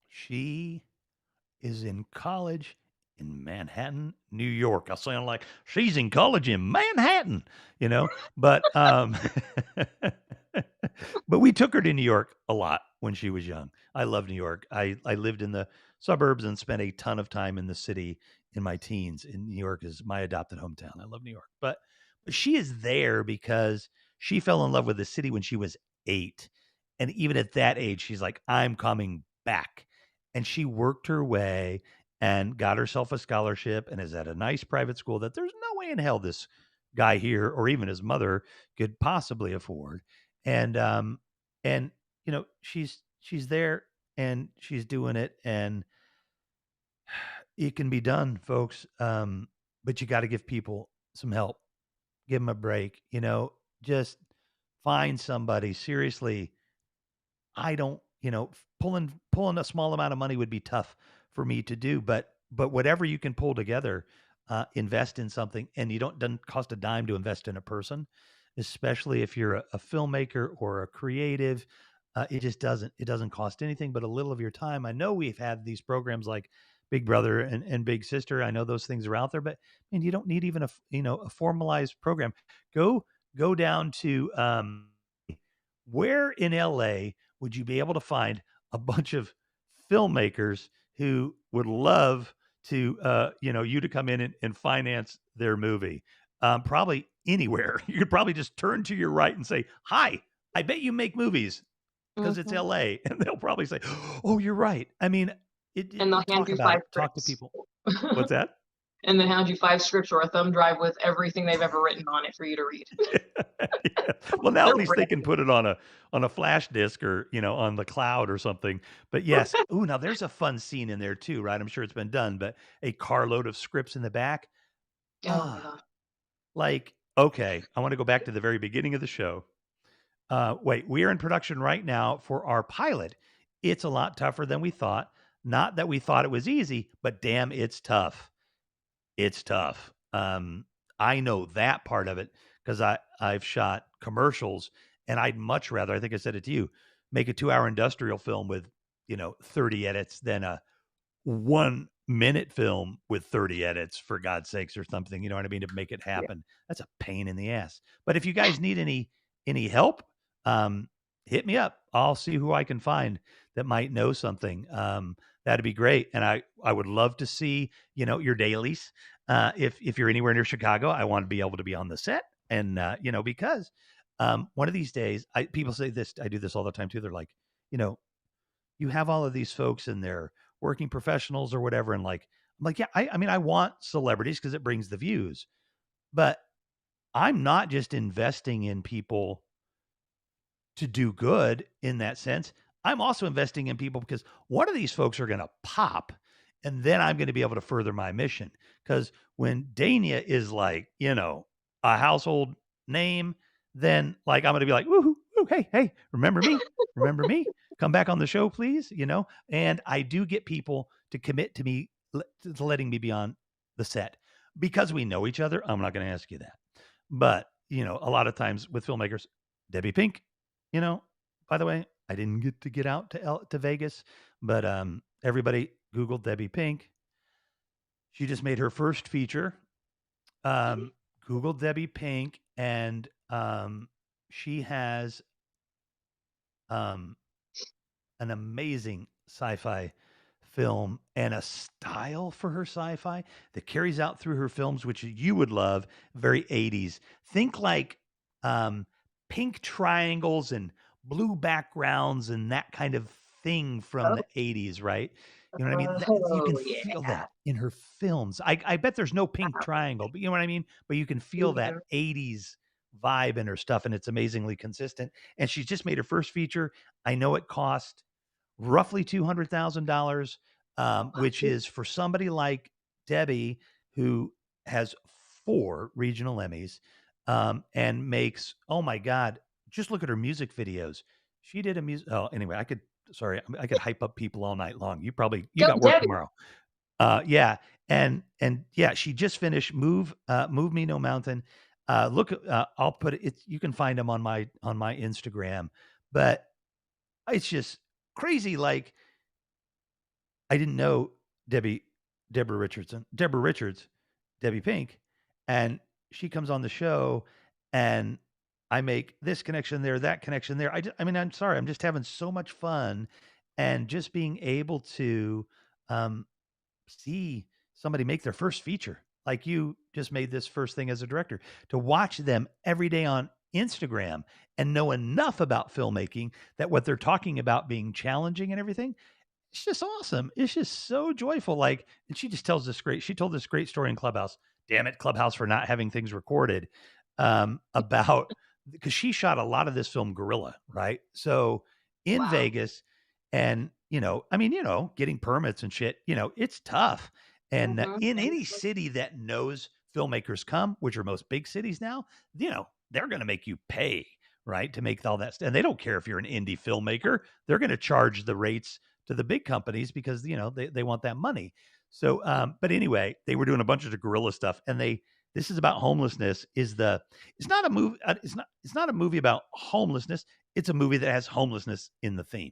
She is in college in Manhattan, New York. I sound like she's in college in Manhattan, but but we took her to New York a lot when she was young. I love New York. I lived in the suburbs and spent a ton of time in the city in my teens. And New York is my adopted hometown. I love New York. But she is there because she fell in love with the city when she was 8. And even at that age, she's like, I'm coming back. And she worked her way and got herself a scholarship and is at a nice private school that there's no way in hell this guy here or even his mother could possibly afford. And she's there and she's doing it, and it can be done, folks. But you got to give people some help, give them a break, just find somebody. Seriously, I don't, pulling a small amount of money would be tough for me to do, but whatever you can pull together, invest in something, and you don't doesn't cost a dime to invest in a person, especially if you're a filmmaker or a creative. It doesn't cost anything but a little of your time. I know we've had these programs like Big Brother and Big Sister. I know those things are out there, but you don't need even a formalized program. Go go down to where in LA would you be able to find a bunch of filmmakers who would love to, you to come in and finance their movie? Probably anywhere. You could probably just turn to your right and say, "Hi, I bet you make movies because it's Mhm. LA," and they'll probably say, "Oh, you're right." I mean, And they'll hand talk you about five it. Talk to scripts. people. What's that? And then hand you 5 scripts or a thumb drive with everything they've ever written on it for you to read. Yeah. Well, now They're at least they can ready. put it on a flash disk or on the cloud or something. But yes, ooh, now there's a fun scene in there too, right? I'm sure it's been done, but a carload of scripts in the back. Oh my Ah, gosh. like okay, I want to go back to the very beginning of the show. Wait, we are in production right now for our pilot. It's a lot tougher than we thought. Not that we thought it was easy, but damn, it's tough. It's tough. I know that part of it because I've shot commercials, and I'd much rather, I think I said it to you, make a 2-hour industrial film with 30 edits than a 1-minute film with 30 edits, for God's sakes, or something. You know what I mean? To make it Yeah. happen, that's a pain in the ass. But if you guys need any help, um, hit me up. I'll see who I can find that might know something. That'd be great. And I would love to see your dailies. If you're anywhere near Chicago, I want to be able to be on the set, and because one of these days, people say this. I do this all the time too. They're like, you know, you have all of these folks and they're working professionals or whatever, and like I'm like, yeah, I mean, I want celebrities because it brings the views, but I'm not just investing in people to do good in that sense. I'm also investing in people because one of these folks are going to pop and then I'm going to be able to further my mission. Because when Dania is like, a household name, then like I'm going to be like, woohoo, hey, hey, remember me? Remember me? Come back on the show, please. And I do get people to commit to me, to letting me be on the set because we know each other. I'm not going to ask you that. But, a lot of times with filmmakers, Debbie Pink, by the way, I didn't get to get out to Vegas, but everybody Googled Debbie Pink. She just made her first feature. Googled Debbie Pink, and she has an amazing sci-fi film and a style for her sci-fi that carries out through her films, which you would love. Very 80s. Think like pink triangles and blue backgrounds and that kind of thing from the 80s, right? You know what I mean? You can Oh, feel yeah. that in her films. I bet there's no pink triangle, but you know what I mean? But you can feel that Mhm. 80s vibe in her stuff, and it's amazingly consistent. And she's just made her first feature. I know it cost roughly $200,000, which is for somebody like Debbie, who has 4 regional Emmys, and makes, oh my God, just look at her music videos. She did a music. Oh, anyway, I could hype up people all night long. You Go got work Debbie. tomorrow. Yeah. And yeah, she just finished Move Me No Mountain. I'll put it, you can find them on my Instagram, but it's just crazy. Like, I didn't know Debbie Deborah Richardson, Deborah Richards, Debbie Pink, and she comes on the show, and I make this connection there, that connection there. I mean, I'm sorry, I'm just having so much fun, and just being able to um, see somebody make their first feature, like you just made this first thing as a director, to watch them every day on Instagram and know enough about filmmaking that what they're talking about being challenging and everything, it's just awesome. It's just so joyful. Like, and she told this great story in Clubhouse. Damn it, Clubhouse, for not having things recorded. About, because she shot a lot of this film guerrilla, right? So in Wow. Vegas, and I mean, getting permits and shit, it's tough. And Mhm. in any city that knows filmmakers come, which are most big cities now, they're going to make you pay, right, to make all that stuff. And they don't care if you're an indie filmmaker; they're going to charge the rates to the big companies because they want that money. So, but anyway, they were doing a bunch of guerrilla stuff, and this is about homelessness. It's not a movie. It's not a movie about homelessness. It's a movie that has homelessness in the theme,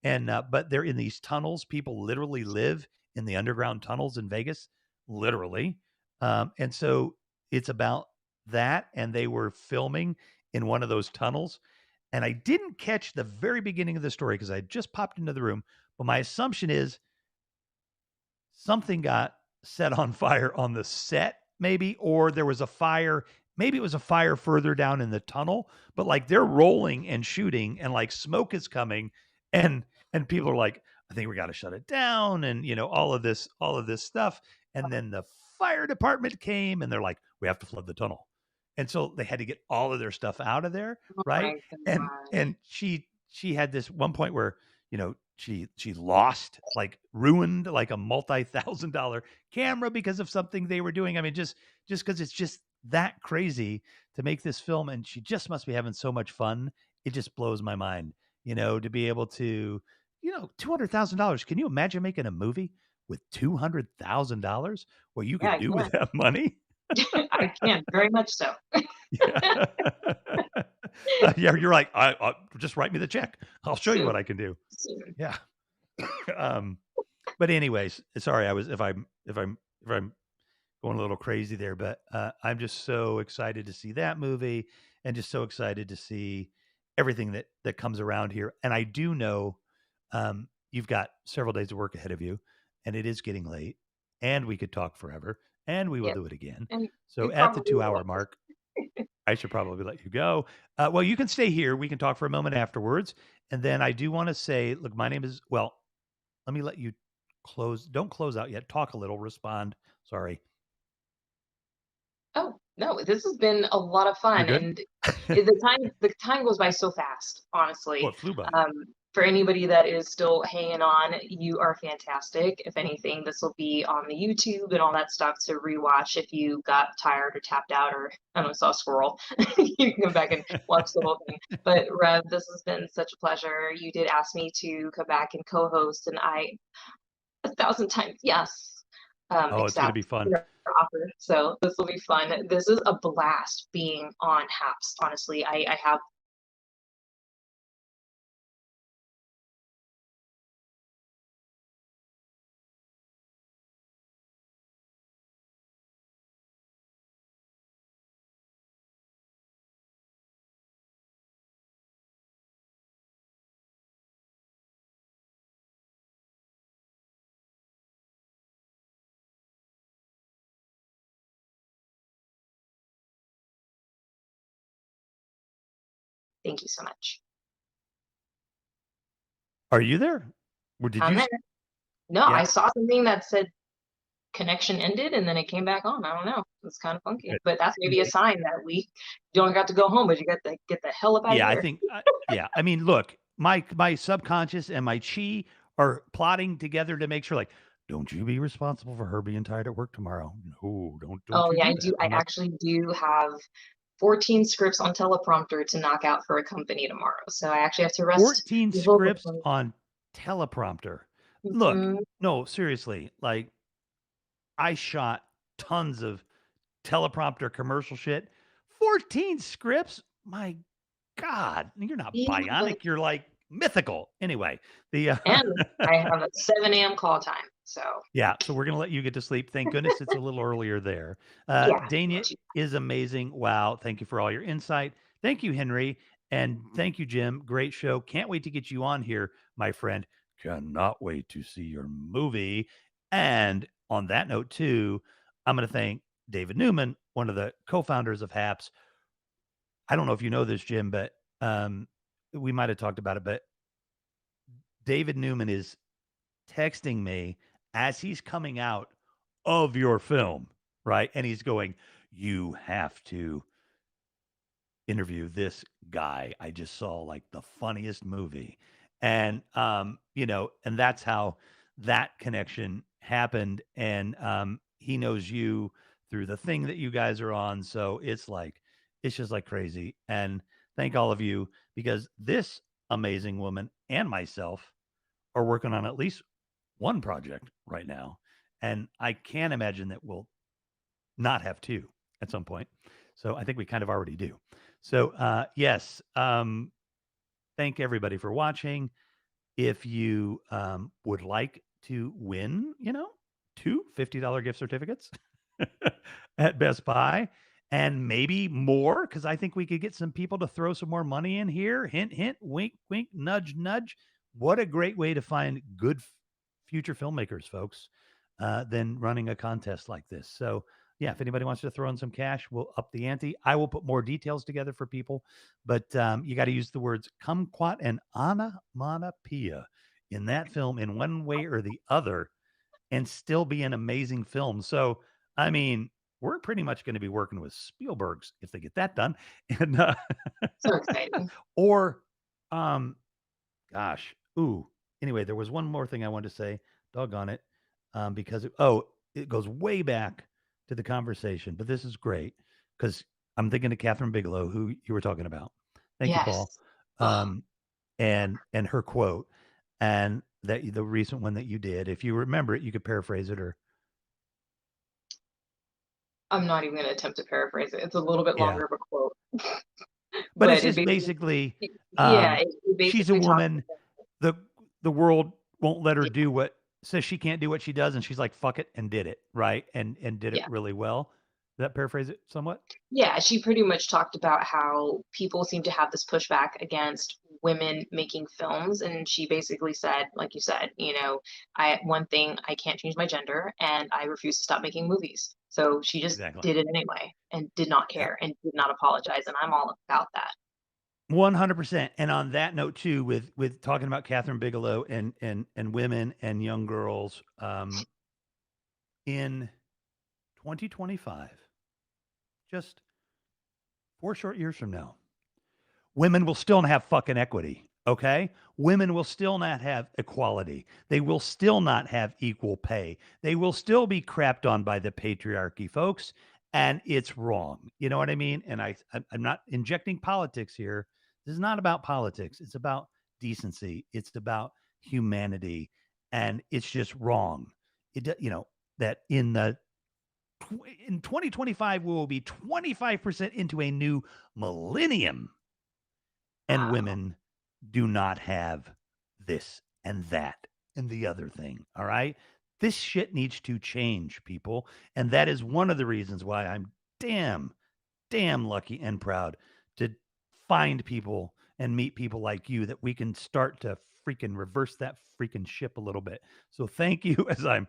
and but they're in these tunnels. People literally live in the underground tunnels in Vegas, literally, and so it's about that. And they were filming in one of those tunnels, and I didn't catch the very beginning of the story because I had just popped into the room. But my assumption is something got set on fire on the set, maybe, or there was a fire. Maybe it was a fire further down in the tunnel, but like they're rolling and shooting, and like smoke is coming, and people are like, I think we got to shut it down, and all of this stuff. And then the fire department came, and they're like, we have to flood the tunnel, and so they had to get all of their stuff out of there, Oh right? my And gosh. she had this one point where she lost, like ruined, like a multi-thousand-dollar camera because of something they were doing. I mean, just because it's just that crazy to make this film, and she just must be having so much fun. It just blows my mind, to be able to, $200,000. Can you imagine making a movie with $200,000? What you Yeah, could I do with can. that money? I can, very much so. Yeah. Yeah, you're like, I just write me the check. I'll show you what Soon. I can do. Soon. Yeah. um, but anyways, sorry, I was if I'm going a little crazy there, but I'm just so excited to see that movie, and just so excited to see everything that comes around here. And I do know you've got several days of work ahead of you, and it is getting late, and we could talk forever, and we will Yes. do it again. And So we at the probably 2 hour will. mark, I should probably let you go. Well, you can stay here. We can talk for a moment afterwards. And then I do want to say, look, my name is, well, let me let you close. Don't close out yet. Talk a little, respond. Sorry. Oh, no, this has been a lot of You're fun, good? and the time goes by so fast, Oh, honestly. it flew by. for anybody that is still hanging on, you are fantastic. If anything, this will be on the YouTube and all that stuff to rewatch if you got tired or tapped out or I don't know, saw a squirrel. You can go back and watch the whole thing. But Rev, this has been such a pleasure. You did ask me to come back and co-host, and I 1,000 times yes, Oh, it's going to be accept fun. your offer. So this will be fun. This is a blast being on Haps. Honestly, I have thank you so much. Are you there? Or did I'm you? there. No, Yeah. I saw something that said connection ended and then it came back on. I don't know. It's kind of funky, Good. but that's maybe a sign that we don't got to go home, but you got to get the hell up out of Yeah, I here. think. Yeah, I mean, look, my subconscious and my chi are plotting together to make sure, like, don't you be responsible for her being tired at work tomorrow. No, don't Oh you yeah, do I that. do. I I'm not. actually do have 14 scripts on teleprompter to knock out for a company tomorrow. So I actually have to rest 14 the vocal scripts cords. on teleprompter. Look, Mhm. no, seriously, like I shot tons of teleprompter commercial shit. 14 scripts? My God, you're not Yeah, but bionic. You're like mythical. Anyway, the and I have a 7 a.m. call time. So yeah, so we're gonna let you get to sleep. Thank goodness it's a little earlier there. yeah, Dania is amazing. Wow, thank you for all your insight. Thank you, Henry, and thank you, Jim. Great show. Can't wait to get you on here, my friend. Cannot wait to see your movie. And on that note, too, I'm gonna thank David Newman, one of the co-founders of HAPS. I don't know if you know this, Jim, but we might have talked about it, but David Newman is texting me as he's coming out of your film, right? And he's going, "You have to interview this guy. I just saw like the funniest movie." And and that's how that connection happened. And he knows you through the thing that you guys are on. So it's just like crazy. And thank all of you because this amazing woman and myself are working on at least one project right now. And I can't imagine that we'll not have two at some point. So I think we kind of already do. So yes, thank everybody for watching. If you would like to win, two $50 gift certificates at Best Buy and maybe more, because I think we could get some people to throw some more money in here. Hint, hint, wink, wink, nudge, nudge. What a great way to find good future filmmakers, folks, than running a contest like this. So, yeah, if anybody wants to throw in some cash, we'll up the ante. I will put more details together for people, but you got to use the words kumquat and onomatopoeia in that film in one way or the other and still be an amazing film. So, I mean, we're pretty much going to be working with Spielberg's if they get that done. And so exciting. or gosh, ooh. Anyway, there was one more thing I wanted to say. Doggone it, because it goes way back to the conversation. But this is great because I'm thinking of Catherine Bigelow, who you were talking about. Thank you, Paul. Yes. Oh, And her quote, and that the recent one that you did. If you remember it, you could paraphrase it, or I'm not even going to attempt to paraphrase it. It's a little bit yeah. longer of a quote, But it's but it just basically, basically, yeah, um, it she's a basically talks. woman. The the world won't let her do what says she can't do what she does, and she's like, "Fuck it," and did it, right? And did it Yeah. really well. Did that paraphrase it somewhat? Yeah, she pretty much talked about how people seem to have this pushback against women making films, and she basically said, like you said, I one thing I can't change my gender, and I refuse to stop making movies. So she just Exactly. did it anyway and did not Yep. care and did not apologize, and I'm all about that. 100%. And on that note, too, with talking about Catherine Bigelow and women and young girls, in 2025, just 4 short years from now, women will still have fucking equity. Okay? Women will still not have equality. They will still not have equal pay. They will still be crapped on by the patriarchy, folks. And it's wrong. You know what I mean? And I'm not injecting politics here. This is not about politics. It's about decency. It's about humanity. And it's just wrong. That in 2025 we will be 25% into a new millennium, and Wow. women do not have this and that and the other thing. All right. This shit needs to change, people. And that is one of the reasons why I'm damn, damn lucky and proud to find people and meet people like you that we can start to freaking reverse that freaking ship a little bit. So thank you, as I'm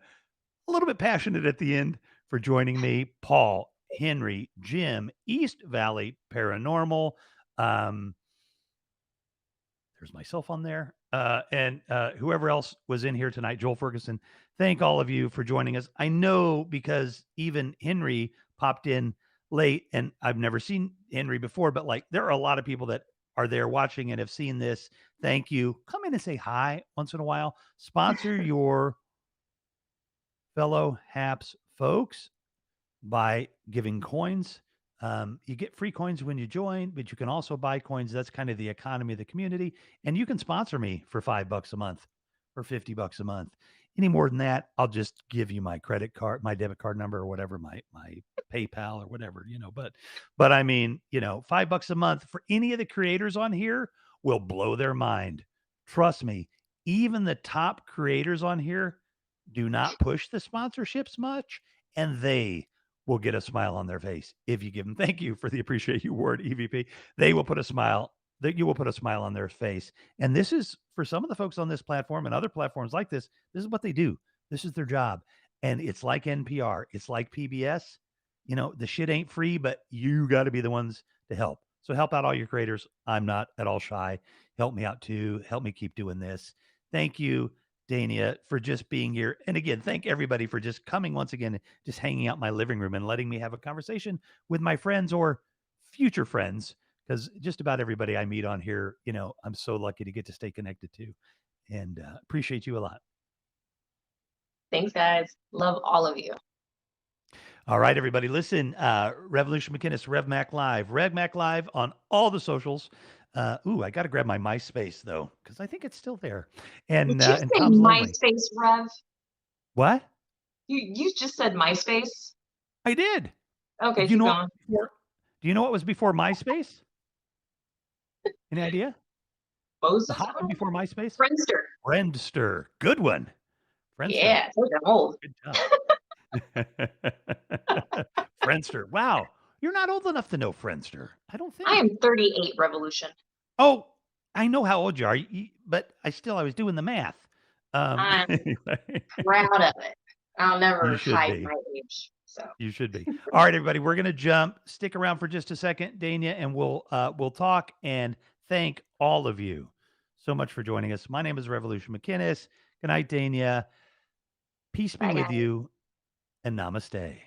a little bit passionate at the end, for joining me, Paul, Henry, Jim, East Valley Paranormal. Um, there's myself on there. And whoever else was in here tonight, Joel Ferguson, thank all of you for joining us. I know because even Henry popped in late, and I've never seen Henry before, but like there are a lot of people that are there watching and have seen this. Thank you. Come in and say hi once in a while. Sponsor your fellow Haps folks by giving coins. You get free coins when you join, but you can also buy coins. That's kind of the economy of the community. And you can sponsor me for $5 a month or $50 a month. Any more than that, I'll just give you my credit card, my debit card number, or whatever, my PayPal or whatever, but I mean, $5 a month for any of the creators on here will blow their mind. Trust me, even the top creators on here do not push the sponsorships much, and they will get a smile on their face if you give them thank you for the appreciate you word, EVP. They will put a smile, that you will put a smile on their face. And this is for some of the folks on this platform and other platforms like this is what they do. This is their job. And it's like NPR, it's like PBS. The shit ain't free, but you got to be the ones to help. So help out all your creators. I'm not at all shy. Help me out too. Help me keep doing this. Thank you, Dania, for just being here. And again, thank everybody for just coming once again, just hanging out in my living room and letting me have a conversation with my friends or future friends. Because just about everybody I meet on here, I'm so lucky to get to stay connected to, and appreciate you a lot. Thanks, guys. Love all of you. All right, everybody, listen. Revolution McKinnis, RevMac Live, RevMac Live on all the socials. I got to grab my MySpace though, because I think it's still there. And Did you and say Tom's lonely. MySpace, Rev? What? You just said MySpace? I did. Okay, Do you keep know going. do you know what was before MySpace? Any idea? The Moses? hot one before MySpace? Friendster. Friendster. Good one. Friendster. Yeah, I told you I'm old. Good job. Friendster. Wow. You're not old enough to know Friendster. I don't think. I am 38, Revolution. Oh, I know how old you are, but I was doing the math. I'm Anyway. proud of it. I'll never You should hide be. my age. So You should be. All right, everybody, we're gonna jump. Stick around for just a second, Dania, and we'll talk and thank all of you so much for joining us. My name is Revolution McKinnis. Good night, Dania. Peace be bye, with guys. you, and namaste.